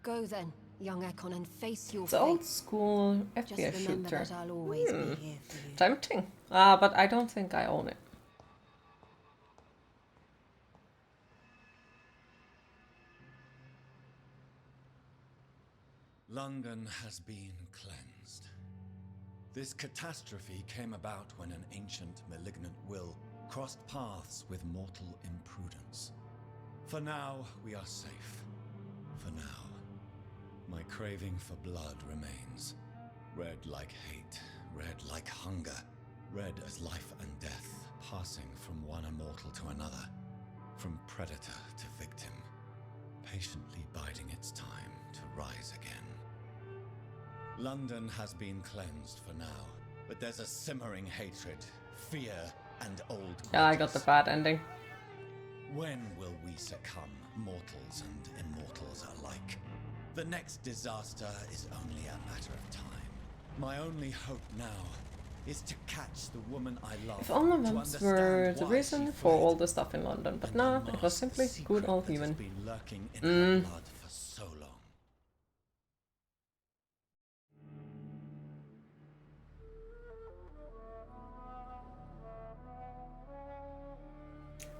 Go then. young Ekon, and face your It's an fate. old school Just FPS remember shooter. that I'll always be here for you. Tempting. But I don't think I own it. London has been cleansed. This catastrophe came about when an ancient malignant will crossed paths with mortal imprudence. For now, we are safe. For now. My craving for blood remains. Red like hate, red like hunger. Red as life and death, passing from one immortal to another. From predator to victim. Patiently biding its time to rise again. London has been cleansed for now, but there's a simmering hatred, fear, and old Yeah, I got the bad ending. When will we succumb, mortals and immortals alike? The next disaster is only a matter of time. My only hope now is to catch the woman I love. If only vamps were the reason for all the stuff in London, but no, it was simply good old human. Lurking in her blood for so long.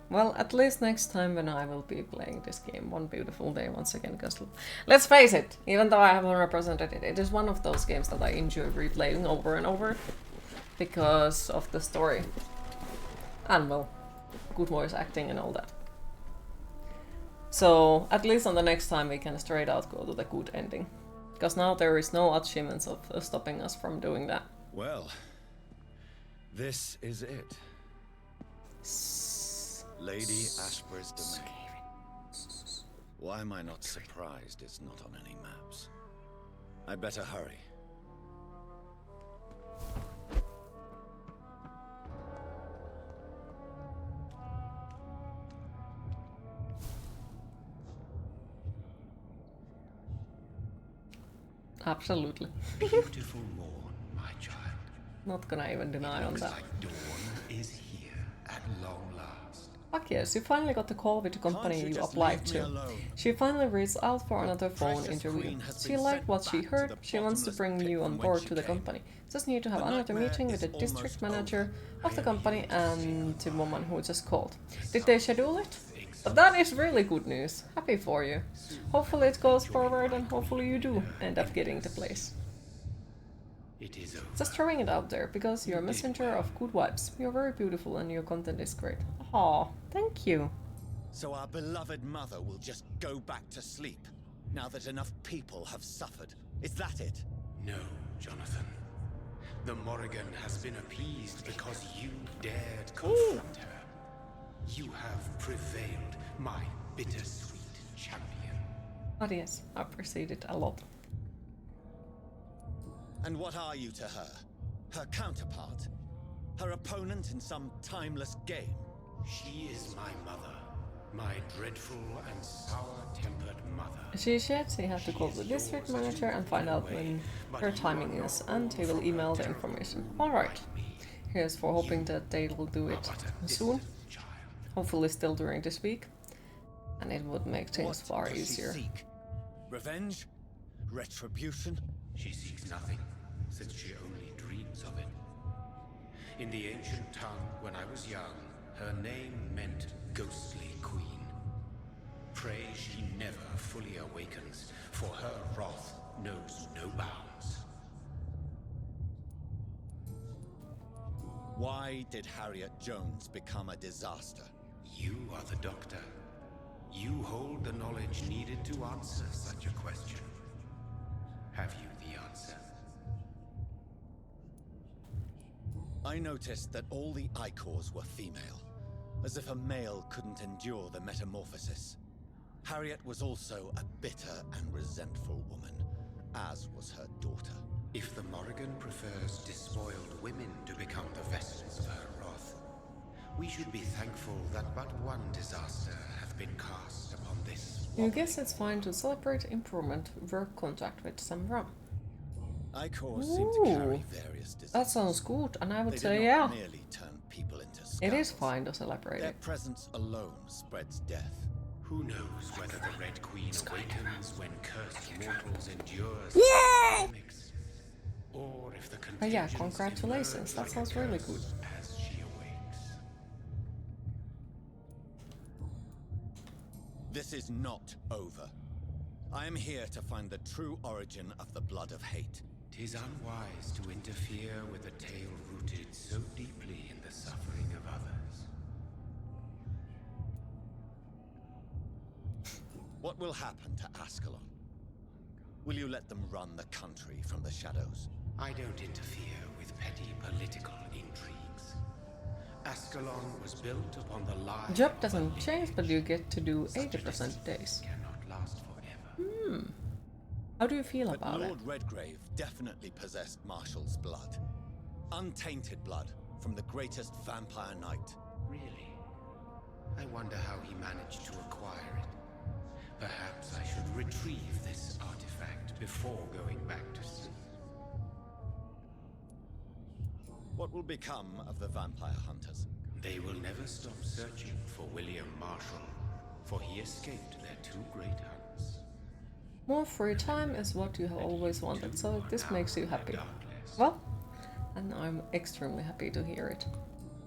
Well, at least next time when I will be playing this game one beautiful day once again, because let's face it, even though I haven't represented it, it is one of those games that I enjoy replaying over and over because of the story and, well, good voice acting and all that. So at least on the next time we can straight out go to the good ending, because now there is no achievements of stopping us from doing that. Well, this is it. Lady Ashbur's domain. Why am I not surprised it's not on any maps? I'd better hurry. Absolutely. Beautiful morn, my child. Not gonna even deny on that. Like dawn is here at long last. Fuck yes, you finally got the call with the company you applied to. She finally reached out for another phone interview. She liked what she heard, she wants to bring you on board to the company. Just need to have another meeting with the district manager of the company and the woman who just called. Did they schedule it? But that is really good news. Happy for you. Hopefully it goes forward and hopefully you do end up getting the place. It is over. Just throwing it out there, because you're a messenger of good vibes. You're very beautiful and your content is great. Aw, thank you. So our beloved mother will just go back to sleep, now that enough people have suffered. Is that it? No, Jonathan. The Morrigan has been appeased because you dared confront her. You have prevailed, my bittersweet champion. But yes, I appreciate it a lot. And what are you to her? Her counterpart? Her opponent in some timeless game? She is my mother. My dreadful and sour-tempered mother. She said she had to call the district manager and find out when her timing is, and he will email the information. Alright. Here's for hoping that they will do it soon. Hopefully still during this week. And it would make things far easier. Revenge? Retribution? She seeks nothing, since she only dreams of it. In the ancient tongue, when I was young, her name meant ghostly queen. Pray she never fully awakens, for her wrath knows no bounds. Why did Harriet Jones become a disaster? You are the doctor. You hold the knowledge needed to answer such a question. Have you the answer? I noticed that all the Icors were female, as if a male couldn't endure the metamorphosis. Harriet was also a bitter and resentful woman, as was her daughter. If the Morrigan prefers despoiled women to become the vessels of her wrath, we should be thankful that but one disaster hath been cast upon this. I guess it's fine to celebrate improvement work contract with some rum. Icors seem to carry various diseases. That sounds good, and I would They say do yeah. not merely turn people into It is skulls. fine to celebrate Their it. presence alone spreads death. Who knows whether the Red Queen awakens when cursed mortals endure epidemics, or if the Oh yeah, contagions congratulations. That emerge sounds like a really curse good. as she awakes. This is not over. I am here to find the true origin of the blood of hate. 'Tis unwise to interfere with a tale rooted so deeply in the suffering of others. What will happen to Ascalon? Will you let them run the country from the shadows? I don't interfere with petty political intrigues. Ascalon was built upon the lie. Job doesn't change, but you get to do 80% days. Cannot last forever. How do you feel about but it? Lord Redgrave definitely possessed Marshall's blood. Untainted blood from the greatest vampire knight. Really? I wonder how he managed to acquire it. Perhaps I should retrieve this artifact before going back to sea. What will become of the vampire hunters? They will never stop searching for William Marshall, for he escaped their two great hunts. More free time is what you have always wanted, so this makes you happy. Well, and I'm extremely happy to hear it.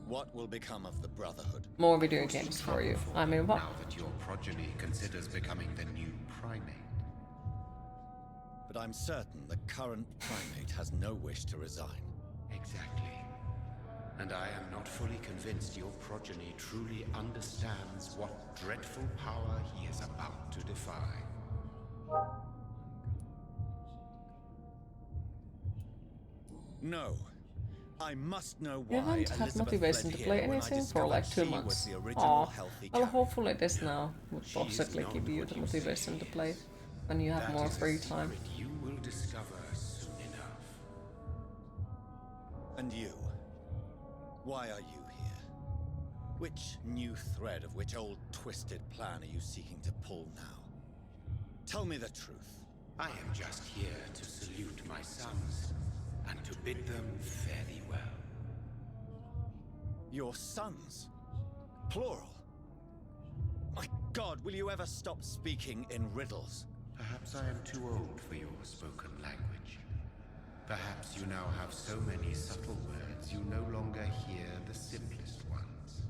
What will become of the Brotherhood? More video games for you. I mean, what? Now that your progeny considers becoming the new primate. But I'm certain the current primate has no wish to resign. Exactly. And I am not fully convinced your progeny truly understands what dreadful power he is about to defy. No. I must know You why haven't had Elizabeth motivation fled to play here when I anything for discovered like 2 she was months. the original Aw, healthy well cat. hopefully this now would possibly give you the motivation to play when you have That more is a free time. secret you will discover soon enough. And you? Why are you here? Which new thread of which old twisted plan are you seeking to pull now? Tell me the truth. I am just here to salute my sons and to bid them fare thee well. Your sons? Plural? My God, will you ever stop speaking in riddles? Perhaps I am too old for your spoken language. Perhaps you now have so many subtle words you no longer hear the simplest ones.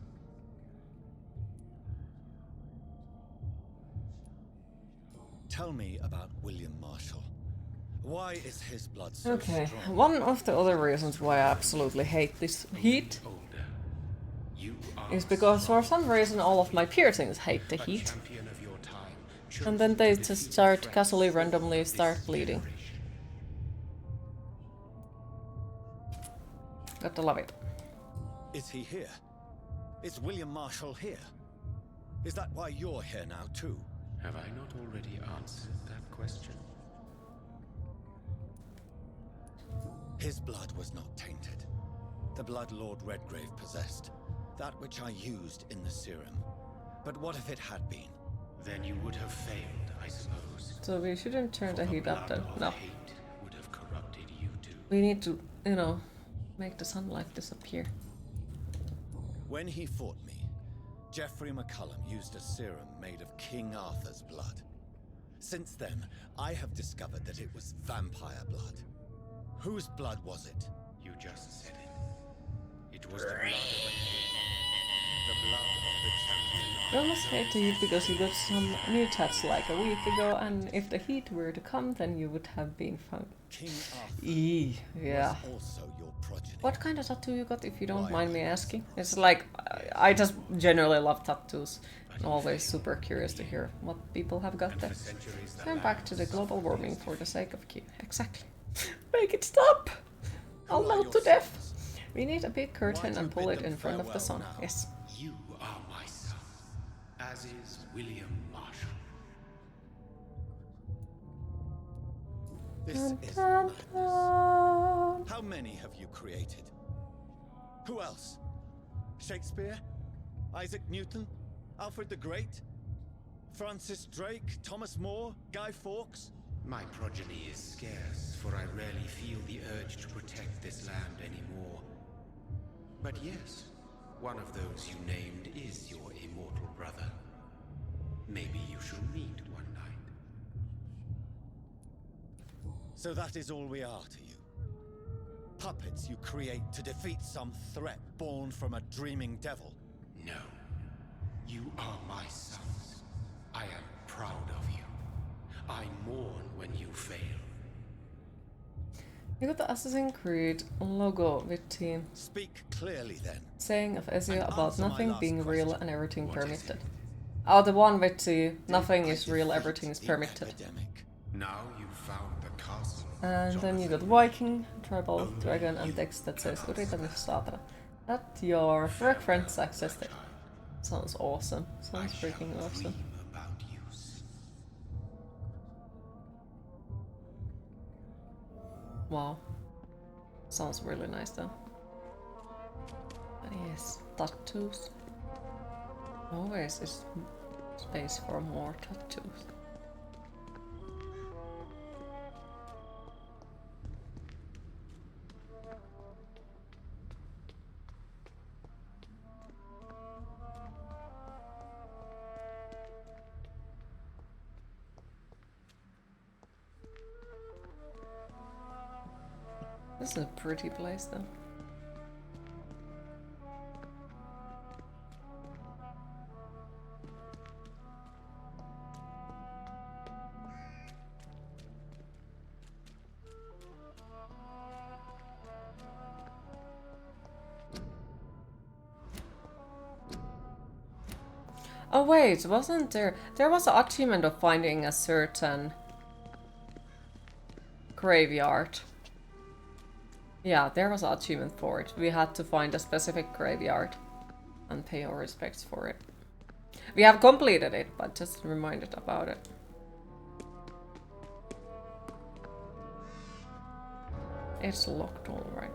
Tell me about William Marshall. Why is his blood so Okay, strong? one of the other reasons why I absolutely hate this heat is because for some reason all of my piercings hate the heat. And then they just start casually randomly start bleeding. Gotta love it. Is he here? Is William Marshall here? Is that why you're here now too? Have I not already answered that question? His blood was not tainted. The blood Lord Redgrave possessed. That which I used in the serum. But what if it had been? Then you would have failed, I suppose. So we shouldn't turn the heat up then. No. Hate would have corrupted you too. We need to, you know, make the sunlight disappear. When he fought me, Geoffrey McCullum used a serum made of King Arthur's blood. Since then, I have discovered that it was vampire blood. Whose blood was it? You just said it. It was the blood of a king. The blood of the champion. We almost hate the heat because you got some new tats like a week ago, and if the heat were to come, then you would have been found. King Arthur yeah. was also your progeny. What kind of tattoo you got, if you don't mind me asking? It's like, I just generally love tattoos. I'm always super curious to hear what people have got there. Turn back to the global warming for the sake of Q. Exactly. Make it stop! I'll melt to death! We need a big curtain and pull it in front of the sun. Yes. You are my son, as is William Marshall. This is madness. How many have you created? Who else? Shakespeare? Isaac Newton? Alfred the Great? Francis Drake? Thomas More? Guy Fawkes? My progeny is scarce, for I rarely feel the urge to protect this land anymore. But yes, one of those you named is your immortal brother. Maybe shall meet one night. So that is all we are to you? Puppets you create to defeat some threat born from a dreaming devil? No. You are my sons. I am proud of you. I mourn when you fail. You got the Assassin's Creed logo with the Speak clearly then. saying of Ezio And about answer my nothing last being real question. and everything What is permitted. it? Oh, the one with the nothing Did is I real, defeat everything is the permitted. epidemic? Now you found the castle. And then you got Viking, Tribal, Dragon, and text that says Yritän nyt saatana. That your reference access there. Sounds awesome. Sounds freaking awesome. About use. Wow. Sounds really nice though. But yes, tattoos. Always is space for more tattoos. This is a pretty place though. Oh wait, wasn't there... There was an achievement of finding a certain graveyard. Yeah, there was an achievement for it. We had to find a specific graveyard and pay our respects for it. We have completed it, but just reminded about it. It's locked, alright.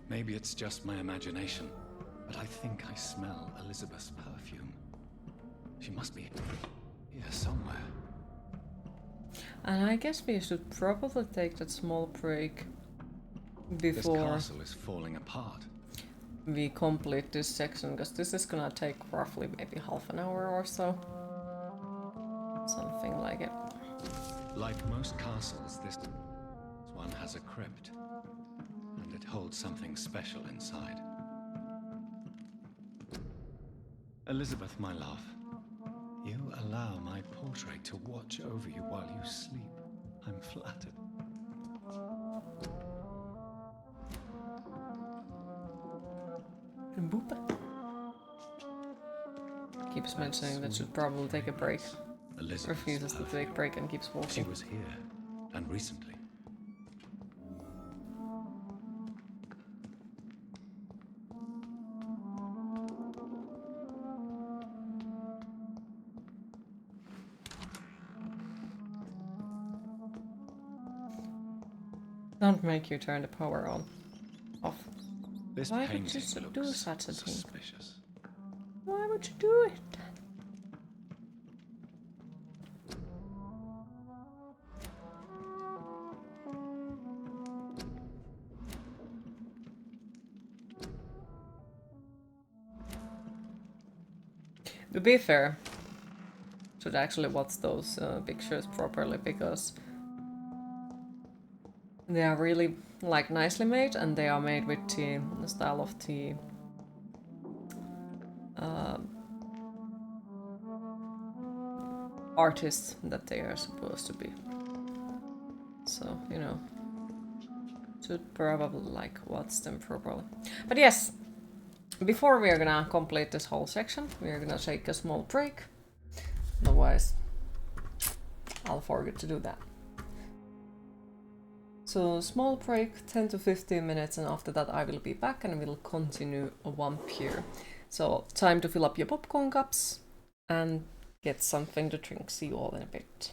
Maybe it's just my imagination, but I think I smell Elizabeth's perfume. She must be here somewhere. And I guess we should probably take that small break before This castle is falling apart. we complete this section, because this is gonna take roughly maybe half an hour or so. Something like it. Like most castles, this one has a crypt, and it holds something special inside. Elizabeth, my love, you allow my portrait to watch over you while you sleep. I'm flattered. Boop. Keeps mentioning that should probably take a break. Elizabeth's Refuses to take a break and keeps She walking. was here, and recently. Don't make you turn the power on. Off. This Why would you painting do looks such a thing? suspicious. Why would you do it? To be fair, should actually watch those pictures properly, because they are really like nicely made, and they are made with the style of the artists that they are supposed to be. So, you know, should probably like watch them properly. But yes, before we are gonna complete this whole section, we are gonna take a small break. Otherwise, I'll forget to do that. So, small break, 10 to 15 minutes, and after that I will be back and we'll continue a Vampyr. So, time to fill up your popcorn cups and get something to drink. See you all in a bit.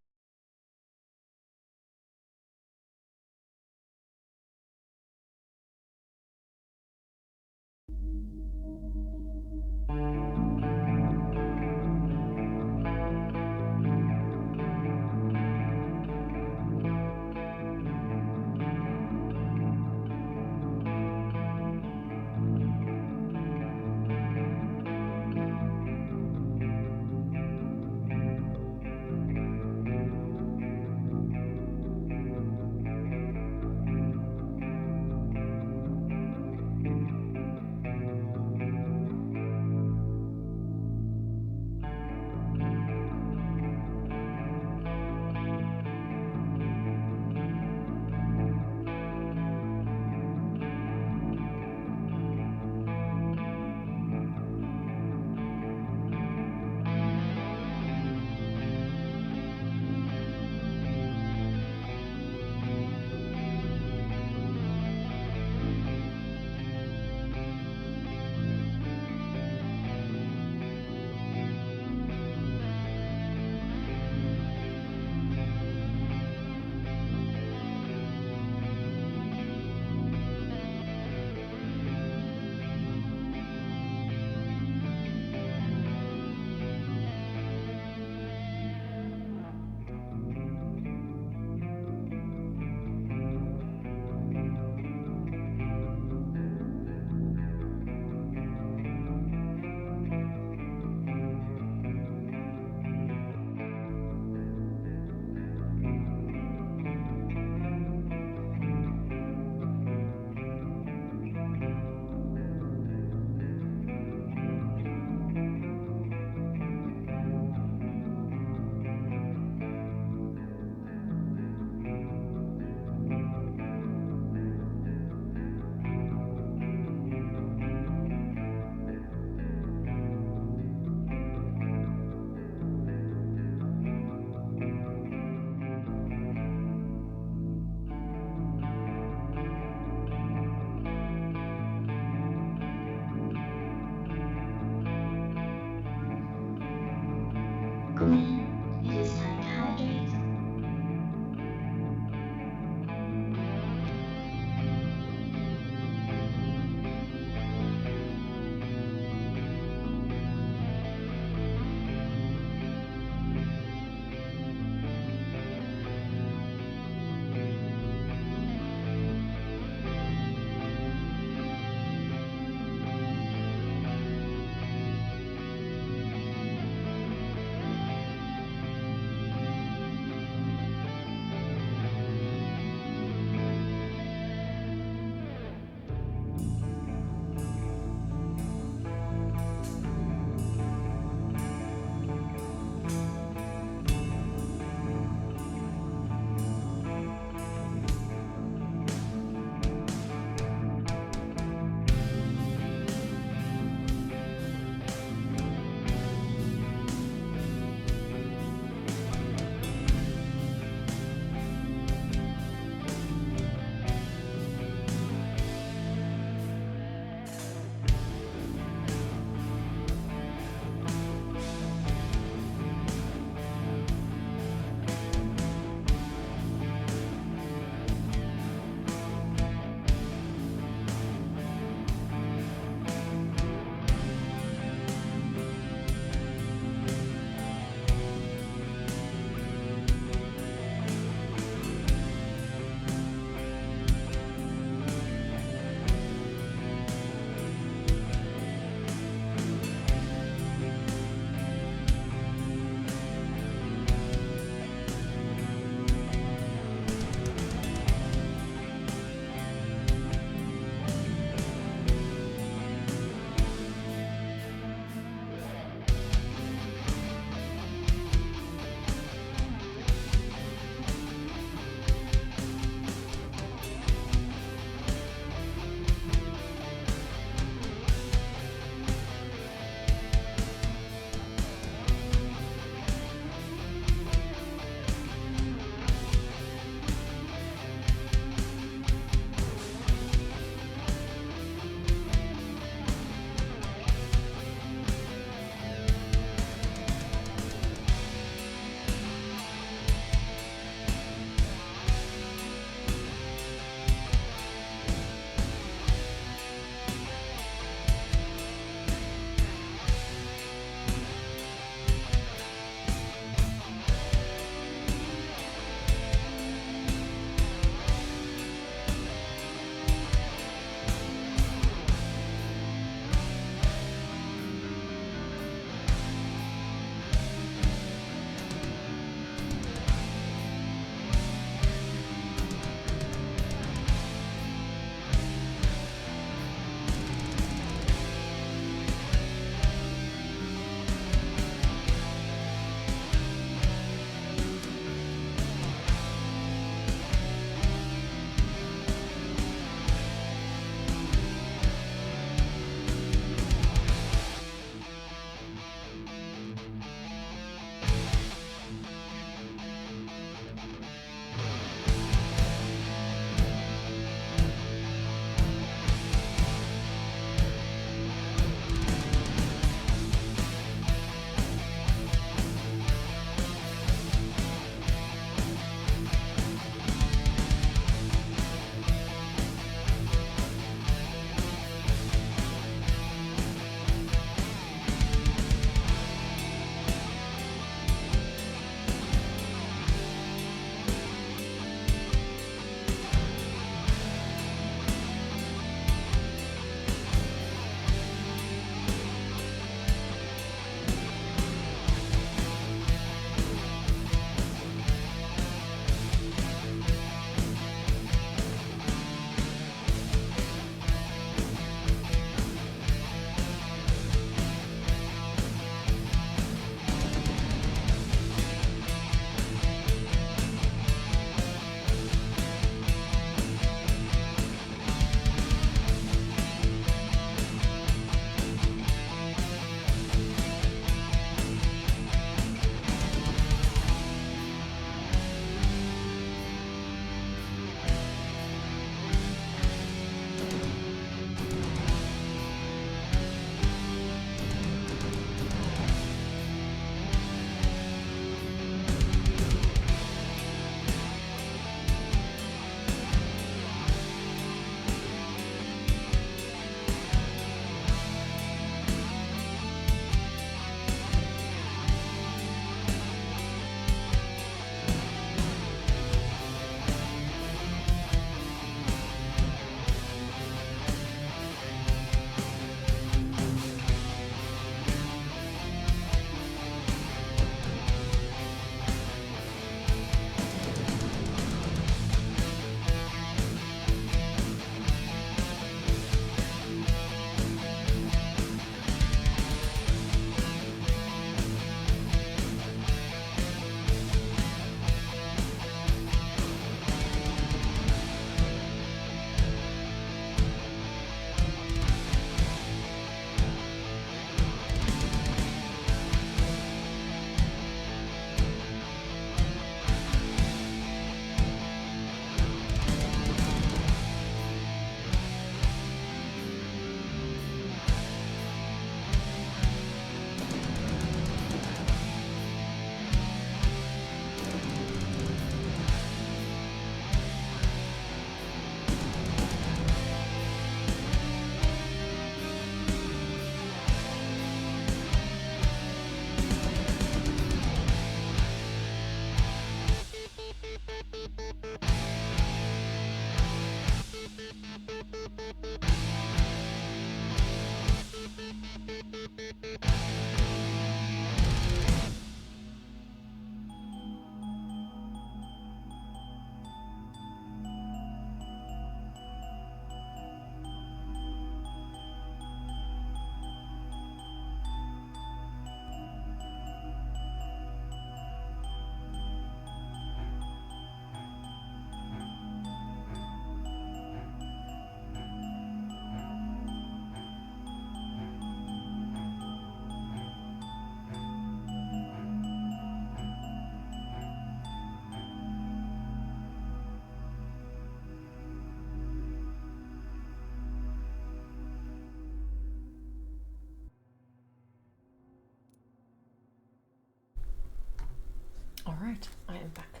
Alright, I am back.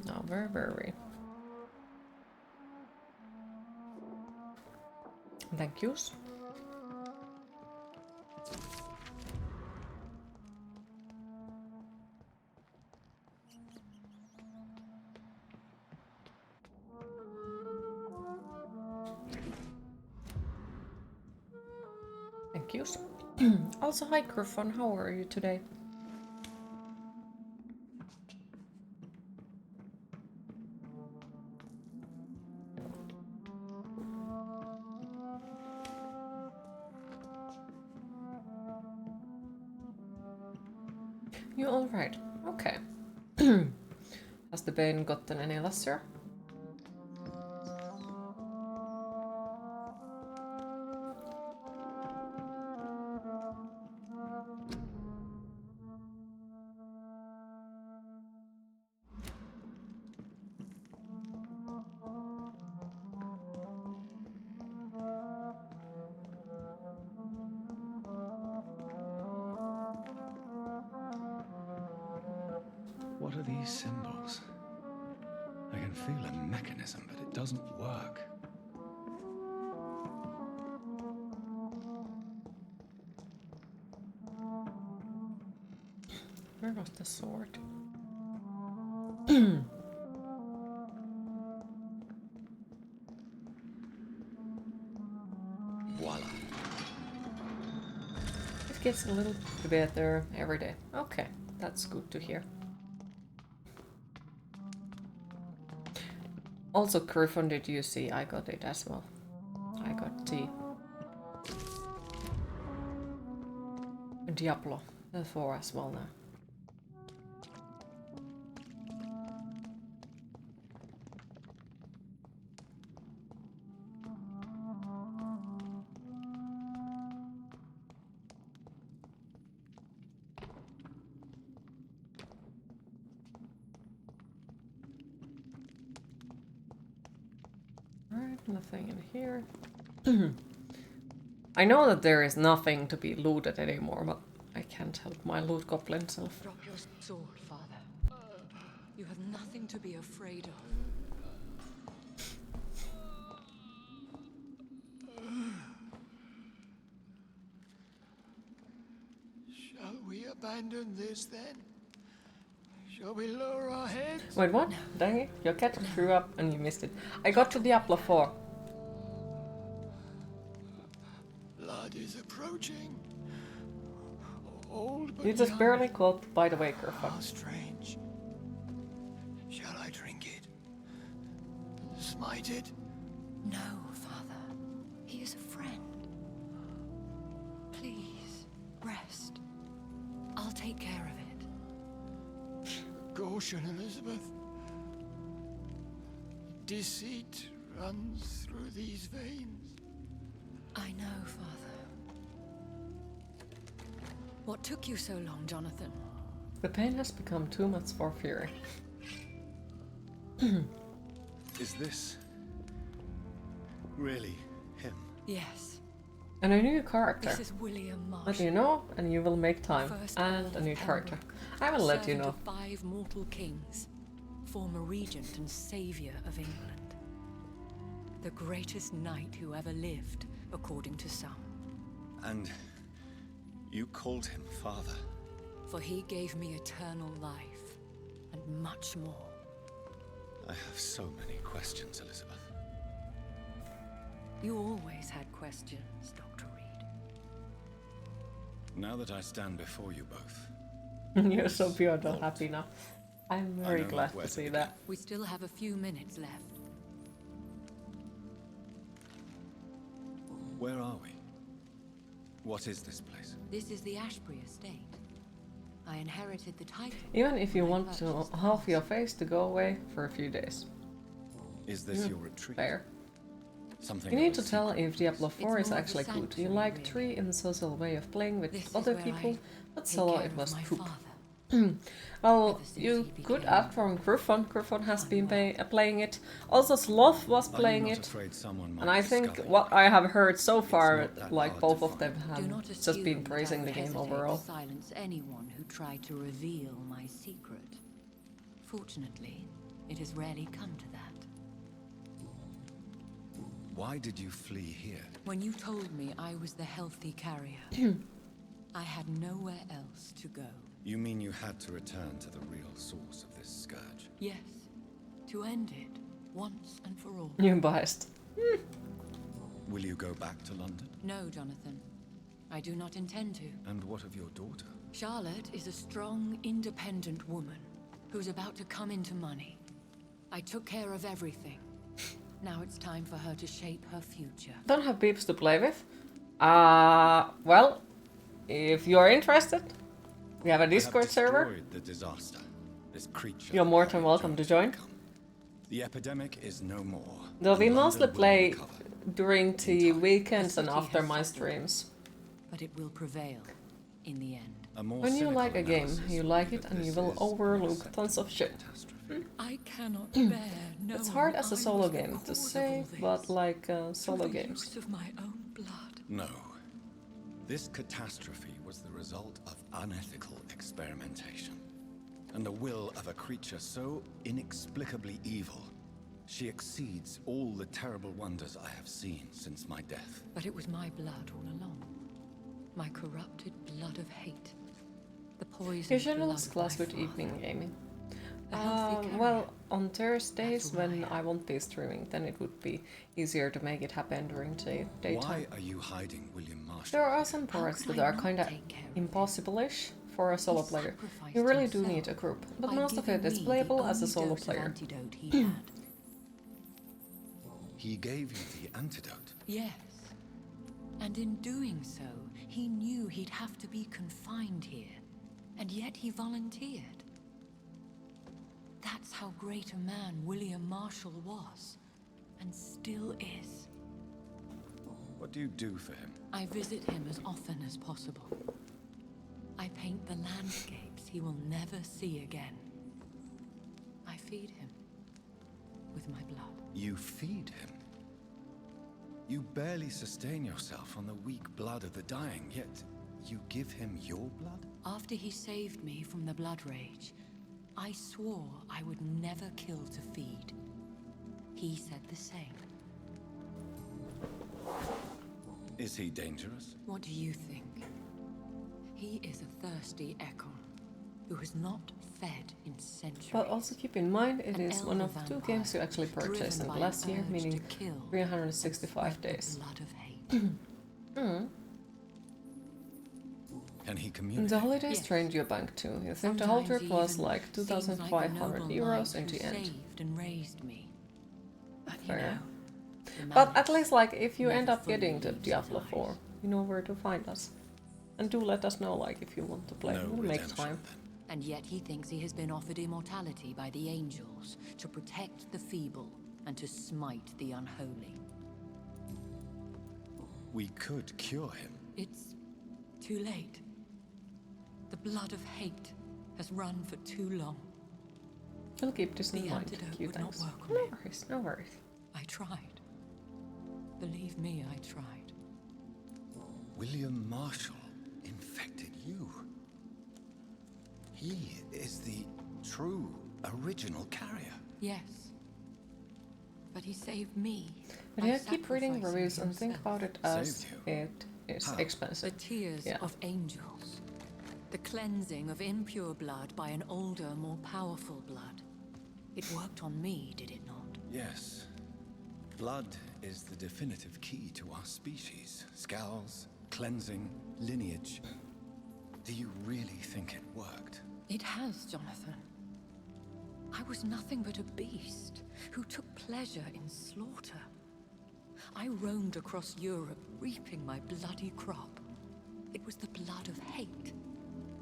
Now, where were we? Thank yous. Thank yous. Also, hi Griffon, how are you today? You alright? Okay. Has the pain gotten any lesser? What are these symbols? I can feel a mechanism, but it doesn't work. Where was the sword? Voila. It gets a little better every day. Okay, that's good to hear. Also, Griffon, did you see? I got it as well. I got tea. Diablo 4 as well now. Alright, nothing in here. I know that there is nothing to be looted anymore, but I can't help my loot goblin self. Drop your sword, Father. You have nothing to be afraid of. Shall we abandon this then? Shall we lower our heads? Wait, what? Dang it, your cat threw up and you missed it. I got to Diablo 4. Blood is approaching. Old but You just young. barely caught by the way, Griffon. How strange. Shall I drink it? Smite it? No, Father. He is a friend. Please, rest. I'll take care of it. Caution, Elizabeth. Deceit runs through these veins. I know, Father. What took you so long, Jonathan? The pain has become too much for Fury. Is this really him? Yes. And a new character. This is William Marshall. Let you know, and you will make time. First And Earl a of new Pembroke, character. I will let you servant know. of 5 mortal kings, former regent and savior of England. The greatest knight who ever lived, according to some. And you called him father. For he gave me eternal life, and much more. I have so many questions, Elizabeth. You always had questions, Dr. Reid. Now that I stand before you both, You're so pure and happy now. I'm very know glad where to to see begin. that. We still have a few minutes left. where are we? What is this place? This is the Ashbury estate. I inherited the title. Even if you want to half your face to go away for a few days. Is this your retreat? Fair. Something You need of to a tell secret if Diablo place. 4 It's is more of a actually good. You sanctuary, like really. 3 in the social way of playing with This is other where people, I but take solo care it of was my poop. father. Well, you could ask from Griffon. Griffon has been playing it. Also, Sloth was playing it. And I think what I have heard so far, like both of them have just been praising the game overall. To silence anyone who tried to reveal my secret. Fortunately, it has rarely come to that. Why did you flee here? When you told me I was the healthy carrier, I had nowhere else to go. You mean you had to return to the real source of this scourge? Yes, to end it once and for all. You're biased. Will you go back to London? No, Jonathan. I do not intend to. And what of your daughter? Charlotte is a strong, independent woman who's about to come into money. I took care of everything. Now it's time for her to shape her future. Don't have peeps to play with. Well, if you're interested, we have a Discord server. The disaster. This creature. You're more than welcome to join. The epidemic is no more. Though we mostly play during the weekends and after my streams. But it will prevail in the end. When you like a game, you like it and you will overlook tons of shit. I cannot bear no. It's hard as a solo game to say, but like solo games. Of my own blood. No. This catastrophe was the result of unethical experimentation. And the will of a creature so inexplicably evil, she exceeds all the terrible wonders I have seen since my death. But it was my blood all along. My corrupted blood of hate. The poison. Usually class with evening gaming. Well, on Thursdays when I won't be streaming, then it would be easier to make it happen during the daytime. Why are you hiding William Marshall? There are some parts that are kinda impossible-ish for a solo player. You really do need a group, but most of it is playable as a solo player. He gave you the antidote? Yes. And in doing so, he knew he'd have to be confined here. And yet he volunteered. That's how great a man William Marshall was, and still is. What do you do for him? I visit him as often as possible. I paint the landscapes he will never see again. I feed him with my blood. You feed him? You barely sustain yourself on the weak blood of the dying, yet you give him your blood? After he saved me from the blood rage, I swore I would never kill to feed. He said the same. Is he dangerous? What do you think? He is a thirsty echo who has not fed in centuries. But also keep in mind, it is one of 2 games you actually purchased in the last year, meaning 365 days. Can he communicate? The holidays drained your bank too. You think the whole trip was like 2,500 euros in the end. And raised me. But fair. But at least like if you end up getting the Diablo 4, you know where to find us. And do let us know like if you want to play. We'll make time. And yet he thinks he has been offered immortality by the angels to protect the feeble and to smite the unholy. We could cure him. It's too late. The blood of hate has run for too long. We'll keep this in mind. Cute, thanks. No worries, no worries. I tried. Believe me, I tried. William Marshall infected you. He is the true, original carrier. Yes. But he saved me. But yeah, keep reading reviews and think about it as it is expensive. The tears of angels. The cleansing of impure blood by an older, more powerful blood. It worked on me, did it not? Yes. Blood is the definitive key to our species. Scowls, cleansing, lineage. Do you really think it worked? It has, Jonathan. I was nothing but a beast who took pleasure in slaughter. I roamed across Europe, reaping my bloody crop. It was the blood of hate.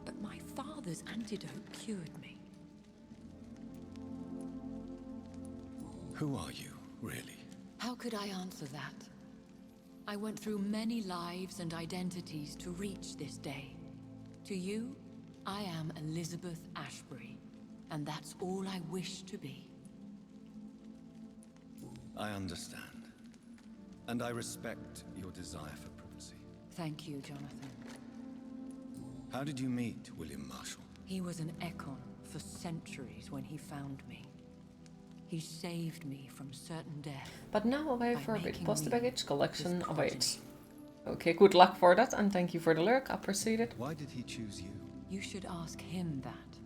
But my father's antidote cured me. Who are you, really? How could I answer that? I went through many lives and identities to reach this day. To you, I am Elizabeth Ashbury, and that's all I wish to be. I understand. And I respect your desire for privacy. Thank you, Jonathan. How did you meet William Marshall? He was an Econ for centuries when he found me. He saved me from certain death. But now a way by for a bit. making Post me baggage collection his awaits. Okay, good luck for that, and thank you for the lurk. Appreciate it. Why did he choose you? You should ask him that.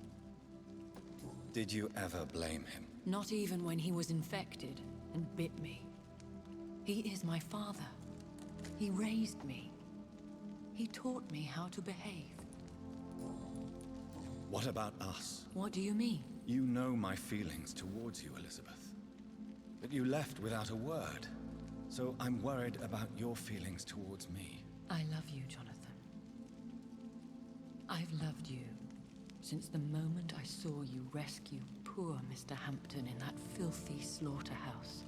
Did you ever blame him? Not even when he was infected and bit me. He is my father. He raised me. He taught me how to behave. What about us? What do you mean? You know my feelings towards you, Elizabeth. But you left without a word. So I'm worried about your feelings towards me. I love you, Jonathan. I've loved you since the moment I saw you rescue poor Mr. Hampton in that filthy slaughterhouse,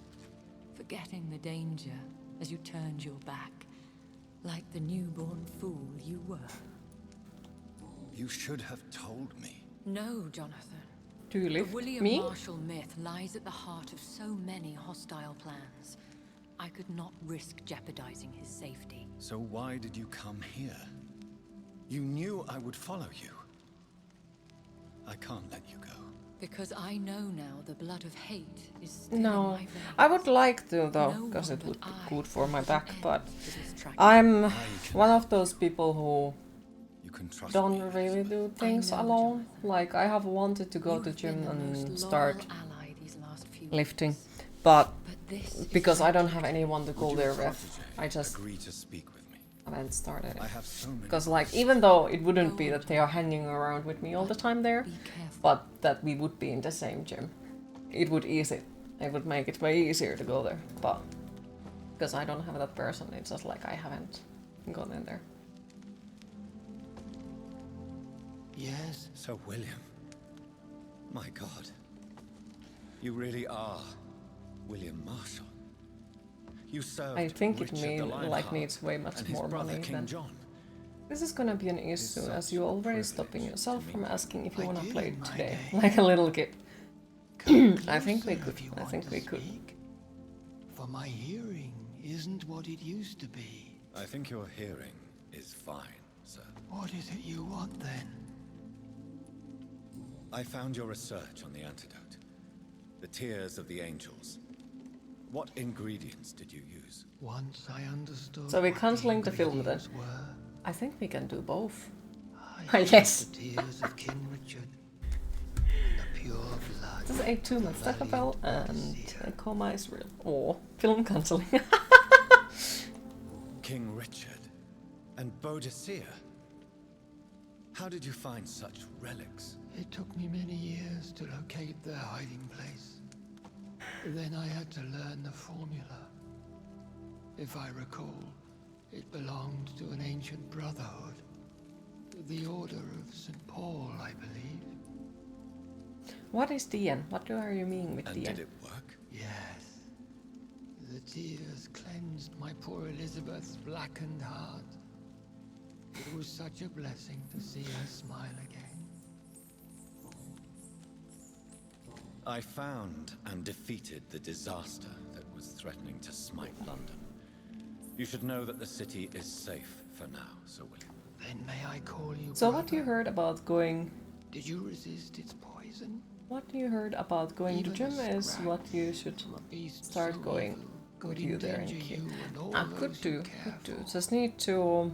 forgetting the danger as you turned your back, like the newborn fool you were. You should have told me. No, Jonathan. Do you The lift William me? Marshall myth lies at the heart of so many hostile plans. I could not risk jeopardizing his safety. So why did you come here? You knew I would follow you. I can't let you go. Because I know now the blood of hate is still in No, my veins. I would like to though, No because one it would but be I good for my was the back, end but to this tragedy. I'm one of those people who You can trust don't me. really do things alone. Like, I have wanted to go to gym and start lifting, but because I don't have anyone to go there with, I just Agree to speak with me. haven't started it. I have so many. Because, like, even though it wouldn't be that they are hanging around with me all the time there, but that we would be in the same gym, it would ease it. It would make it way easier to go there. But because I don't have that person, it's just like I haven't gone in there. Yes. So, William. My God. You really are William Marshall. You served I think it Richard the Lionheart needs way much and his more brother, money King than... John. This is gonna be an issue, as you already stopping yourself from asking if you wanna do play in it my today, day. like a little kid. I think we could. I think we could. For my hearing isn't what it used to be. I think your hearing is fine, sir. What is it you want then? I found your research on the antidote. The tears of the angels. What ingredients did you use? Once I understood. So we're what the cancelling the film then. ingredients were, I think we can do both. I Yes. The tears of King Richard. And the pure blood. This is a 2-month Stachelfell and a coma is real. Or film cancelling. King Richard and Boadicea. How did you find such relics? It took me many years to locate their hiding place. Then I had to learn the formula. If I recall, it belonged to an ancient brotherhood. The Order of St. Paul, I believe. What is DN? What are you mean with And DN? did it work? Yes. The tears cleansed my poor Elizabeth's blackened heart. It was such a blessing to see her smile again. I found and defeated the disaster that was threatening to smite London. You should know that the city is safe for now, Sir William. Then may I call you So brother? what you heard about going... Did you resist its poison? What you heard about going to Even gym a is scrap what you should beast start so going evil with could you there in endanger Kiev. you and all Could those do, you could do. care for. Just need to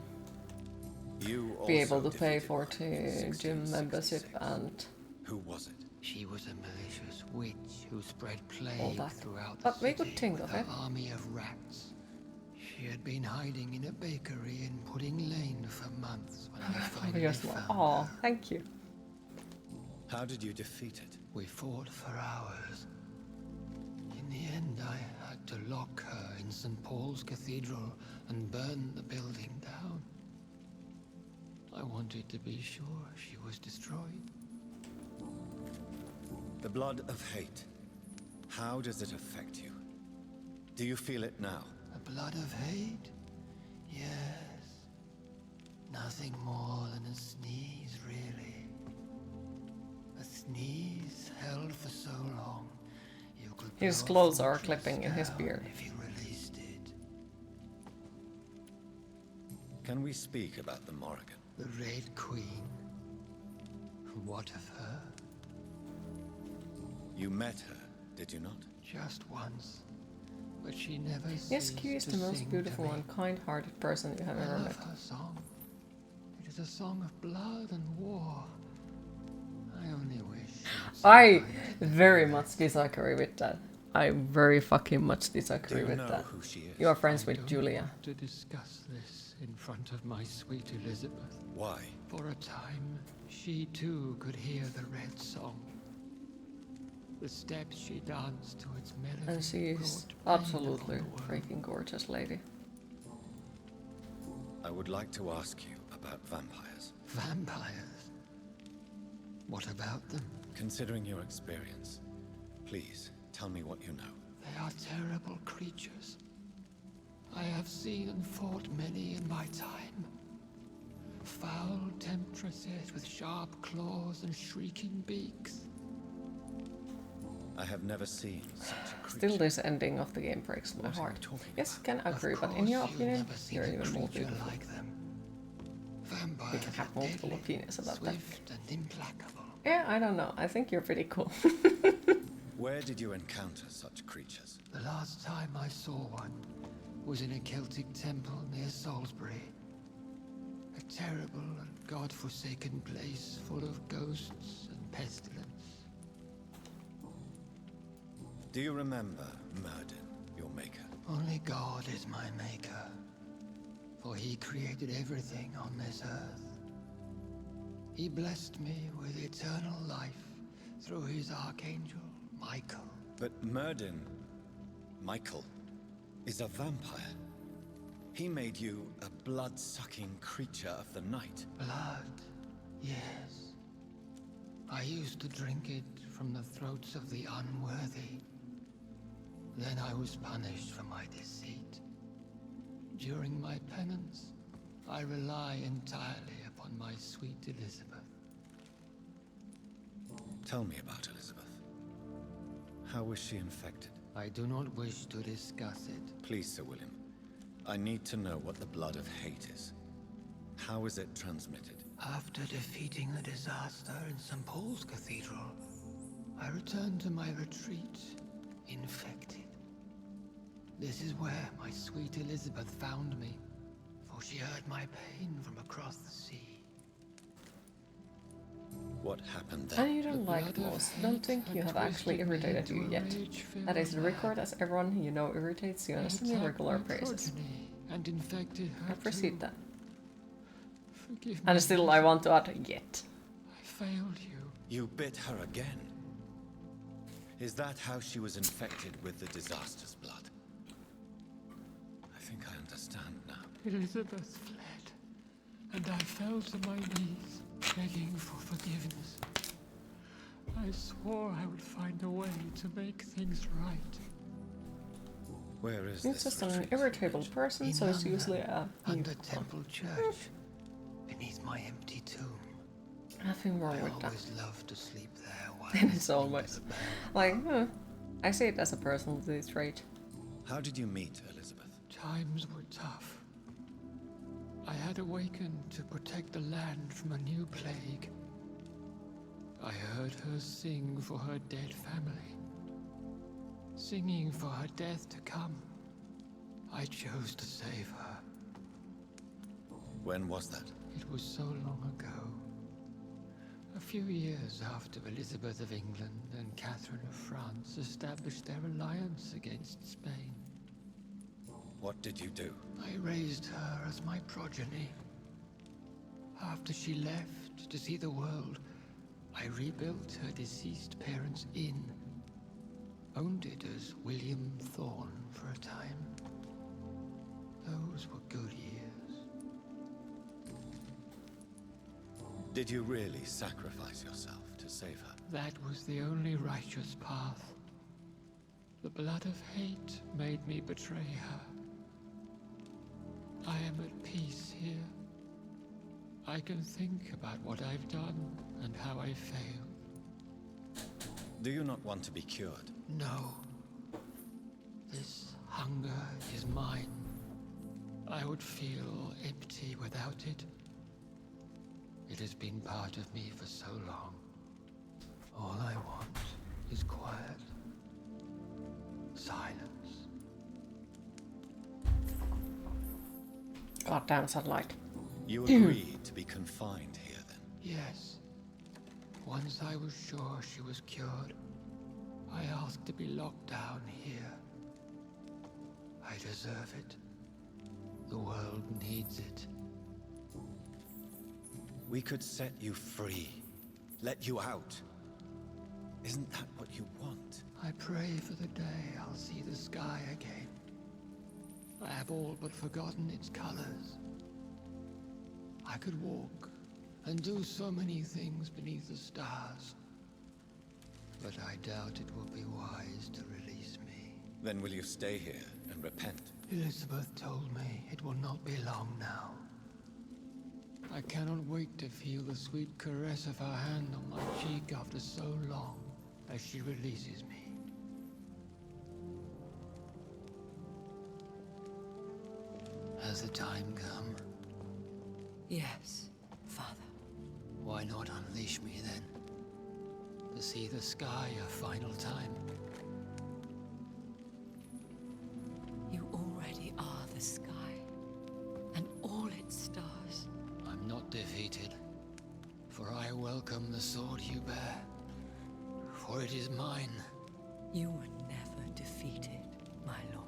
You be able also to pay defeated for one the in gym membership 1666. and Who was it? She was a malicious witch who spread all plague that. throughout the But we city could think with of it. her army of rats. She had been hiding in a bakery in Pudding Lane for months when I finally You're found smart. Aw, her. thank you. How did you defeat it? We fought for hours. In the end, I had to lock her in St. Paul's Cathedral and burn the building down. I wanted to be sure she was destroyed. The blood of hate. How does it affect you? Do you feel it now? The blood of hate? Yes. Nothing more than a sneeze, really. His knees held for so long, you could His blow clothes are fortress clipping in his down beard. if you released it. Can we speak about the Morrigan? The Red Queen. What of her? You met her, did you not? Just once. But she never Yes, ceased Q is to the most sing beautiful to me. and kind-hearted person you have I ever love met. her song. It is a song of blood and war. I only wish she would I sometimes very much disagree with that. I very fucking much disagree Do you with know that. who she is? You are friends I with don't Julia. want to discuss this in front of my sweet Elizabeth. Why? For a time, she too could hear the red song. The steps she danced to its melody. And she is brought pain absolutely upon the world. freaking gorgeous lady. I would like to ask you about vampires. Vampires? What about them? Considering your experience, please tell me what you know. They are terrible creatures. I have seen and fought many in my time. Foul temptresses with sharp claws and shrieking beaks. I have never seen such a creature. Still, this ending of the game breaks my heart. Yes, can agree, but in your opinion, you're even more beautiful. Like them. We Vampires can have are multiple deadly, opinions about that. swift and implacable. Yeah, I don't know. I think you're pretty cool. Where did you encounter such creatures? The last time I saw one was in a Celtic temple near Salisbury. A terrible and god-forsaken place full of ghosts and pestilence. Do you remember Myrddin, your maker? Only God is my maker, for he created everything on this earth. He blessed me with eternal life through his archangel, Michael. But Myrddin, Michael, is a vampire. He made you a blood-sucking creature of the night. Blood, yes. I used to drink it from the throats of the unworthy. Then I was punished for my deceit. During my penance, I rely entirely upon my sweet Elizabeth. Tell me about Elizabeth. How was she infected? I do not wish to discuss it. Please, Sir William. I need to know what the blood of hate is. How is it transmitted? After defeating the disaster in St. Paul's Cathedral, I returned to my retreat, infected. This is where my sweet Elizabeth found me, for she heard my pain from across the sea. What happened then? And you don't like most. Don't think you have actually irritated you yet. That is the record as everyone you know irritates you and send you regular praises. And infected her I appreciate that. Forgive me. And still I want to add yet. I failed you. You bit her again. Is that how she was infected with the disaster's blood? I think I understand now. Elizabeth fled, and I fell to my knees, begging for forgiveness. I swore I would find a way to make things right. Where is It's this just an retreat? irritable person, so it's usually a Under Temple Church, beneath my empty tomb. Nothing wrong with I that. always love to sleep there while And it's listening to always the bell. like, I see it as a personality trait. How did you meet Elizabeth? Times were tough. I had awakened to protect the land from a new plague. I heard her sing for her dead family. Singing for her death to come. I chose to save her. When was that? It was so long ago. A few years after Elizabeth of England and Catherine of France established their alliance against Spain. What did you do? I raised her as my progeny. After she left to see the world, I rebuilt her deceased parents' inn. Owned it as William Thorne for a time. Those were good years. Did you really sacrifice yourself to save her? That was the only righteous path. The blood of hate made me betray her. I am at peace here. I can think about what I've done and how I failed. Do you not want to be cured? No. This hunger is mine. I would feel empty without it. It has been part of me for so long. All I want is quiet. Silence. Goddamn sunlight. You agreed to be confined here then? Yes. Once I was sure she was cured, I asked to be locked down here. I deserve it. The world needs it. We could set you free. Let you out. Isn't that what you want? I pray for the day I'll see the sky again. I have all but forgotten its colors. I could walk and do so many things beneath the stars. But I doubt it will be wise to release me. Then will you stay here and repent? Elizabeth told me it will not be long now. I cannot wait to feel the sweet caress of her hand on my cheek after so long as she releases me. Has the time come? Yes, Father. Why not unleash me then? To see the sky a final time. You already are the sky, and all its stars. I'm not defeated, for I welcome the sword you bear, for it is mine. You were never defeated, my lord.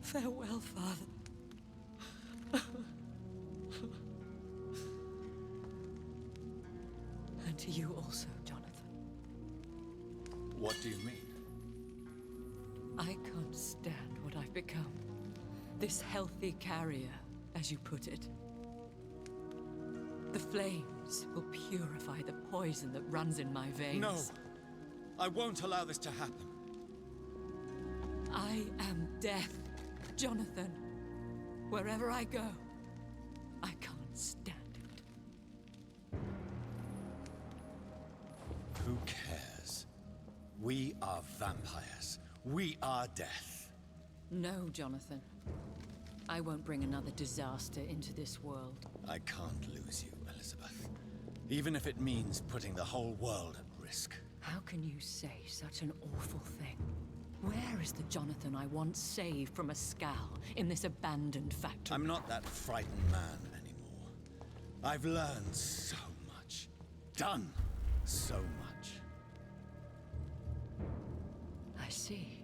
Farewell, Father. And to you also, Jonathan. What do you mean? I can't stand what I've become. This healthy carrier, as you put it. The flames will purify the poison that runs in my veins. No! I won't allow this to happen. I am death, Jonathan. Wherever I go, I can't stand it. Who cares? We are vampires. We are death. No, Jonathan. I won't bring another disaster into this world. I can't lose you, Elizabeth. Even if it means putting the whole world at risk. How can you say such an awful thing? Where is the Jonathan I once saved from a scowl in this abandoned factory? I'm not that frightened man anymore. I've learned so much. Done so much. I see.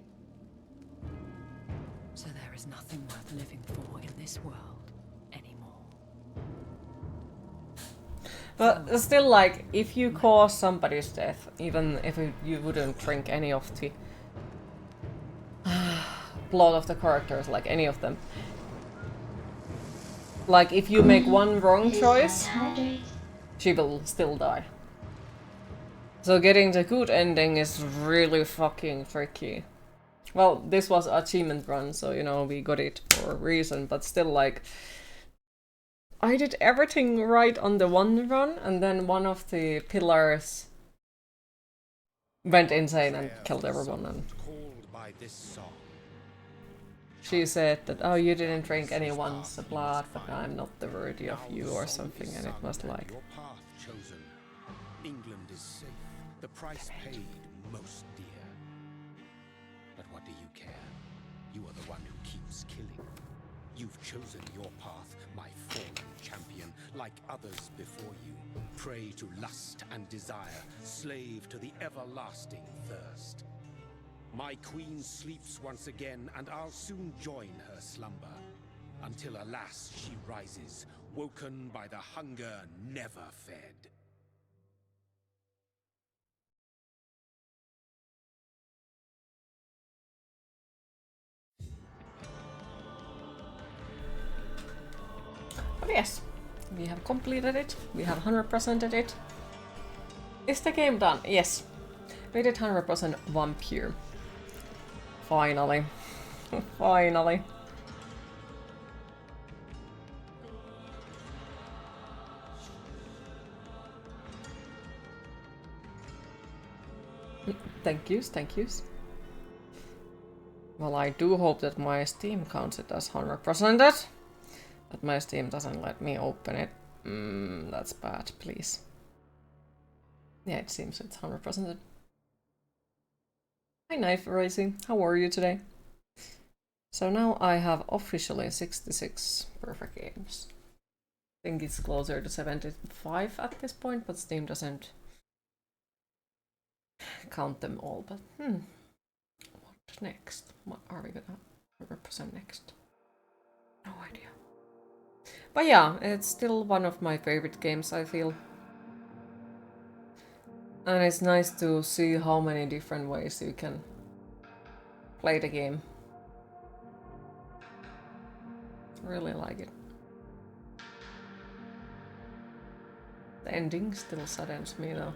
So there is nothing worth living for in this world anymore. But still, like, if you cause somebody's death, even if you wouldn't drink any of the blood of the characters, like any of them. Like, if you make one wrong choice, she will still die. So getting the good ending is really fucking tricky. Well, this was an achievement run, so, you know, we got it for a reason, but still, like, I did everything right on the one run, and then one of the pillars went insane and killed everyone. And she said that, oh, you didn't drink anyone's blood, but I'm not the worthy of you or something, and it was like... Your path chosen. England is safe. The price paid most dear. But what do you care? You are the one who keeps killing. You've chosen your path, my fallen champion, like others before you. Prey to lust and desire, slave to the everlasting thirst. My queen sleeps once again, and I'll soon join her slumber. Until, alas, she rises, woken by the hunger never fed. But yes, we have completed it, we have 100%ed it. Is the game done? Yes. We did 100% Vampyr. Finally. Finally. Thank yous, thank yous. Well, I do hope that my Steam counts it as 100%. But my Steam doesn't let me open it. That's bad, please. Yeah, it seems it's 100%. Hi Knife Racing, how are you today? So now I have officially 66 perfect games. I think it's closer to 75 at this point, but Steam doesn't count them all. But what next? What are we gonna represent next? No idea. But yeah, it's still one of my favorite games, I feel. And it's nice to see how many different ways you can play the game. Really like it. The ending still saddens me though.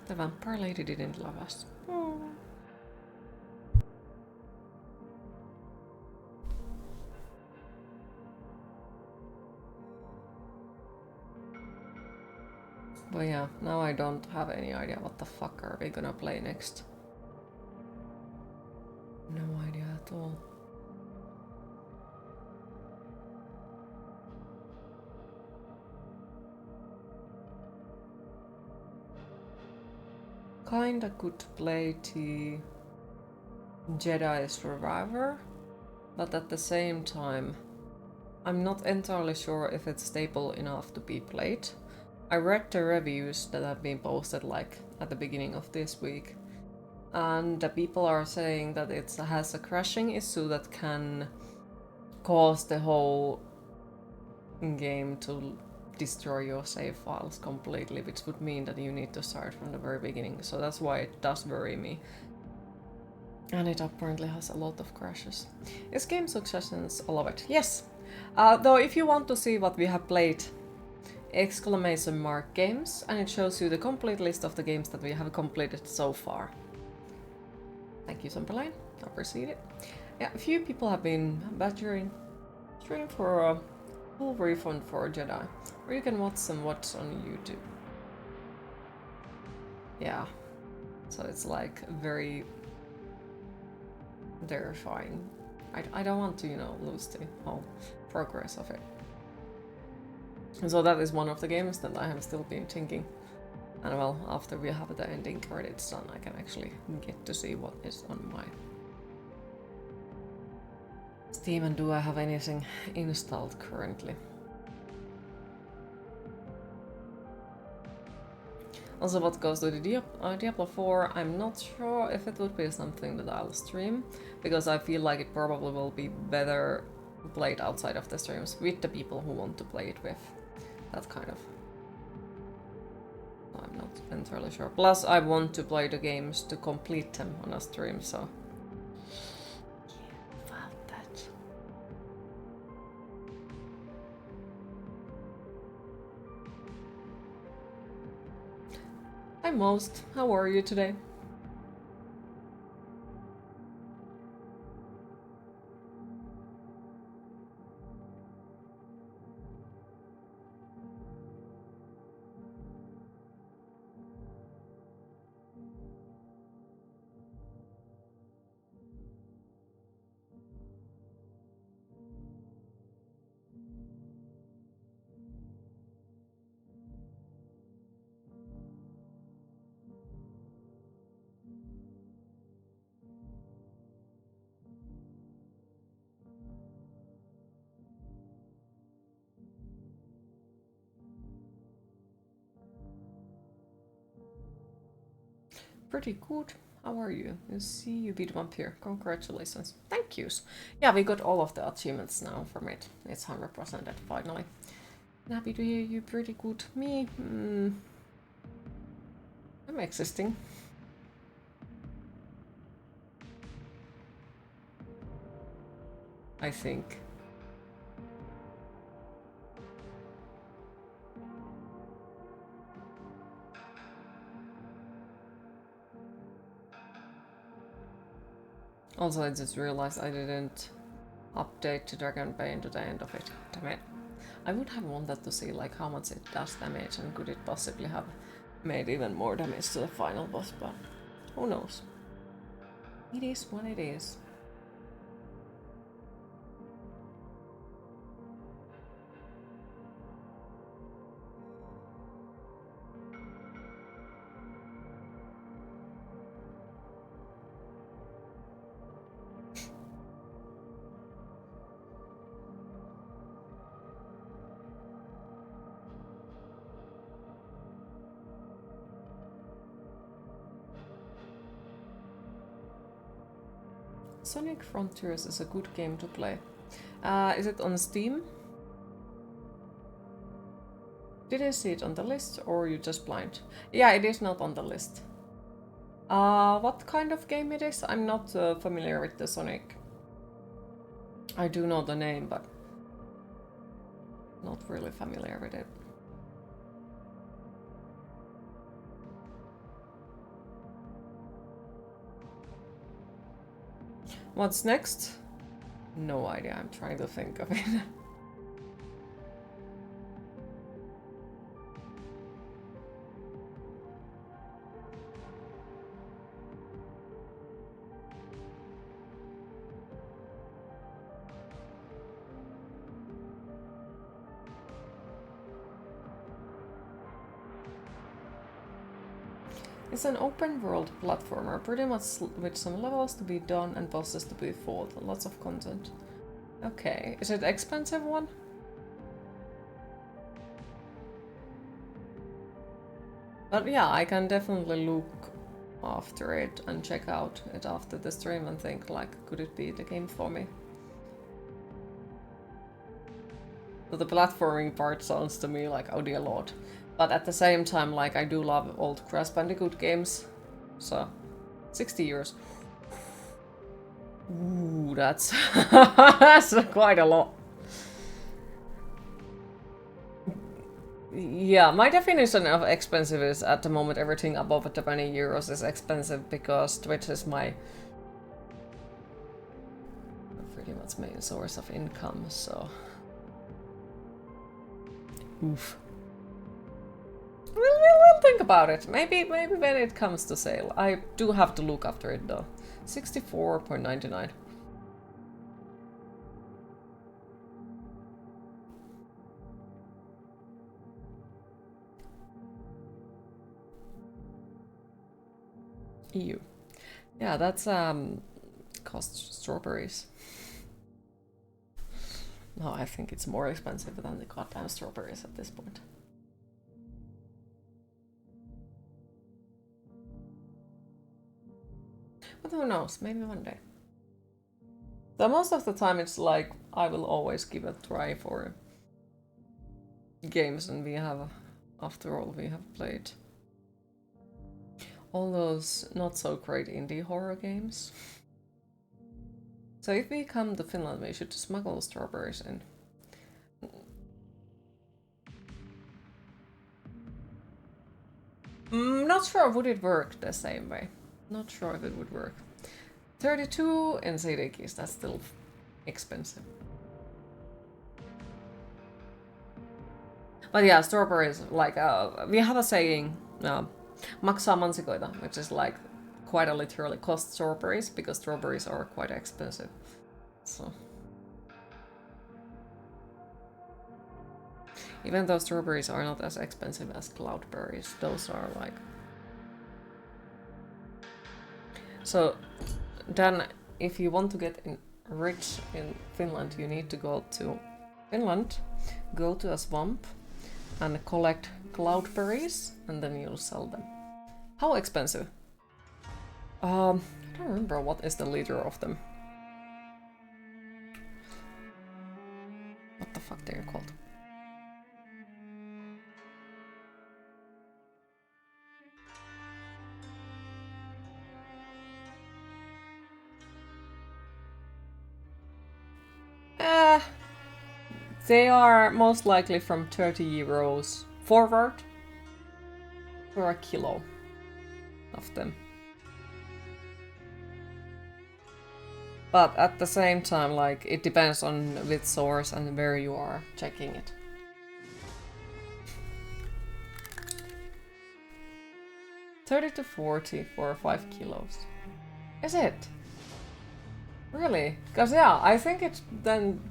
The vampire lady didn't love us. Oh. But yeah, now I don't have any idea what the fuck are we gonna play next. No idea at all. Kinda could play the Jedi Survivor, but at the same time, I'm not entirely sure if it's stable enough to be played. I read the reviews that have been posted like at the beginning of this week, and the people are saying that it has a crashing issue that can cause the whole game to destroy your save files completely, which would mean that you need to start from the very beginning. So that's why it does worry me. And it apparently has a lot of crashes. Is game successions? I love it. Yes. Though if you want to see what we have played, exclamation mark games, and it shows you the complete list of the games that we have completed so far. Thank you, Summerline. I appreciate it. Yeah, a few people have been badgering stream for a full refund for Jedi, or you can watch some watch on YouTube. Yeah, so it's like very terrifying. I don't want to, you know, lose the whole progress of it. So that is one of the games that I have still been thinking. And well, after we have the ending credits done, I can actually get to see what is on my Steam, and do I have anything installed currently? Also, what goes to the Diablo 4, I'm not sure if it would be something that I'll stream, because I feel like it probably will be better played outside of the streams with the people who want to play it with. That kind of... I'm not entirely sure. Plus, I want to play the games to complete them on a stream, so... About that. Hi Most, how are you today? Pretty good. How are you? You see you beat Vampyr. Congratulations. Thank yous. Yeah, we got all of the achievements now from it. It's 100% finally. Happy to hear you. Pretty good. Me? I'm existing. I think. Also, I just realized I didn't update to Dragonbane to the end of it. Damn it. I would have wanted to see like how much it does damage and could it possibly have made even more damage to the final boss, but who knows. It is what it is. Sonic Frontiers is a good game to play. Is it on Steam? Did I see it on the list or are you just blind? Yeah, it is not on the list. What kind of game it is? I'm not familiar with the Sonic. I do know the name, but not really familiar with it. What's next? No idea, I'm trying to think of it. It's an open world platformer, pretty much with some levels to be done and bosses to be fought. Lots of content. Okay, is it an expensive one? But yeah, I can definitely look after it and check out it after the stream and think like, could it be the game for me? So the platforming part sounds to me like, oh dear lord. But at the same time, like, I do love old Crash Bandicoot games. So, 60 years. Ooh, that's, that's quite a lot. Yeah, my definition of expensive is at the moment everything above 20 euros is expensive because Twitch is my pretty much main source of income, so... Oof. We'll think about it. Maybe when it comes to sale. I do have to look after it though. 64.99. EU. Yeah, that's cost strawberries. No, I think it's more expensive than the goddamn strawberries at this point. But who knows, maybe one day. So most of the time it's like, I will always give a try for games, and we have, after all, we have played all those not so great indie horror games. So if we come to Finland, we should smuggle strawberries in. Not sure would it work the same way. Not sure if it would work. 32 in CD keys, that's still expensive. But yeah, strawberries, like, we have a saying, maksaa mansikoita, which is like, quite a literally cost strawberries, because strawberries are quite expensive. So. Even though strawberries are not as expensive as cloudberries, those are like... So, then, if you want to get rich in Finland, you need to go to Finland, go to a swamp, and collect cloudberries, and then you'll sell them. How expensive? I don't remember what is the liter of them. What the fuck they are called? They are most likely from 30 euros forward for a kilo of them. But at the same time, like, it depends on which source and where you are checking it. $30 to $40 for 5 kilos. Is it? Really? Because yeah, I think it then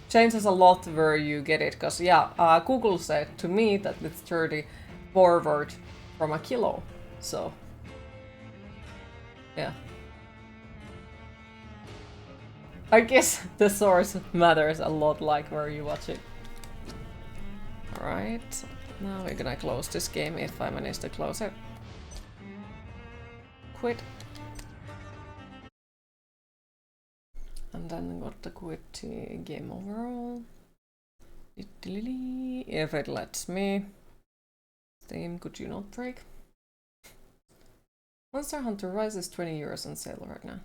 changes a lot where you get it. Because yeah, Google said to me that it's 30 forward from a kilo. So yeah. I guess the source matters a lot, like where you watch it. Alright, now we're gonna close this game if I manage to close it. Quit. And then got the quit game overall. If it lets me. Steam, could you not break? Monster Hunter Rise is €20 on sale right now.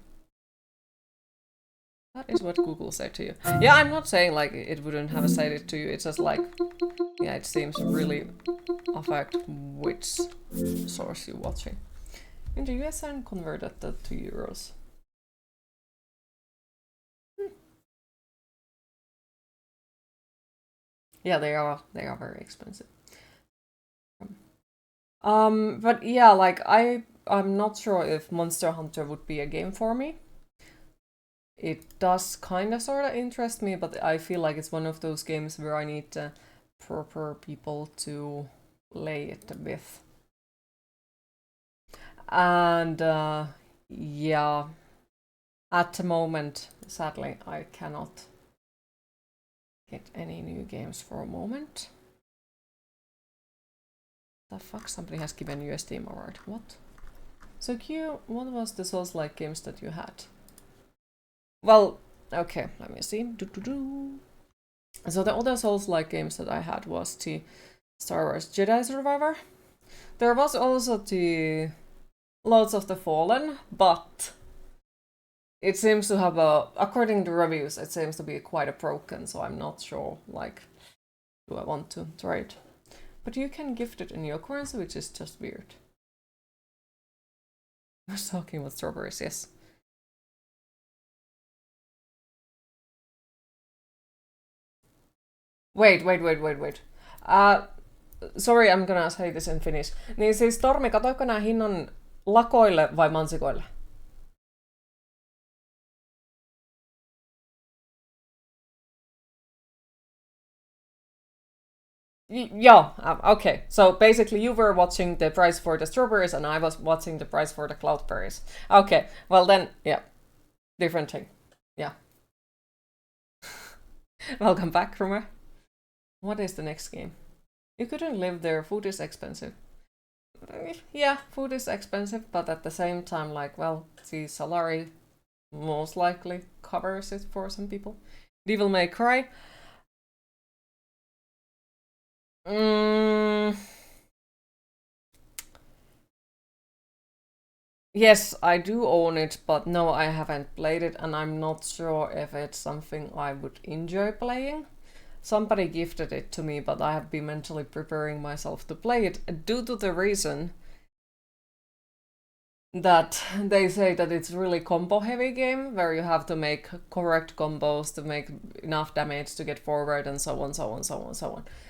That is what Google said to you. Yeah, I'm not saying like it wouldn't have said it to you. It's just like, yeah, it seems really affect which source you're watching. In the US, I converted that to euros. Yeah, they are very expensive. But yeah, like I'm not sure if Monster Hunter would be a game for me. It does kind of sort of interest me, but I feel like it's one of those games where I need proper people to play it with. And yeah, at the moment, sadly, I cannot get any new games for a moment. The fuck, somebody has given you a Steam award. What? So Q, what was the Souls-like games that you had? Well, okay, let me see. So the other Souls-like games that I had was the Star Wars Jedi Survivor. There was also the Lords of the Fallen, but it seems to have according to reviews, it seems to be quite broken, so I'm not sure, like, do I want to try it? But you can gift it in your currency, which is just weird. I was talking about strawberries, yes. Wait. Sorry, I'm gonna say this in Finnish. Niin siis Tormi, katoiko nää hinnan lakoille vai mansikoille? Yeah, okay. So basically you were watching the price for the strawberries and I was watching the price for the cloudberries. Okay, well then, yeah. Different thing. Yeah. Welcome back, Rumor. What is the next game? You couldn't live there, food is expensive. Yeah, food is expensive, but at the same time, like, well, the salary most likely covers it for some people. Devil May Cry. Yes, I do own it, but no, I haven't played it, and I'm not sure if it's something I would enjoy playing. Somebody gifted it to me, but I have been mentally preparing myself to play it due to the reason that they say that it's really combo heavy game where you have to make correct combos to make enough damage to get forward and so on.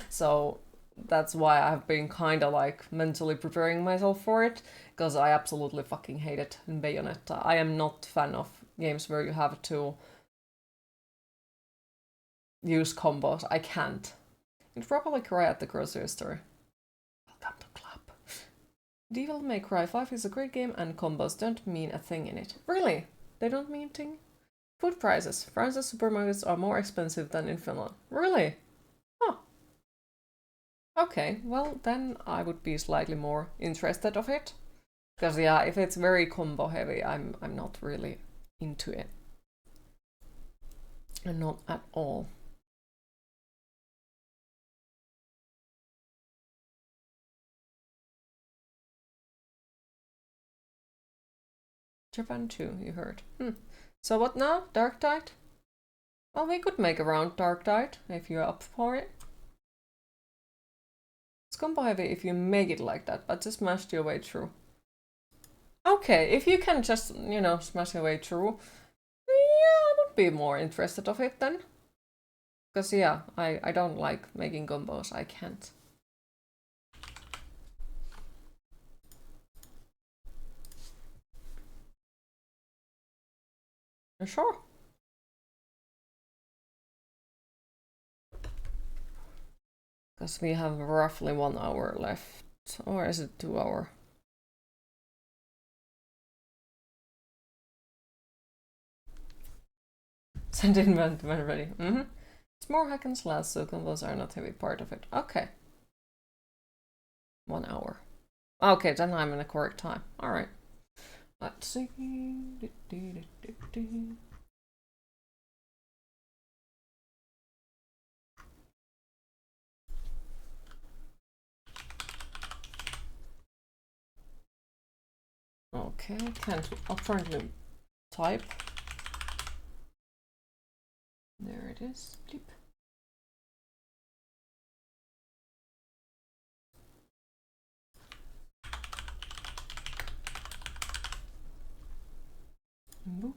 So that's why I've been kind of like mentally preparing myself for it, because I absolutely fucking hate it in Bayonetta. I am not a fan of games where you have to use combos. I can't. You'd probably cry at the grocery store. Welcome to club. Devil May Cry 5 is a great game and combos don't mean a thing in it. Really? They don't mean a thing? Food prices. France's supermarkets are more expensive than in Finland. Really? Huh. Okay, well then I would be slightly more interested of it. Because yeah, if it's very combo heavy, I'm not really into it. And not at all. Japan too, you heard. So what now? Darktide? Well, we could make around Darktide if you're up for it. It's combo heavy if you make it like that, but just smash your way through. Okay, if you can just, you know, smash your way through, would be more interested of it then. Because yeah, I don't like making combos, I can't. Sure. Because we have roughly 1 hour left. Or is it 2 hours? Send invent when ready. It's more hack and slash, so combos are not a heavy part of it. Okay. 1 hour. Okay, then I'm in the correct time. Alright. Let's see. Okay, can't apparently type. There it is. Bleep. Boop.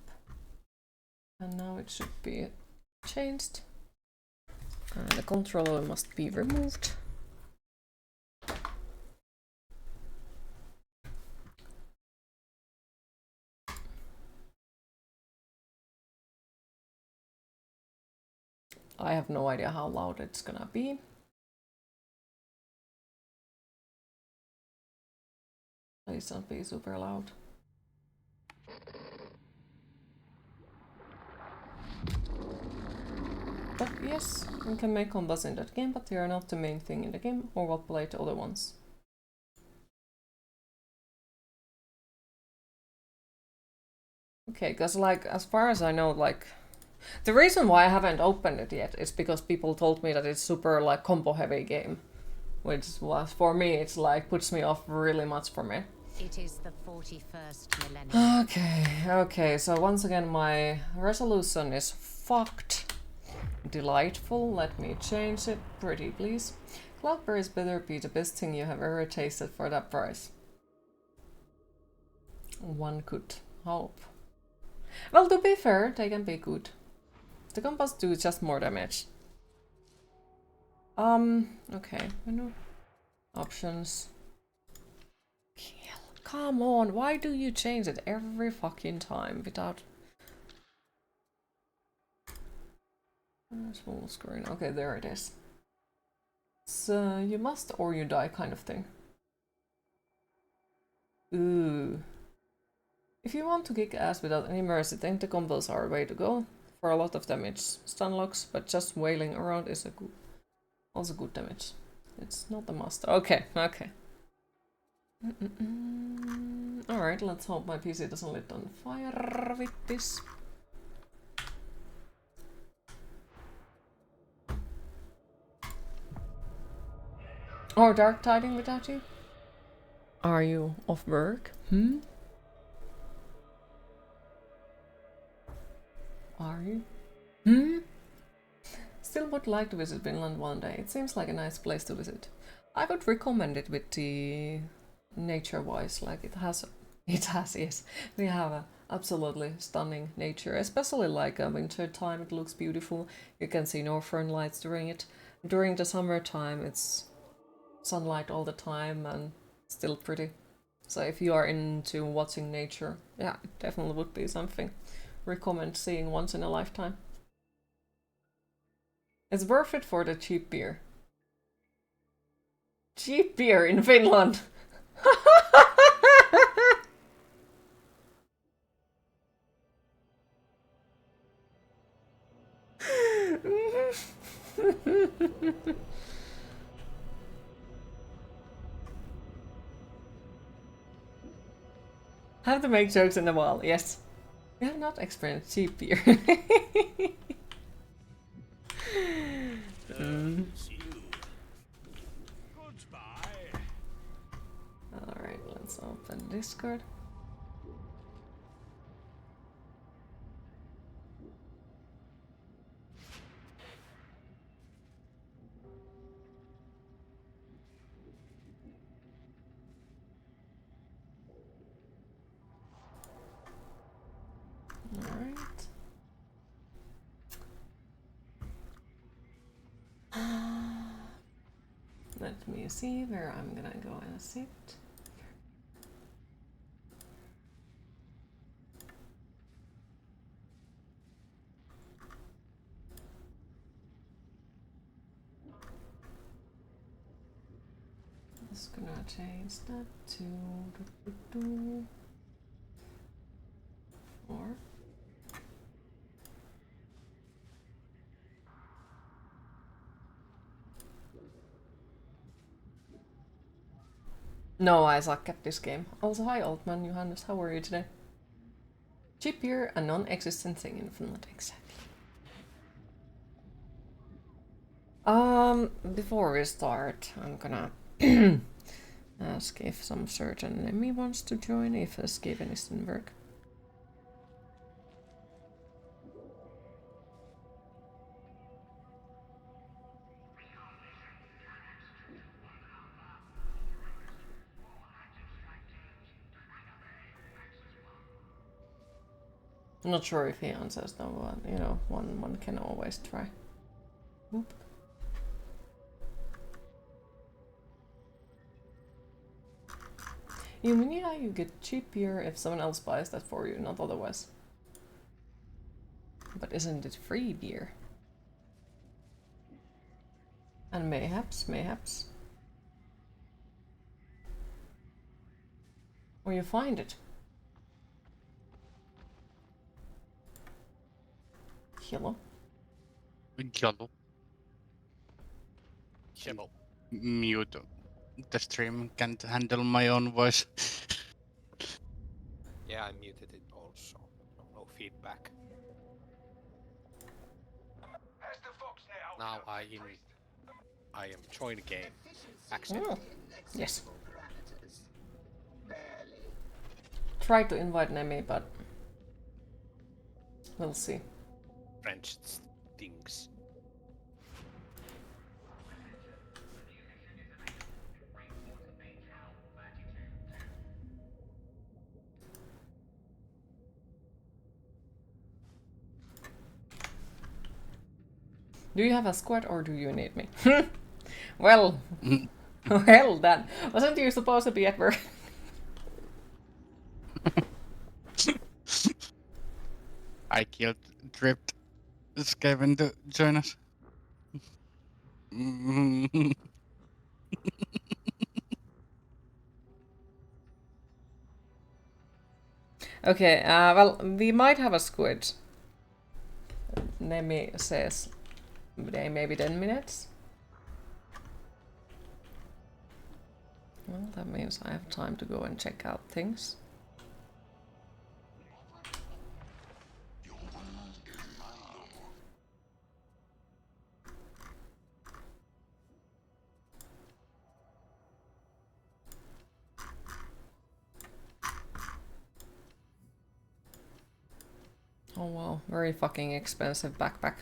And now it should be changed. The controller must be removed. I have no idea how loud it's gonna be. Please don't be super loud. But yes, we can make combos in that game, but they are not the main thing in the game, or we'll play the other ones. Okay, because like, as far as I know, like, the reason why I haven't opened it yet is because people told me that it's super like combo heavy game, which was for me it's like puts me off really much for me. It is the 41st millennium. Okay, so once again my resolution is fucked. Delightful, let me change it, pretty please. Cloudberries better be the best thing you have ever tasted for that price. One could hope. Well, to be fair, they can be good. The combos do just more damage. Okay, menu. Options. Kill. Come on, why do you change it every fucking time without... Small screen. Okay, there it is. So, you must or you die kind of thing. Ooh. If you want to kick ass without any mercy, I think the combos are a way to go. For a lot of damage. Stun locks, but just wailing around is a good, also good damage. It's not a must. Okay, okay. Alright, let's hope my PC doesn't lit on fire with this. Or Darktiding without you? Are you off work? Are you? Still would like to visit Finland one day. It seems like a nice place to visit. I would recommend it with the nature-wise. Like it has, yes. We have a absolutely stunning nature, especially like winter time. It looks beautiful. You can see northern lights during it. During the summertime, it's sunlight all the time and still pretty. So if you are into watching nature, yeah, it definitely would be something. Recommend seeing once in a lifetime. It's worth it for the cheap beer. Cheap beer in Finland! Have to make jokes in a while, yes. We have not experienced cheap beer. Alright, let's open Discord. Alright. me see where I'm gonna go and sit. Just gonna change that to 4. No, I suck at this game. Also, hi old man Johannes, how are you today? Cheap beer, a non-existent thing in Finland, exactly. Before we start, I'm gonna ask if some certain enemy wants to join, if escape doesn't work. I'm not sure if he answers though, but you know, one can always try. Oop. You mean, yeah, you get cheap beer if someone else buys that for you, not otherwise. But isn't it free beer? And mayhaps. Or you find it. Hello? Hello. Mute. The stream can't handle my own voice. Yeah, I muted it also. No feedback. Now I am join game. Accept. Oh, yes. Try to invite Nemi, but we'll see. French things. Do you have a squad or do you need me? Well, well then. Wasn't you supposed to be at work? I killed Dripped. Skaven to join us. Okay, well, we might have a squid. Nemi says maybe 10 minutes. Well, that means I have time to go and check out things. Oh wow, very fucking expensive backpack.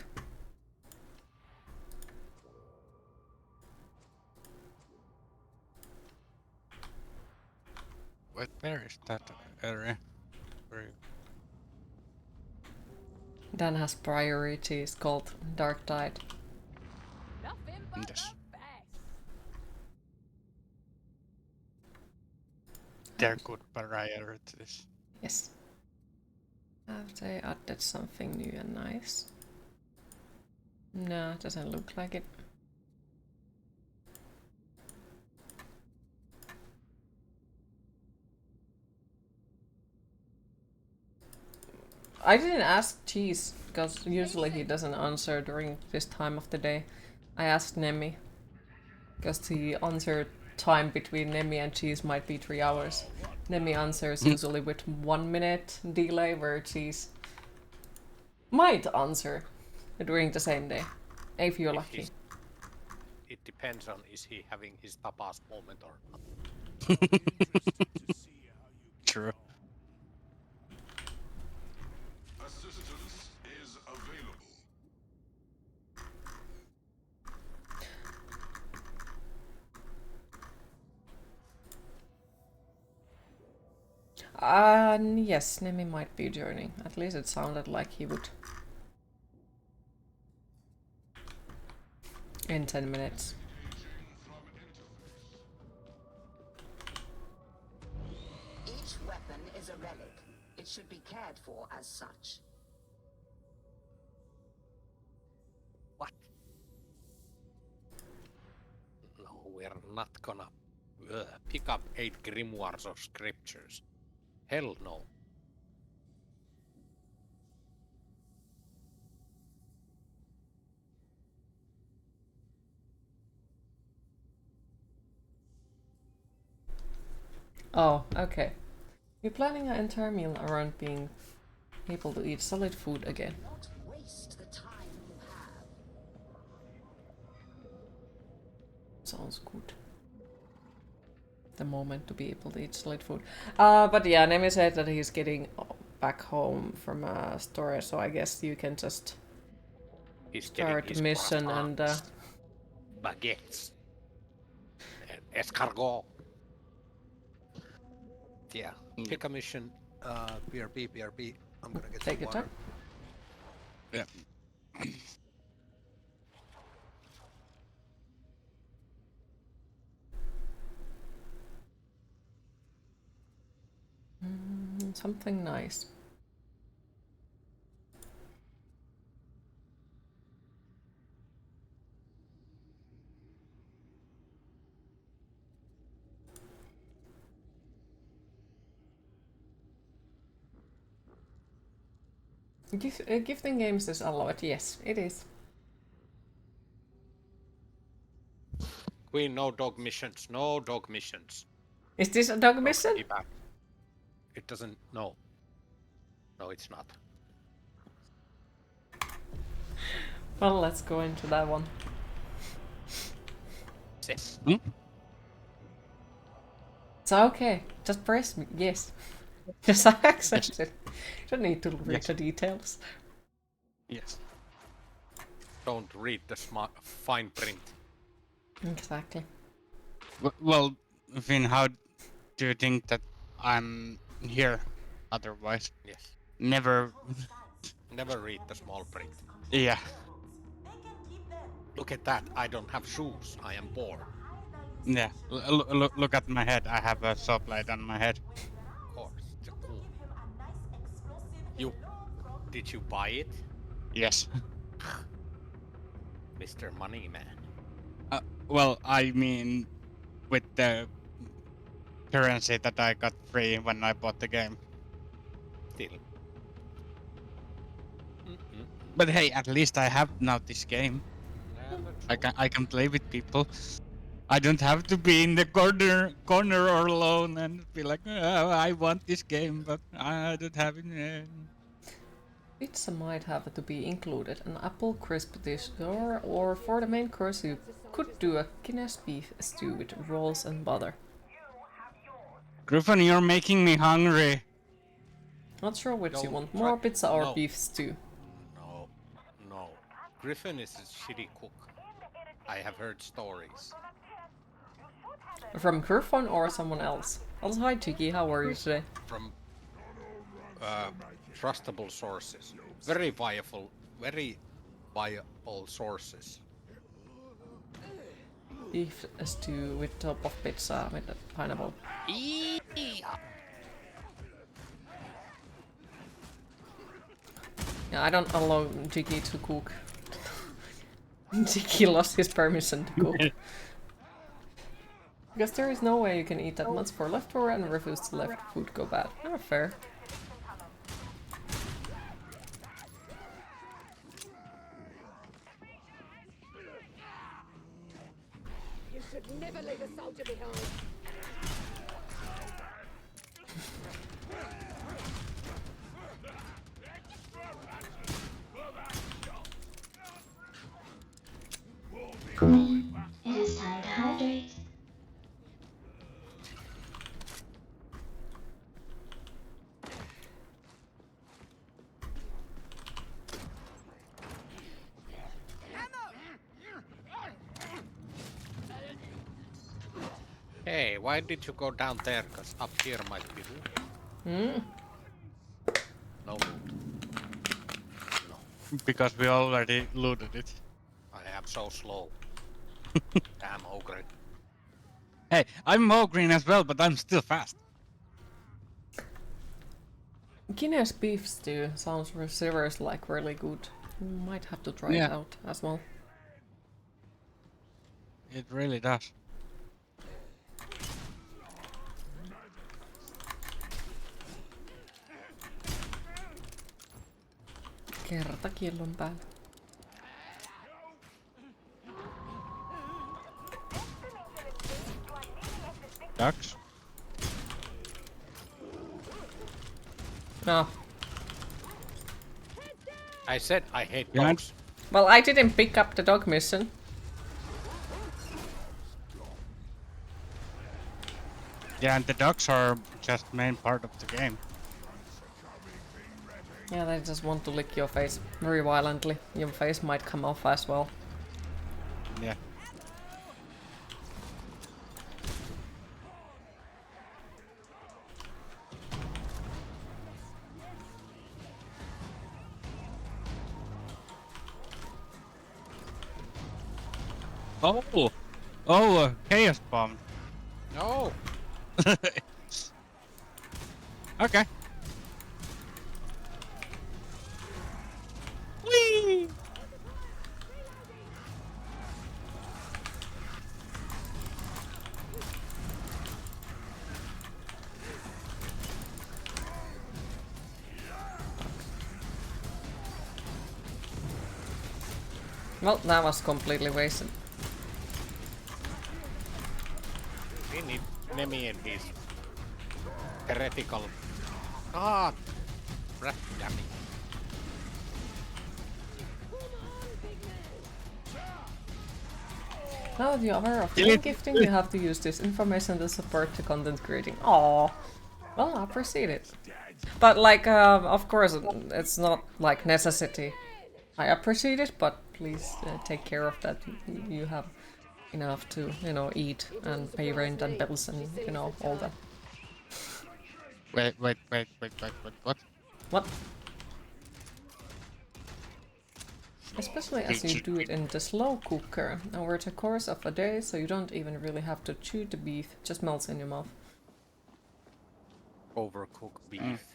Wait, where is that area? Where... Dan has priorities called Darktide. Yes. They're good priorities. Yes. Have they added something new and nice? No, it doesn't look like it. I didn't ask Cheese, because usually he doesn't answer during this time of the day. I asked Nemi, because the answer time between Nemi and Cheese might be 3 hours. Nemi answers usually with 1 minute delay, where Cheese might answer during the same day, if you're lucky. It depends on is he having his tapas moment or not. True. Assistance is available. Yes, Nemi might be joining. At least it sounded like he would. In 10 minutes. weapon is a relic. It should be cared for as such. What? No, we're not gonna pick up 8 grimoires of scriptures. Hell no. Oh, okay. You're planning an entire meal around being able to eat solid food again. Not waste the time you have. Sounds good. The moment to be able to eat solid food. But yeah, Nemi said that he's getting back home from a store, so I guess you can just start the mission and baguettes. Escargot. Yeah, pick a mission. BRB. I'm gonna get take some your water. time. Yeah. Something nice. Gifting games is allowed, yes, it is. Queen, no dog missions. No dog missions. Is this a dog mission? Be back. It doesn't. No. No, it's not. Well, let's go into that one. Yes. It's okay. Just press me. Yes. Just accept it. You don't need to read the details. Yes. Don't read the fine print. Exactly. Well, Finn, how do you think that I'm here otherwise? Yes. Never read the small print. Yeah. Look at that. I don't have shoes. I am bored. Yeah. Look at my head. I have a saw blade on my head. Of course. It's cool. Did you buy it? Yes. Mr. Money Man. Well, I mean, with the currency that I got free when I bought the game. Still. But hey, at least I have now this game. I can play with people. I don't have to be in the corner or alone and be like, oh, I want this game, but I don't have it. Pizza might have to be included. An apple crisp dish, or for the main course you could do a Guinness beef stew with rolls and butter. Griffin, you're making me hungry. Not sure which you want, more pizza or beef stew. No. Griffin is a shitty cook. I have heard stories. From Griffin or someone else? Also, hi Chiki, how are you today? From trustable sources. Very viable sources. Beef stew with top of pizza with a pineapple. Yeah, I don't allow Jiggy to cook. Jiggy lost his permission to cook. Because there is no way you can eat that much for leftover and refuse to let food go bad. Not fair. You should never leave a soldier behind. Queen, it is time to hydrate. Hey, why did you go down there? Because up here might be loot. No loot. No. Because we already looted it. I am so slow. Damn ogre. Hey, I'm Mo Green as well, but I'm still fast. Guinness beef stew sounds seriously like really good. Might have to try it out as well. It really does. Kertakillon päällä. Ducks? No. I said I hate dogs. Well, I didn't pick up the dog mission. Yeah, and the dogs are just main part of the game. Yeah, they just want to lick your face very violently. Your face might come off as well. Yeah. Oh! Oh, chaos bomb. No! Okay. Whee! Well, that was completely wasted. We need Nemi and his heretical. God! Damn it. Now that you're aware of the gifting, you have to use this information to support the content creating. Aww. Well, I appreciate it. But like, of course, it's not like necessity. I appreciate it, but please take care of that. You have enough to, you know, eat and pay rent and bills and, you know, all that. Wait, what? What? Especially as you do it in the slow cooker over the course of a day, so you don't even really have to chew the beef, it just melts in your mouth. Overcooked beef.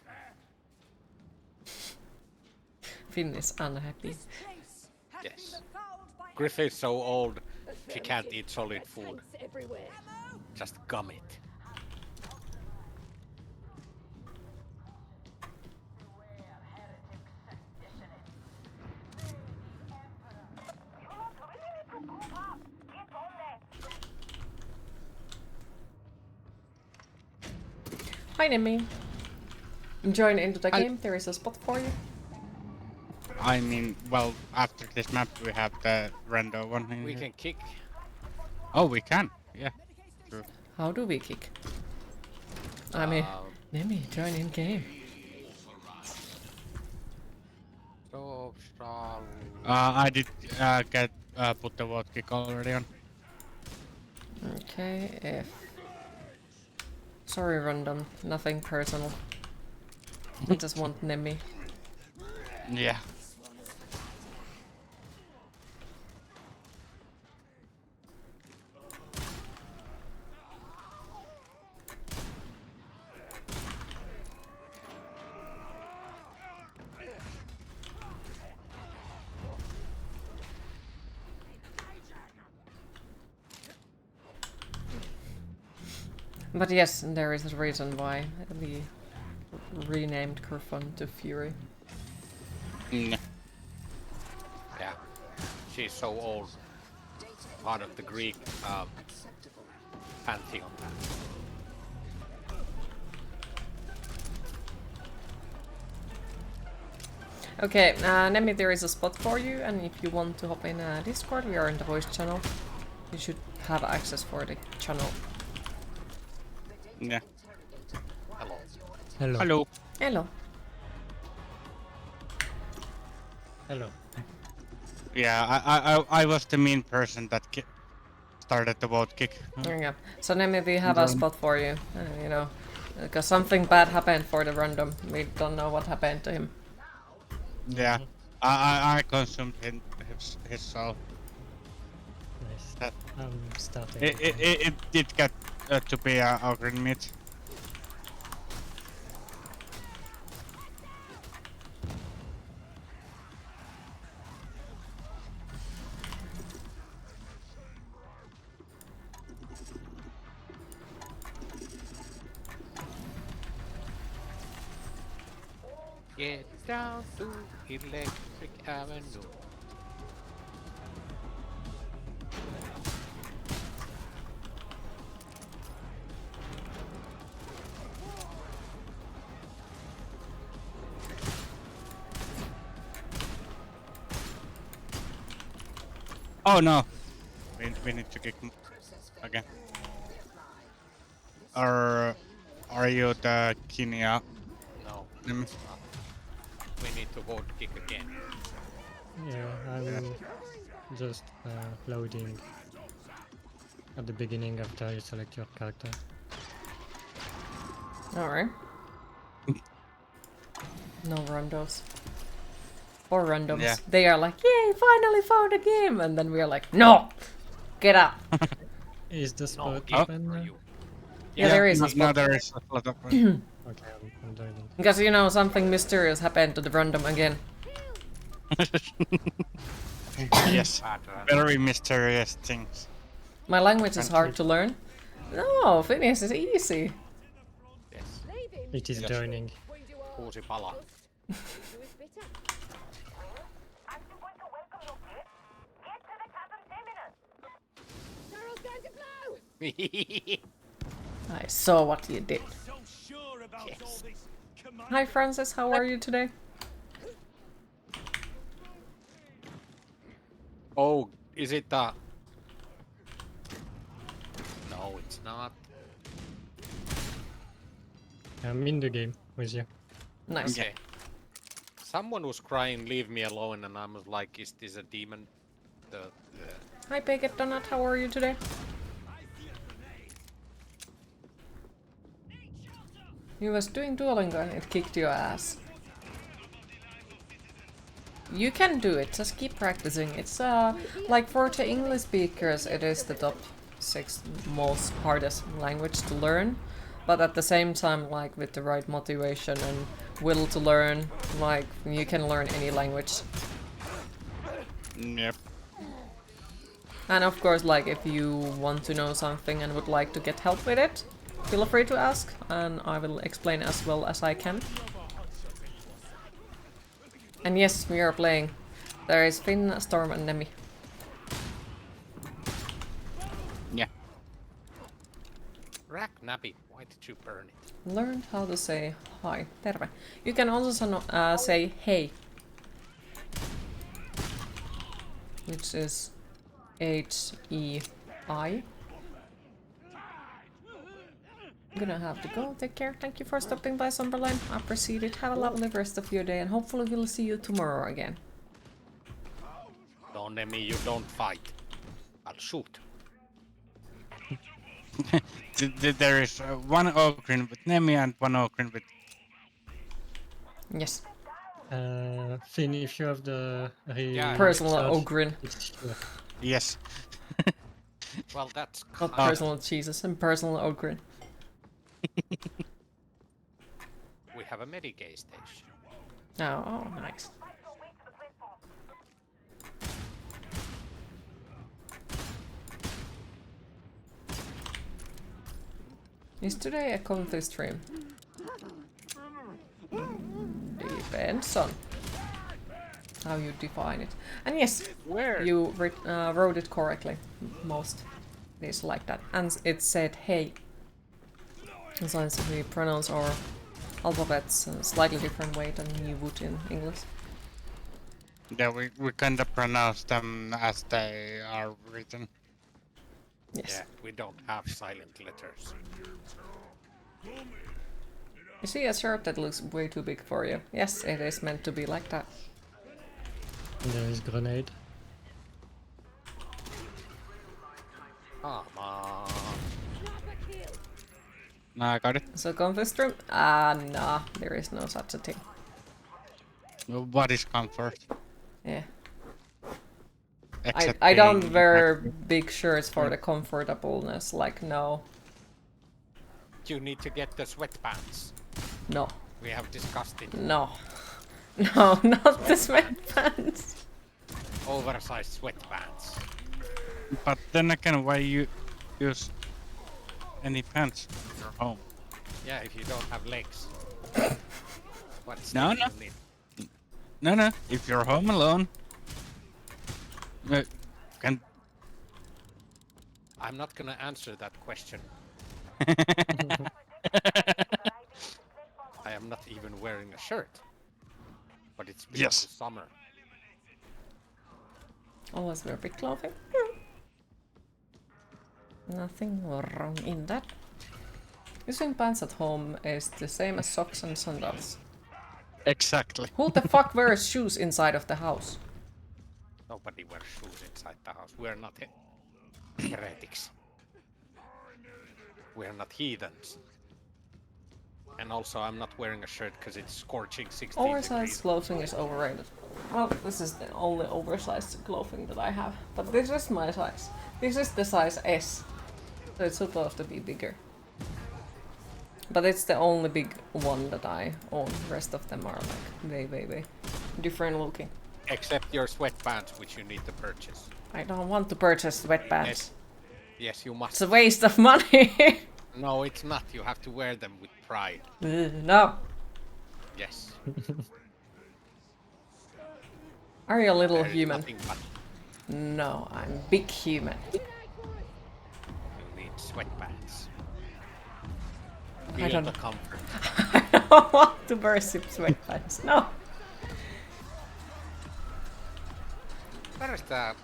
Finn is unhappy. Yes. Griff is so old, she can't eat solid food. Just gum it. Hi Nemi. Join into the game, there is a spot for you. I mean, well, after this map we have the rando one in We here. can kick. Oh, we can. Yeah. True. How do we kick? I mean, Nemi, join in game. So strong. I did get put the ward kick already on. Okay, if... Sorry, random. Nothing personal. I just want Nemi. Yeah. But yes, there is a reason why we renamed Kurfan to Fury. Yeah. She's so old. Part of the Greek pantheon. Okay, Nemi, there is a spot for you, and if you want to hop in Discord, we are in the voice channel. You should have access for the channel. Yeah. Hello. Hello. Hello. Hello. Hello. Yeah, I was the mean person that started the vote kick. Yeah. So Nemi, we have a spot for you. You know, because something bad happened for the random. We don't know what happened to him. Yeah. I consumed his soul. Nice. I'm starting. It did get to be a green meat. Get down to Electric Avenue. Oh no! We need to kick him again. Are you the Kinia? No. Mm. We need to vote kick again. Yeah, I'm just loading at the beginning after you select your character. Alright. No randos. Or randoms. Yeah. They are like, yay, finally found a game! And then we are like, no! Get up! Is the spot Oh. open? Yeah, there is a No, spot. there is a lot of. Okay, I'm doing it. Because, you know, something mysterious happened to the random again. Yes, very mysterious things. My language is hard to learn. No, Finnish is easy. Yes. It is joining. Uusi pala. I saw what you did. Yes. Hi Francis, how are you today? Oh, is it the... No, it's not. I'm in the game with you. Nice. Okay. Someone was crying, leave me alone, and I was like, is this a demon? Hi Paget Donut, how are you today? You was doing Duolingo and it kicked your ass. You can do it, just keep practicing. It's like for the English speakers it is the top 6 most hardest language to learn. But at the same time, like with the right motivation and will to learn, like you can learn any language. Yep. And of course, like if you want to know something and would like to get help with it, feel free to ask and I will explain as well as I can. And yes, we are playing. There is Finn, Storm and Nemi. Yeah. Rack Nappy, why did you burn it? Learned how to say hi. Terve. You can also say hey. Which is H-E-I. I'm gonna have to go. Take care. Thank you for stopping by, Somberline. I appreciate it. Have a lovely rest of your day and hopefully we'll see you tomorrow again. Don't let me, you don't fight. I'll shoot. There is one Ogrin with Nemi and one Ogrin with... Yes. Finn, if you have the personal Ogrin. Yes. Well, that's not personal Jesus and personal Ogrin. We have a Medicaid station. Oh, nice. Is today a comfy stream? Depends on how you define it. And yes, you wrote it correctly. Most is like that. And it said hey. Sometimes we pronounce our alphabets in a slightly different way than you would in English. Yeah, we kind of pronounce them as they are written. Yes. Yeah, we don't have silent letters. You see a shirt that looks way too big for you. Yes, it is meant to be like that. There is grenade. Come on. No, I got it. So comfort stream? Nah, there is no such a thing. What is comfort? Yeah. Except I don't being wear big shirts for the comfortableness, like no. You need to get the sweatpants. No. We have discussed it. No. No, not the sweatpants. Oversized sweatpants. But then again, why you use any pants in your home? Yeah, if you don't have legs. What's No, no. No. If you're home alone, can. I'm not gonna answer that question. I am not even wearing a shirt. But it's because it's summer. Always wear big clothing. Nothing wrong in that. Using pants at home is the same as socks and sandals. Exactly. Who the fuck wears shoes inside of the house? Nobody wears shoes inside the house. We're not heretics. We're not heathens. And also, I'm not wearing a shirt because it's scorching 16 Oversized degrees. clothing is overrated. Well, this is the only oversized clothing that I have. But this is my size. This is the size S. So it's supposed to be bigger. But it's the only big one that I own. The rest of them are like way different looking. Except your sweatpants, which you need to purchase. I don't want to purchase sweatpants. Yes, you must. It's a waste of money. No, it's not. You have to wear them with pride. No. Yes. Are you a little There is human? nothing but No, I'm big human. you need sweatpants. I Feel don't the comfort. I don't want to wear sweatpants. No. Where's the...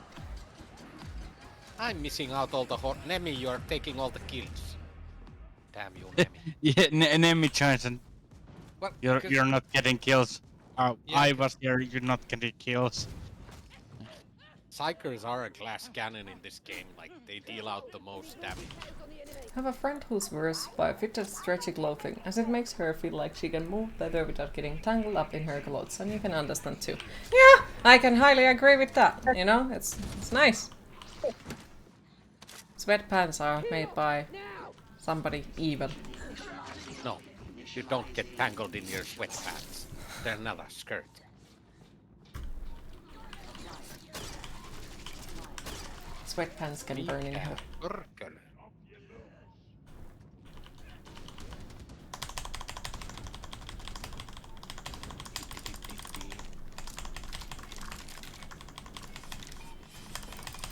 I'm missing out all the Nemi, you're taking all the kills. Damn you, Nemi. Yeah, Nemi Johnson. What? You're not getting kills. Yeah, I was here, you're not getting kills. Psychers are a glass cannon in this game, like, they deal out the most damage. I have a friend who's worse by fitted stretchy clothing, as it makes her feel like she can move better without getting tangled up in her clothes, and you can understand too. Yeah, I can highly agree with that, you know, it's nice. Sweatpants are made by somebody evil. No, you don't get tangled in your sweatpants. They're not a skirt. Sweatpants can burn in hell.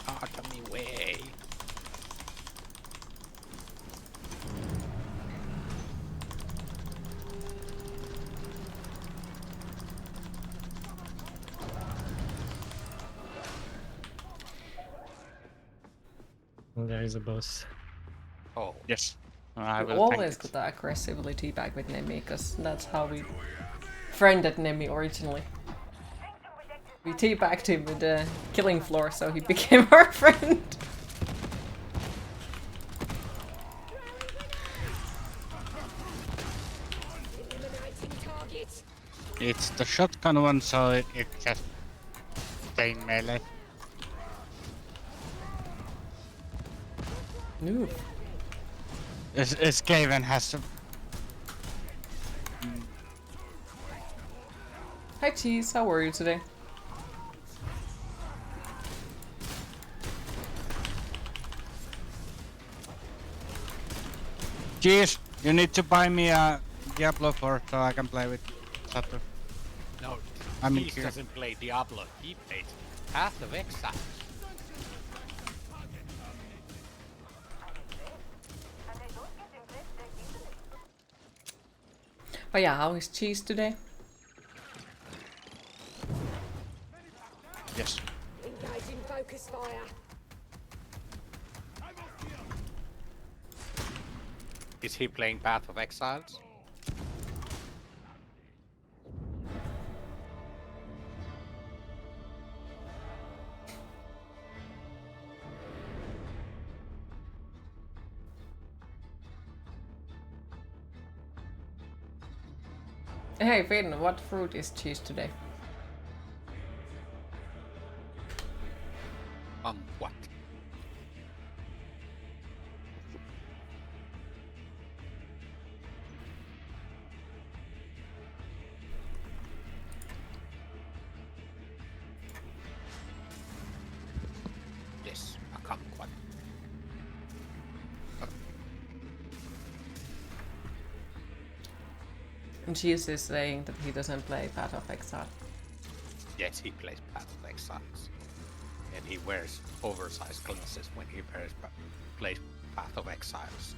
Out of me way. There is a boss. Oh. Yes. We always gotta aggressively teabag with Nemi, because that's how we friended Nemi originally. We teabagged him with the killing floor, so he became our friend. It's the shotgun one, so it just stay melee. Ooh. Skaven has to... Hi Cheese, how are you today? Cheese, you need to buy me a Diablo 4 so I can play with Sato. No, I'm he doesn't play Diablo. He plays Path of Exile. Oh yeah, how is Cheese today? Yes. Engaging focus fire. Is he playing Path of Exiles? Hey Finn, what fruit is Cheese today? What? Yes, a kumquat. And she is saying that he doesn't play Path of Exile. Yes, he plays Path of Exiles. And he wears oversized glasses when he plays Path of Exiles.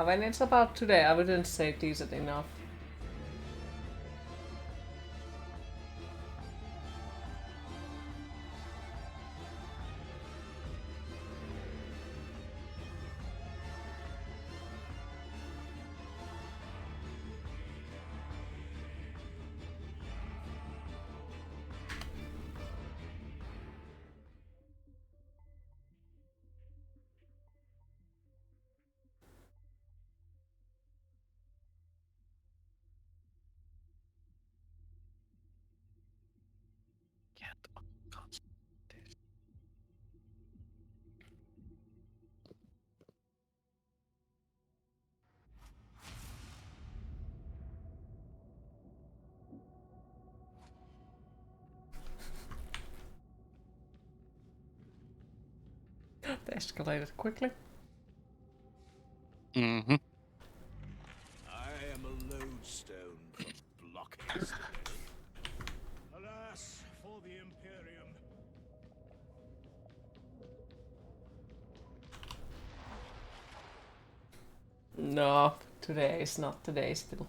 When it's about today, I wouldn't say decent enough. They escalated quickly. Mm-hmm. I am a lodestone for blocking. Alas, for the Imperium. No, today is not today still.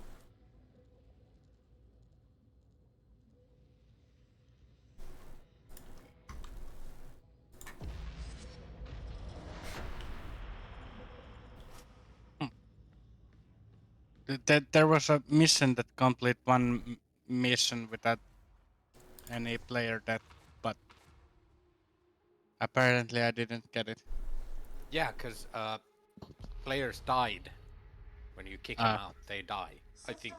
There was a mission that complete one mission without any player death, but apparently I didn't get it. Yeah, because players died. When you kick them out, they die. I think.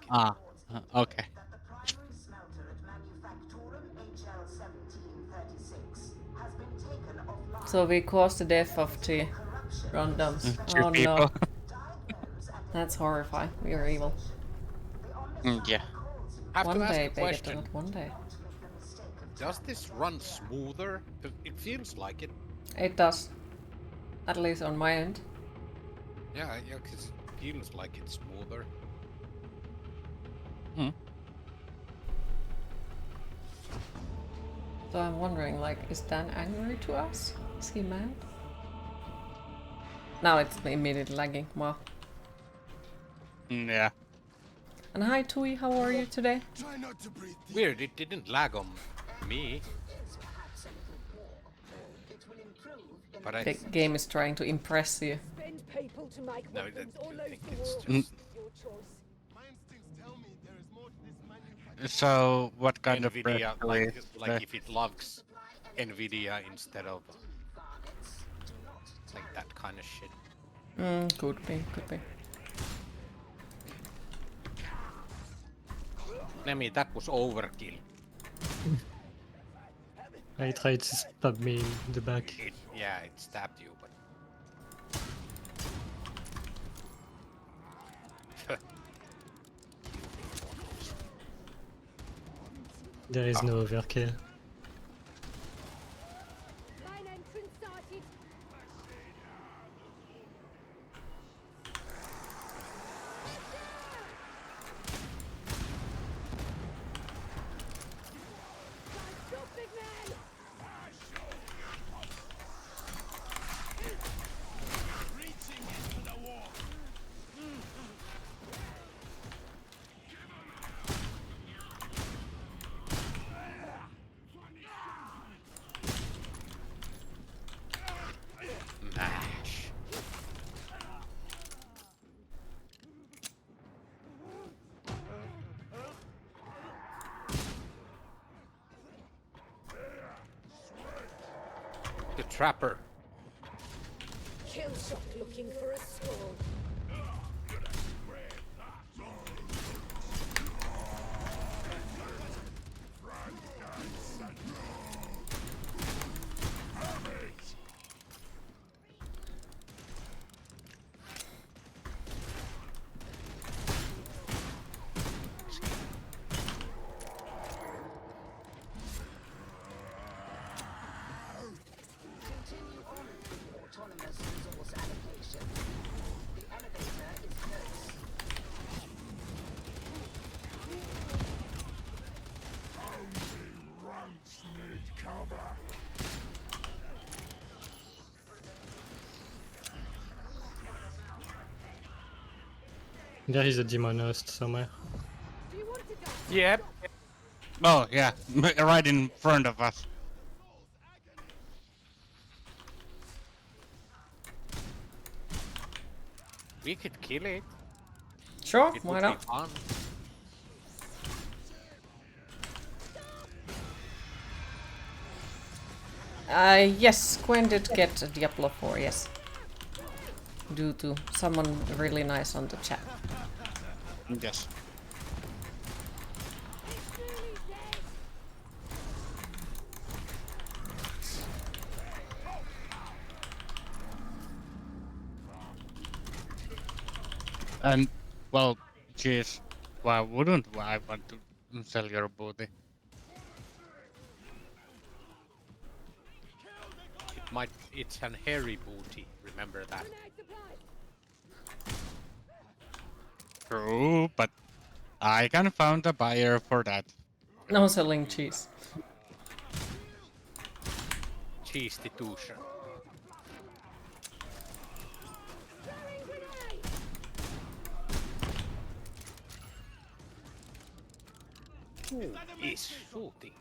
Okay. So we caused the death of the randoms. Two Oh people. no. That's horrifying. We are evil. Yeah. I have One to ask day, a question. Not one day. Does this run smoother? 'Cause it feels like it. It does. At least on my end. Yeah, because it feels like it's smoother. So I'm wondering, like, is Dan angry to us? Is he mad? Now it's immediately lagging. Wow. Yeah. And hi Tui, how are you today? Weird, it didn't lag on me. But The game is trying to impress you. People to make No, I think it's just your choice. So what kind NVIDIA, of press like if it logs NVIDIA instead of like that kind of shit. Could be, could be. Nemi, that was overkill. I tried to stab me in the back. Yeah, it stabbed you, but There is no overkill. Line entrance started. Stop, big man! Reaching into the wall. mash. The trapper. Kill shot looking for a sword. There is a demon host somewhere. Yep. Oh yeah, right in front of us. We could kill it. Sure, It why would not? be fun. Yes, Gwen did get a Diablo 4, yes. Due to someone really nice on the chat. Yes. And, well, jeez, why wouldn't I want to sell your booty? It's an hairy booty, remember that. True, but I can find a buyer for that. No selling cheese. Cheestitution. Who is shooting?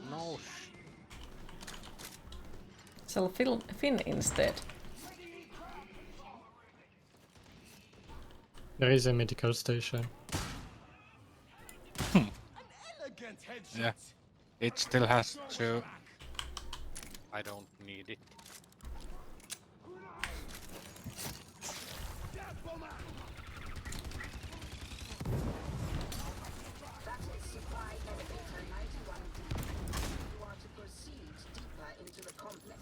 No. Sell Finn instead. There is a medical station. Yeah, it still has to. I don't need it. That is supply elevator 91D. You are to proceed deeper into the complex.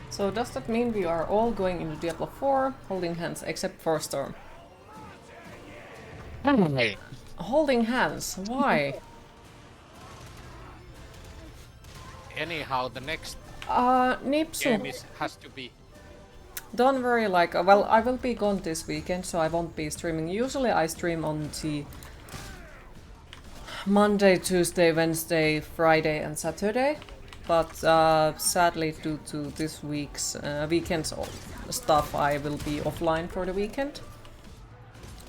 So does that mean we are all going into Diablo 4, holding hands, except for Storm? Hey. Holding hands? Why? Anyhow, the next Nipsu. game has to be. Don't worry, like, well, I will be gone this weekend, so I won't be streaming. Usually I stream on the Monday, Tuesday, Wednesday, Friday and Saturday. But sadly, due to this week's weekend's stuff, I will be offline for the weekend.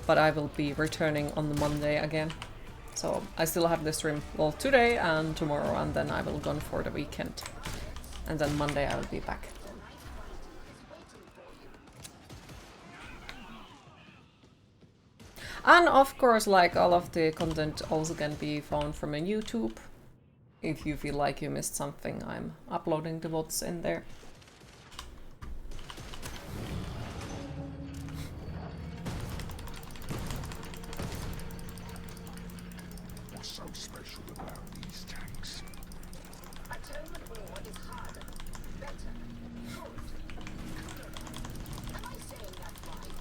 But I will be returning on the Monday again. So I still have the stream, well, today and tomorrow, and then I will go for the weekend. And then Monday I will be back. And of course, like, all of the content also can be found from a YouTube. If you feel like you missed something, I'm uploading the VODs in there. What's so special about these tanks? Atonement war is harder, better, good. Am I saying that right?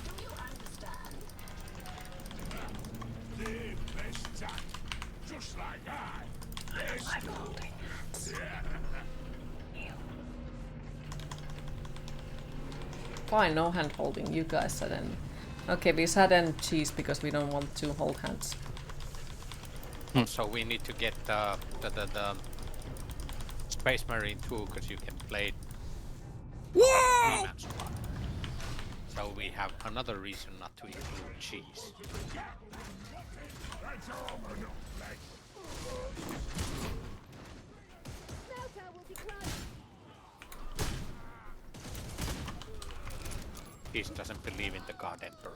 Do you understand? The best tank, just like I. I'm holding hands. Fine, no hand holding. You guys said any. Okay, we said and cheese because we don't want to hold hands. So we need to get the Space Marine 2 because you can play it. Yeah! So we have another reason not to include cheese. Smelter will be close. He doesn't believe in the God Emperor.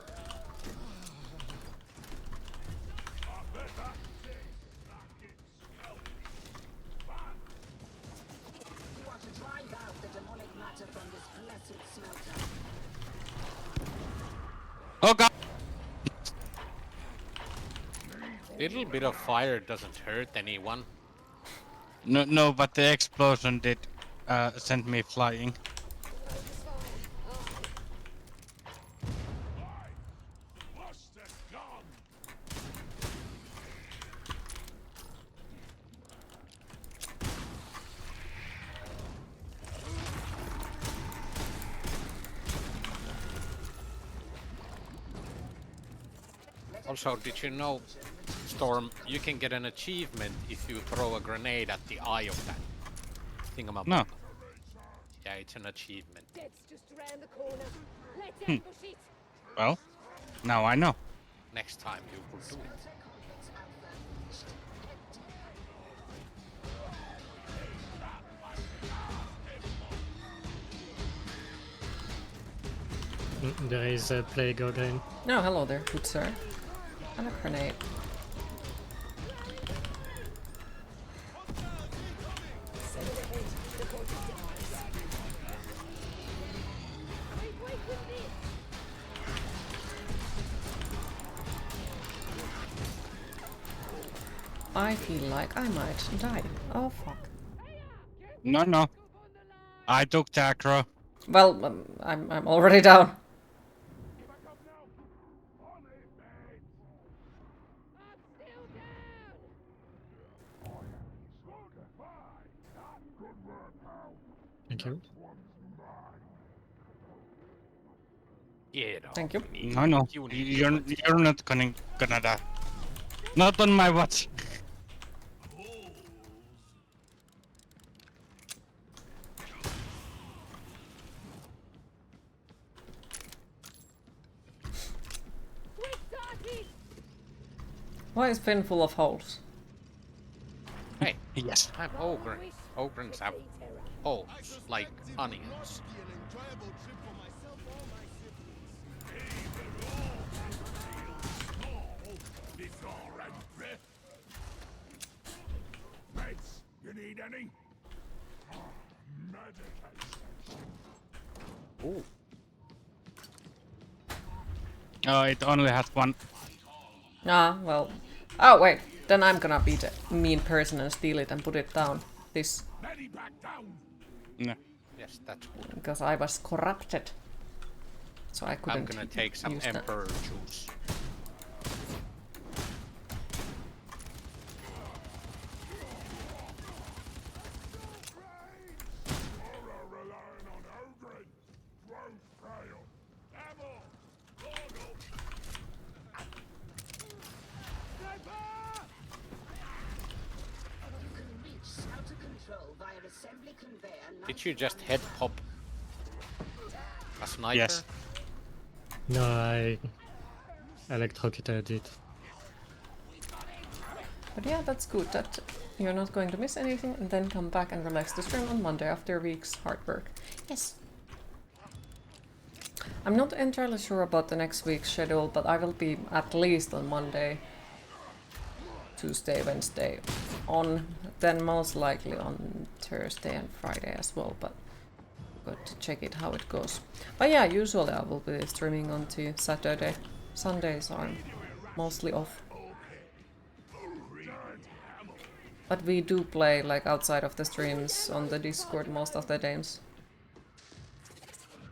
You want to drive out the demonic matter from this blessed smelter. Oh god! Little bit of fire doesn't hurt anyone. No, but the explosion did send me flying. Also, did you know, Storm, you can get an achievement if you throw a grenade at the eye of that thingamabob? No. Yeah, it's an achievement. Dead's just around the corner. Let's Hmm. ambush it. Well, now I know. Next time you will do it. There is a plague again. No, hello there, good sir. And a grenade. I feel like I might die. Oh fuck. No. I took the aggro. Well, I'm already down. Thank you. Yeah, no. Thank you. No. You're not gonna die. Not on my watch. Why is Finn full of holes? Hey, yes. I'm ogre. Ogrins have holes like onions. Meds, you need any? Ooh. Oh, it only has one. Ah, well. Oh, wait. Then I'm gonna be the mean person and steal it and put it down. This. No. Yes, that's good. Because I was corrupted. So I couldn't I'm gonna take some use that. Emperor juice. Did you just head pop a sniper? Yes. No, I electrocuted it. But yeah, that's good that you're not going to miss anything and then come back and relax the stream on Monday after a week's hard work. Yes. I'm not entirely sure about the next week's schedule, but I will be at least on Monday, Tuesday, Wednesday on, then most likely on Thursday and Friday as well, but got to check it how it goes. But yeah, usually I will be streaming on to Saturday. Sundays are mostly off. But we do play like outside of the streams on the Discord most of the games.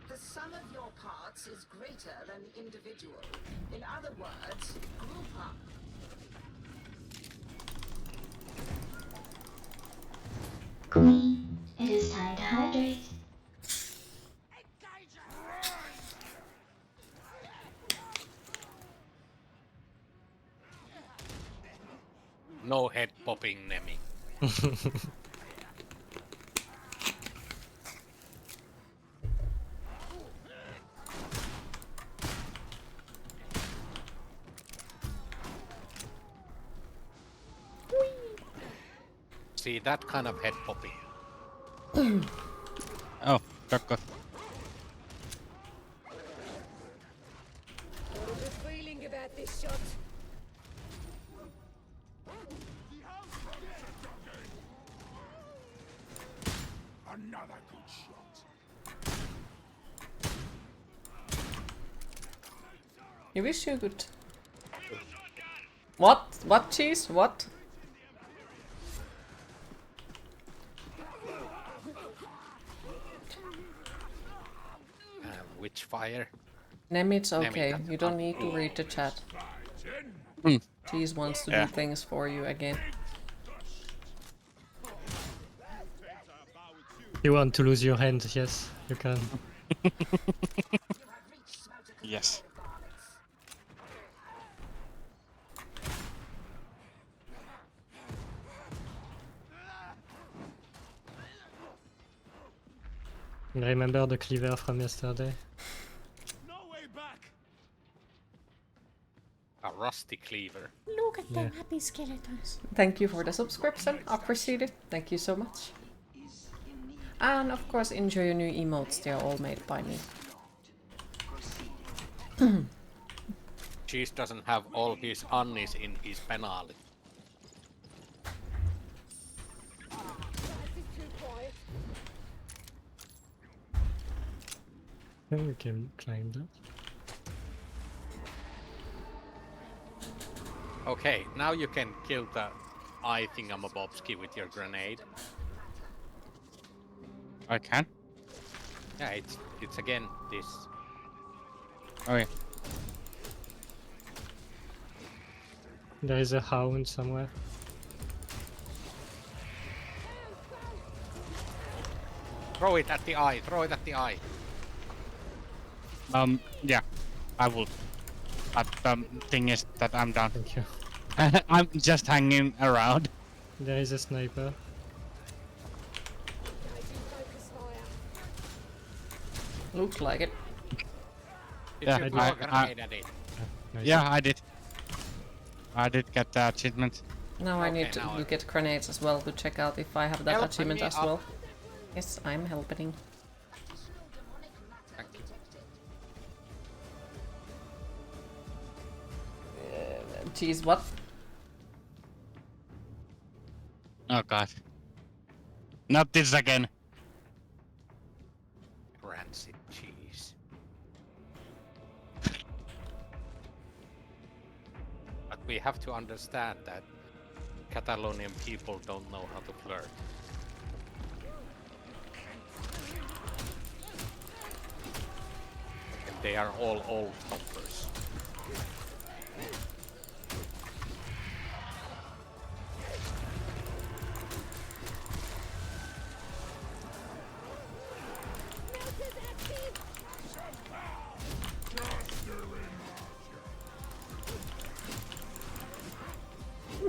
The sum of your parts is greater than the individual. In other words, group up. Queen, it is time to hydrate. No head popping, Nemi. See, that kind of head popping. Oh, Kakko. this shot. Another good shot. You wish you could. What? What cheese? What? Which fire? It's Name okay. it. You don't need to read the chat. Cheese wants to do things for you again. You want to lose your hand? Yes, you can. Yes. Remember the cleaver from yesterday? A rusty cleaver. Look at them happy skeletons. Thank you for the subscription. Appreciate it. Thank you so much. And of course, enjoy your new emotes. They are all made by me. Cheese doesn't have all his unnies in his penalty. I think we can climb that. Okay, now you can kill the eye thingamabobski with your grenade. I can? Yeah, it's again this. Okay. There is a hound somewhere. Throw it at the eye, throw it at the eye. Yeah, I will. But the thing is that I'm done. Thank you. I'm just hanging around. There is a sniper. Looks like it. Did Yeah, you throw a grenade at it? Nice. Yeah, I did. I did get the achievement. Now I need now to get grenades as well to check out if I have that Help achievement me as up. well. Yes, I'm helping. Cheese, what? Oh god. Not this again. Rancid cheese. But we have to understand that Catalonian people don't know how to flirt. And they are all old toppers.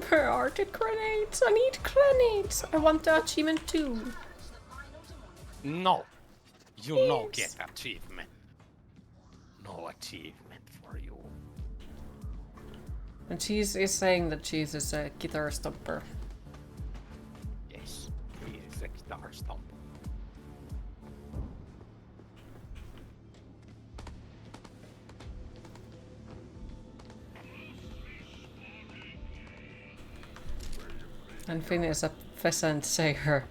Where are the grenades? I need grenades. I want the achievement too. No! You no Yes. get achievement. No achievement for you. And Cheese is saying that Cheese is a guitar stomper. Yes, he is a guitar stomp. And Finn is a pheasant sayer.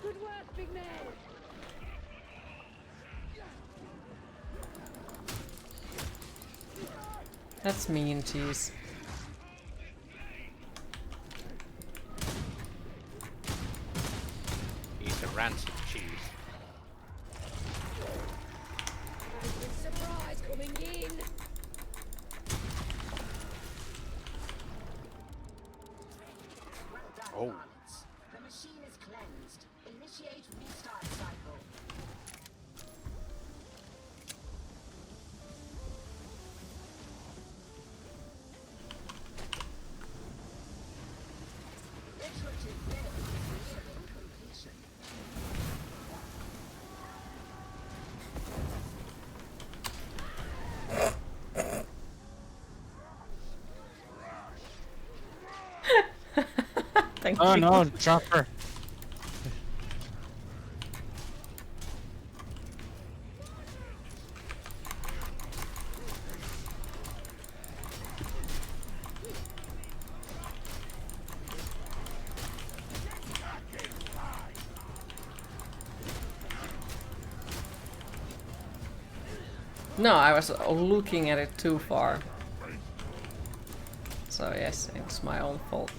Good work, big man. That's mean, Cheese. He's a rancid cheese. Surprise coming in. Oh. The machine is cleansed. Initiate restart cycle. Thank Oh you. no, chopper. No, I was looking at it too far. So yes, it's my own fault.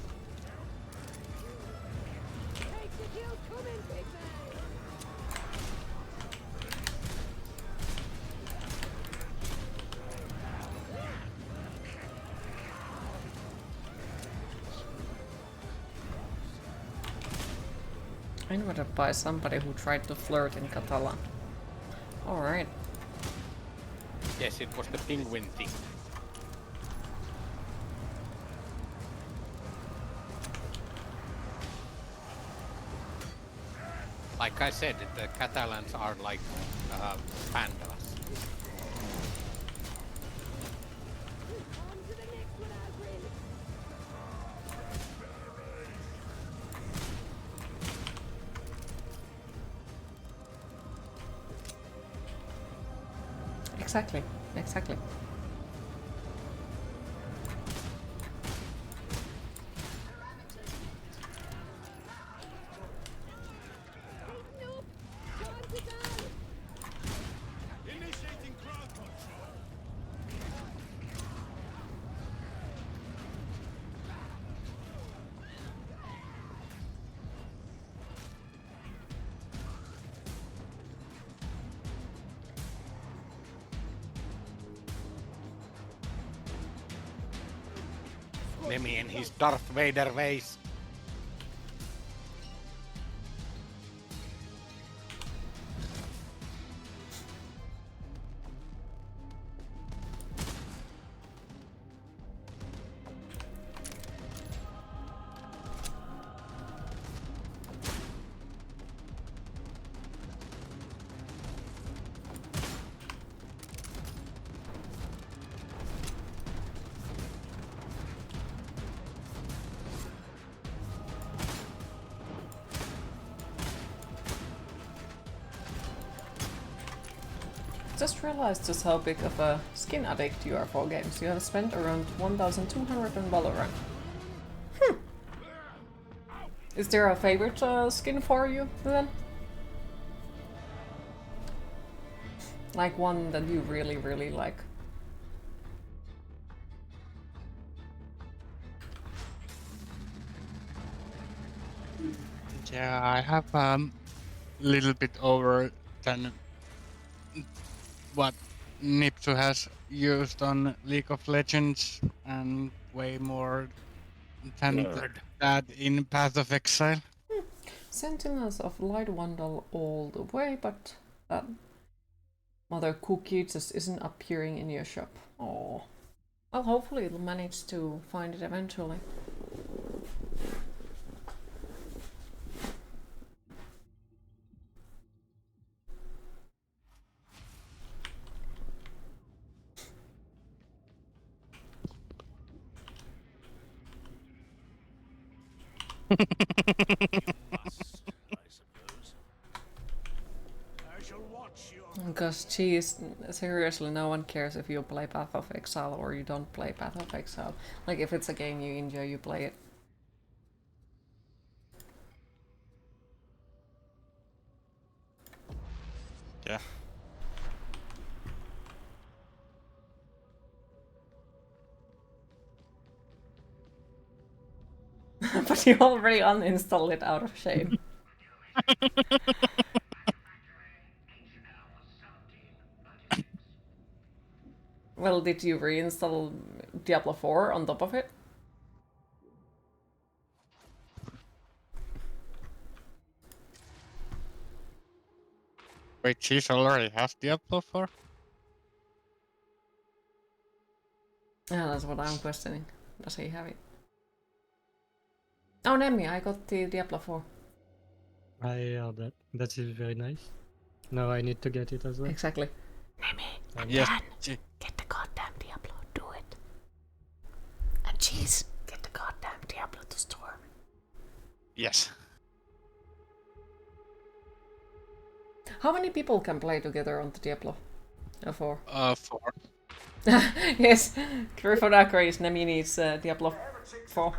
Invited by somebody who tried to flirt in Catalan. Alright. Yes, it was the penguin thing. Like I said, the Catalans are like pandas. Exactly, exactly. Lemmy in his Darth Vader ways. Just realized just how big of a skin addict you are for games. You have spent around 1,200 on Valorant. Is there a favorite skin for you then? Like one that you really, really like? Yeah, I have little bit over than what Nipsu has used on League of Legends and way more than that in Path of Exile. Sentinels of Light Wandle all the way, but that mother cookie just isn't appearing in your shop. Oh, well, hopefully it'll manage to find it eventually. Because geez, seriously, no one cares if you play Path of Exile or you don't play Path of Exile. Like, if it's a game you enjoy, you play it. Yeah. But you already uninstalled it out of shame. Well, did you reinstall Diablo 4 on top of it? Wait, she's already has Diablo 4? Yeah, that's what I'm questioning. Does he have it? Oh, Nemi, I got the Diablo 4. Yeah, that is very nice. Now I need to get it as well. Exactly. Nemi, and Yes. Dan, get the goddamn Diablo, do it. And Cheese, get the goddamn Diablo to store. Yes. How many people can play together on the Diablo? 4. 4. Yes, Griffon agrees. Nemi needs Diablo 4.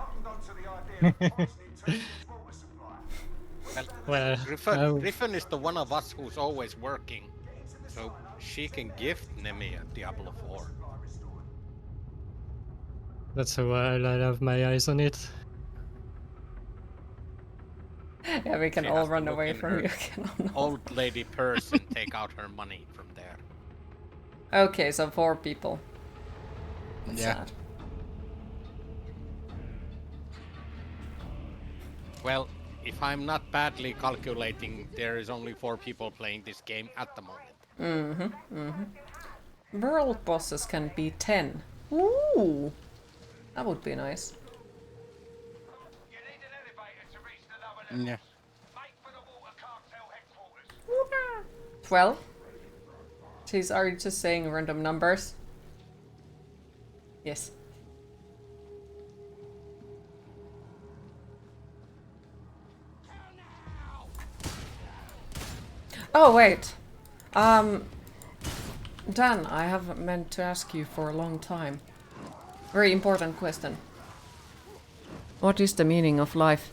Well, Well, Griffon is the one of us who's always working, so she can gift Nemi a Diablo 4. that's why I have my eyes on it. Yeah, we can She all has to run look away in from her you. old lady purse and take out her money from there. Okay, so 4 people. That's Yeah. sad. Well, if I'm not badly calculating, there is only 4 people playing this game at the moment. World bosses can be 10. Ooh! That would be nice. Yeah. 12? Jeez, are you just saying random numbers? Yes. Oh, wait. Dan, I have meant to ask you for a long time. Very important question. What is the meaning of life?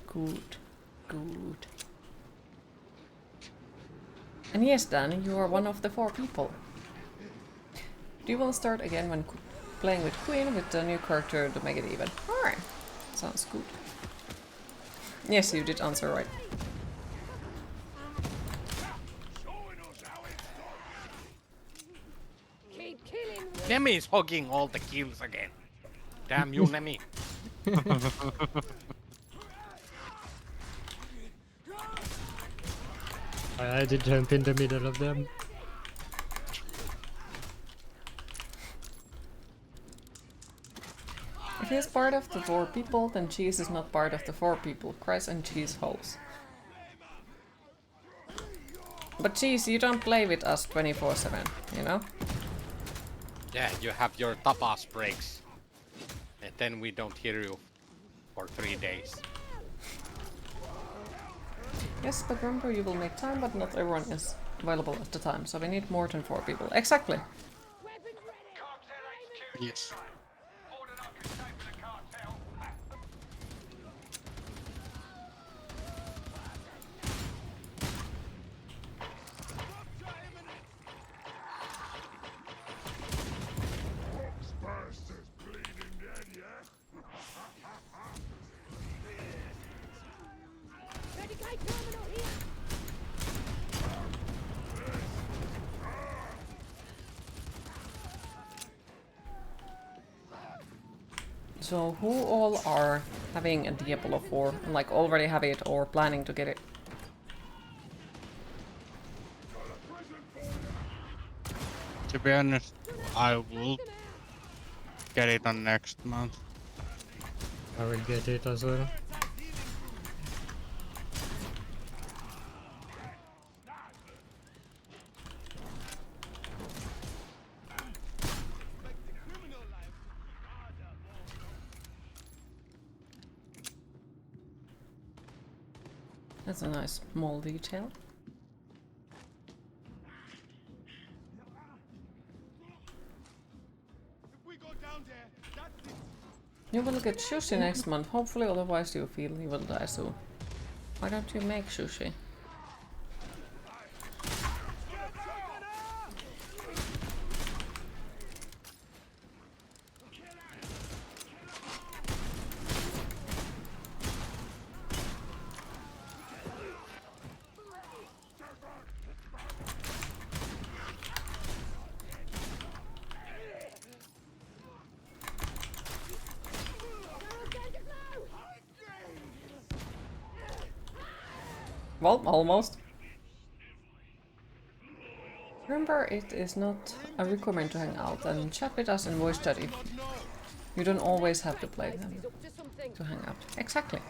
Good. Good. And yes, Dan, you are one of the 4 people. Do you want to start again when playing with Queen with the new character to make it even? Alright. Sounds good. Yes, you did answer right. Nemi is hogging all the kills again. Damn you, Nemi. I did jump in the middle of them. If he is part of the 4 people, then cheese is not part of the 4 people. Cries and cheese holes. But cheese, you don't play with us 24/7, you know? Yeah, you have your tapas breaks. And then we don't hear you for 3 days. Yes, but remember you will make time, but not everyone is available at the time, so we need more than 4 people. Exactly. Yes. So who all are having a Diablo 4, like already have it or planning to get it? To be honest, I will get it on next month. I will get it as well. That's a nice small detail. You will get sushi next month, hopefully, otherwise you feel you will die soon. Why don't you make sushi? Well, almost. Remember, it is not a requirement to hang out and chat with us in voice chat if you don't always have to play them to hang out. Exactly.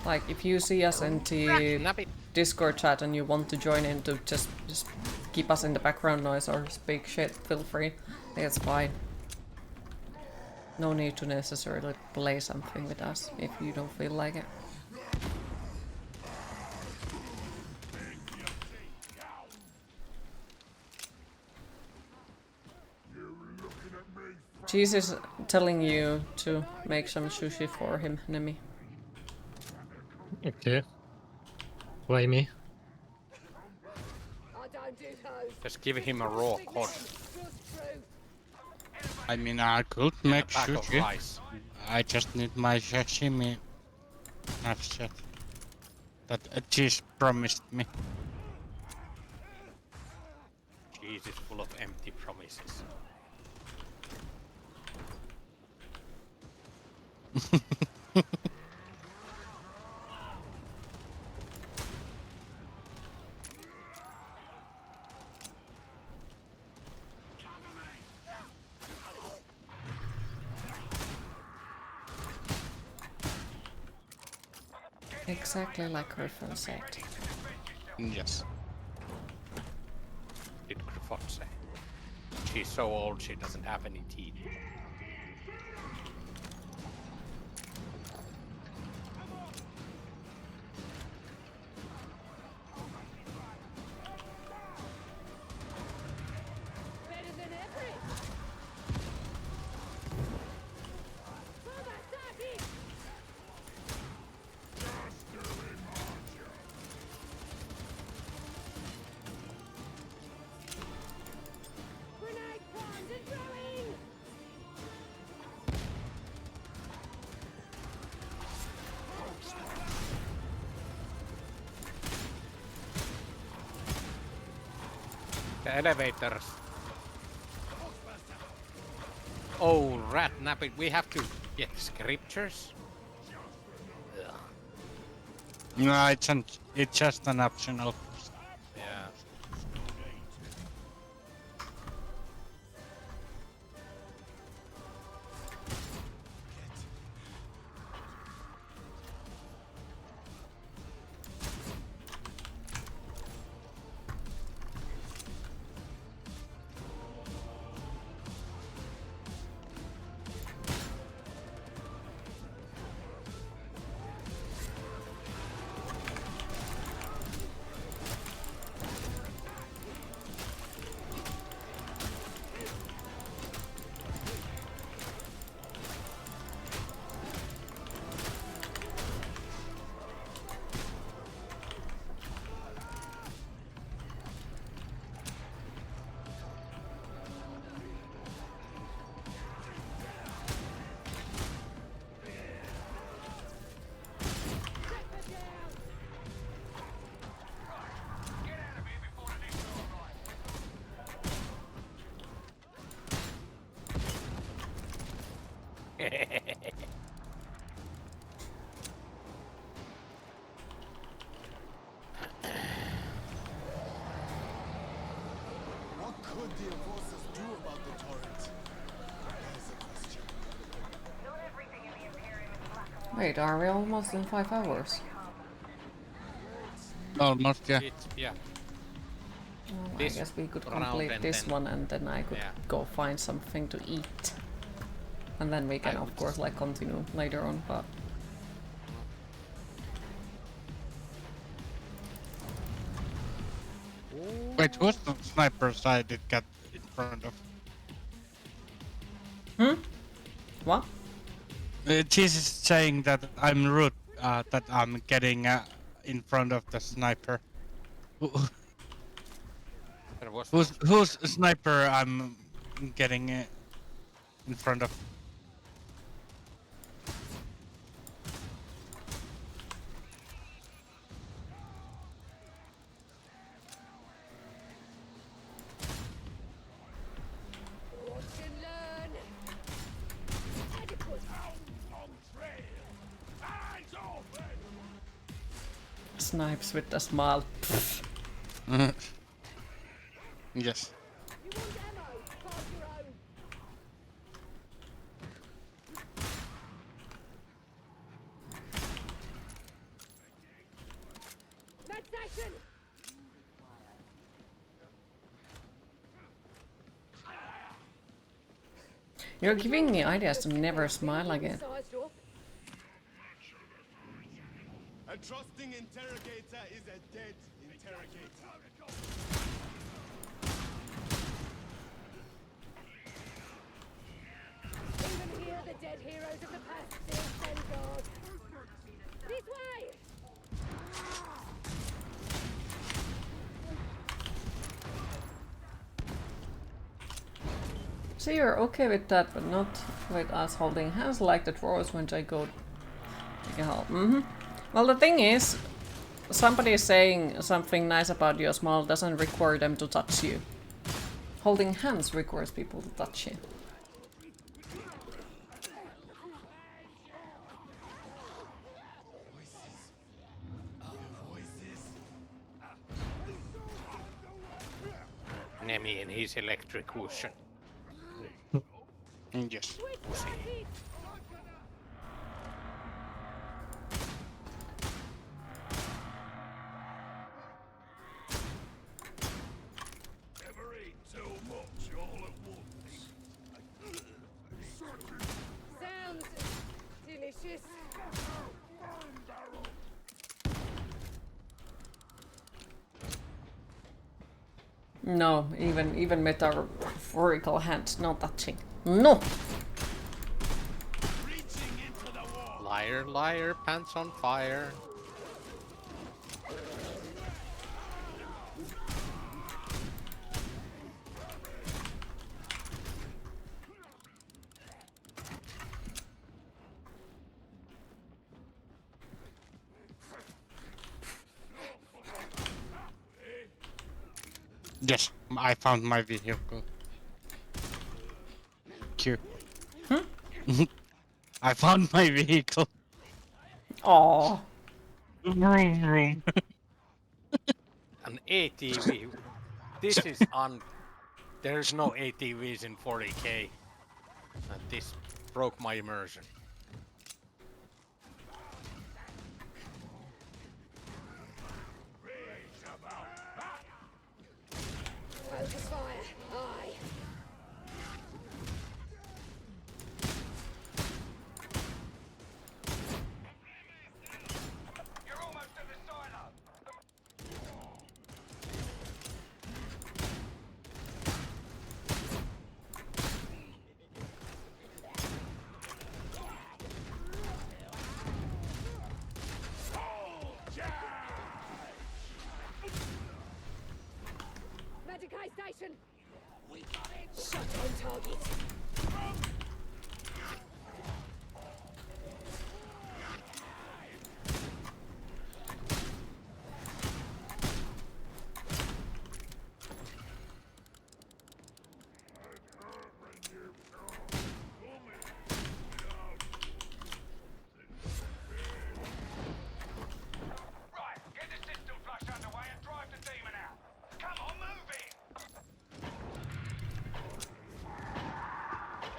Like, if you see us in the Discord chat and you want to join in to just keep us in the background noise or speak shit, feel free. I think it's fine. No need to necessarily play something with us if you don't feel like it. Cheese is telling you to make some sushi for him, Nemi. Okay. Why me? Just give him a raw cod. I mean, I could make bag of sushi. rice. I just need my sashimi. That's it. That cheese promised me. Cheese is full of empty promises. Exactly like Griffin said. Yes. Did Griffon say? She's so old she doesn't have any teeth. The elevators. Oh, rat napping. We have to get scriptures? Ugh. No, it's just an optional. Yeah. What could the enforcers do about the torrent? There's a question. Wait, are we almost in 5 hours? Almost, yeah. Yeah. Well, I This guess we could round complete and this then- one and then I could Yeah. go find something to eat. And then we can of course like continue later on, but... Wait, who's the sniper side it got in front of? What? Cheese is saying that I'm rude, that I'm getting in front of the sniper. Whose sniper I'm getting in front of? Snipes with a smile. Yes. You're giving me ideas to never smile again. A trusting interrogator is a dead interrogator. Even here, the dead heroes of the past still stand guard. This way! So you're okay with that, but not with us holding hands like the drawers when I go take a help. Well, the thing is, somebody is saying something nice about your smile doesn't require them to touch you. Holding hands requires people to touch you. Nemi and his electrocution. Yes. Pussy. Never eat too much all at once. Sounds delicious. No, even metaphorical hands, no touching. No! Liar, liar, pants on fire. Yes, I found my vehicle. Cute. I found my vehicle. Aww. Vroom, vroom. An ATV. This is There's no ATVs in 40k. And this broke my immersion. Focus fire. Aye. Medicaid station. We got it. Shot on target.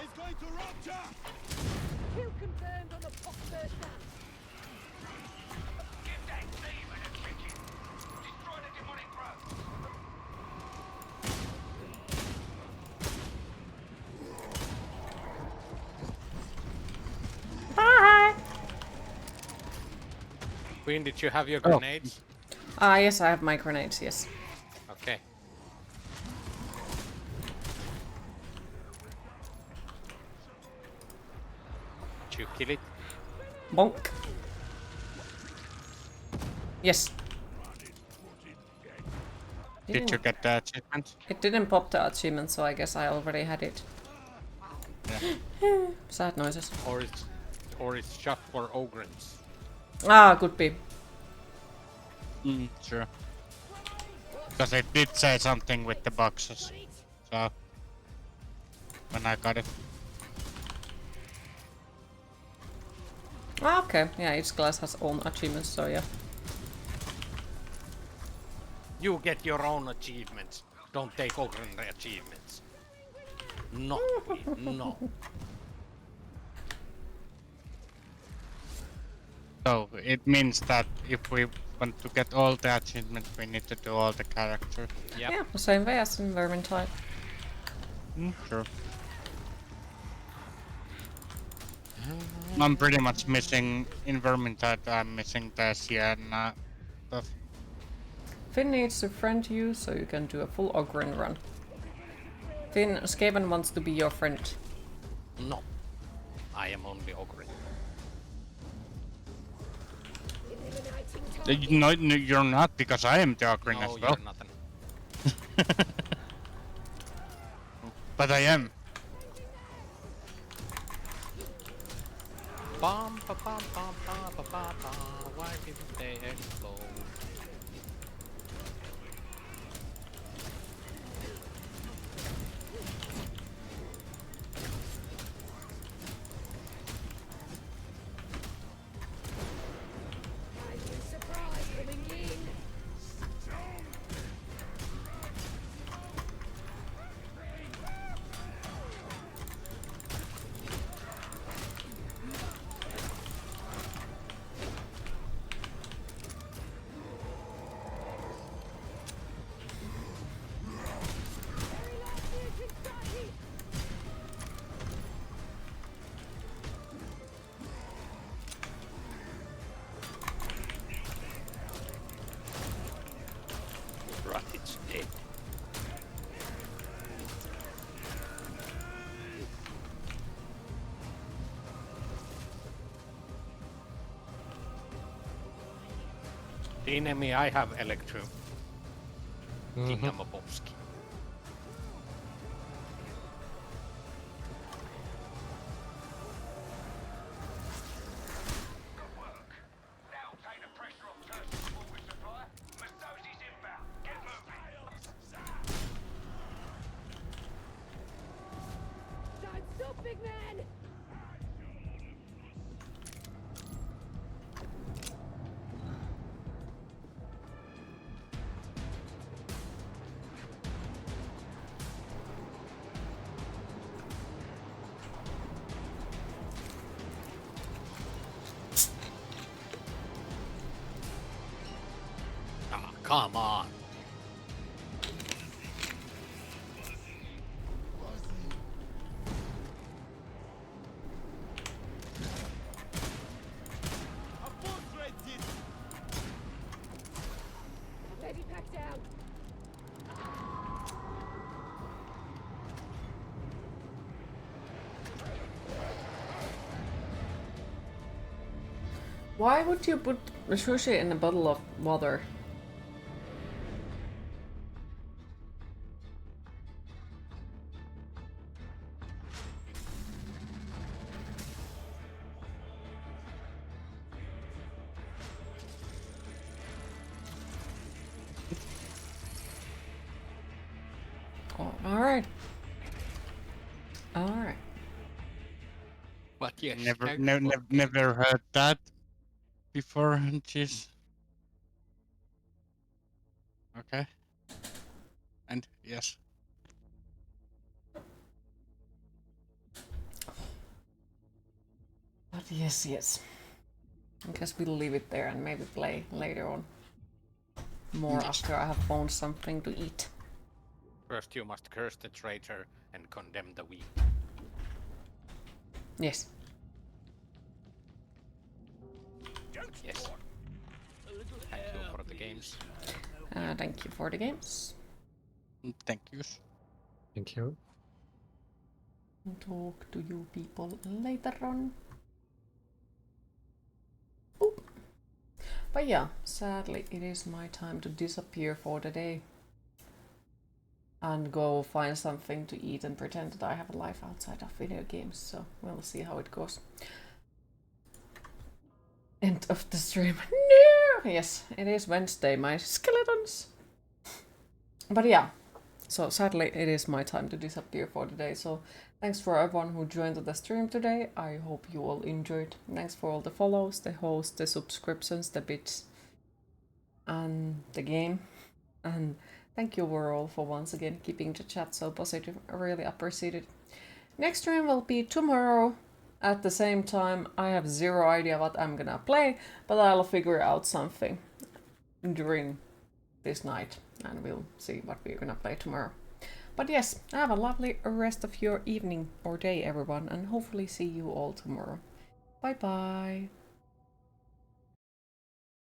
It's going to rupture! Kill confirmed on the pop first down. Give that demon a ticket. Destroy the demonic growth. Bye! Queen, did you have your grenades? Yes, I have my grenades, yes. Okay. Did you kill it? Bonk. Yes. Did you get the achievement? It didn't pop the achievement, so I guess I already had it. Yeah. Sad noises. Or it's just for ogrins. Ah, could be. Sure. Because it did say something with the boxes. So when I got it. Ah, okay. Yeah, each class has own achievements, so yeah. You get your own achievements. Don't take ogrin achievements. No, Queen, no. So it means that if we want to get all the achievements, we need to do all the characters. Yep. Yeah, the same way as in Vermintide. Sure. I'm pretty much missing in Vermintide. I'm missing the Sienna stuff. Finn needs to friend you so you can do a full ogren run. Finn, Skaven wants to be your friend. No. I am only ogre. No, you're not, because I am the ogre as well. You're nothing. But I am. Bum, ba, bum, bum, bum, ba, ba, ba. Why didn't they explode? Right, it's dead. The enemy I have Electro. Kingdom of Bobsky. Stand still, big man! Ah, come on. Lady pack down! Why would you put sushi in a bottle of water? Oh, alright. Alright. But yes, Never heard that before. Jeez. Okay. And yes. But yes, yes. I guess we'll leave it there and maybe play later on. More after I have found something to eat. First you must curse the traitor and condemn the weak. Yes. Yes. Thank you for the games. Thank you for the games. Thank you. Thank you. Talk to you people later on. Ooh. But yeah, sadly it is my time to disappear for the day. And go find something to eat and pretend that I have a life outside of video games, so we'll see how it goes. End of the stream. No! Yes, it is Wednesday, my skeletons! But yeah, so sadly it is my time to disappear for the day, so thanks for everyone who joined the stream today. I hope you all enjoyed. Thanks for all the follows, the hosts, the subscriptions, the bits, and the game. And thank you overall for once again keeping the chat so positive. I really appreciate it. Next stream will be tomorrow at the same time. I have zero idea what I'm gonna play, but I'll figure out something during this night and we'll see what we're gonna play tomorrow. But yes, have a lovely rest of your evening or day, everyone, and hopefully see you all tomorrow. Bye bye.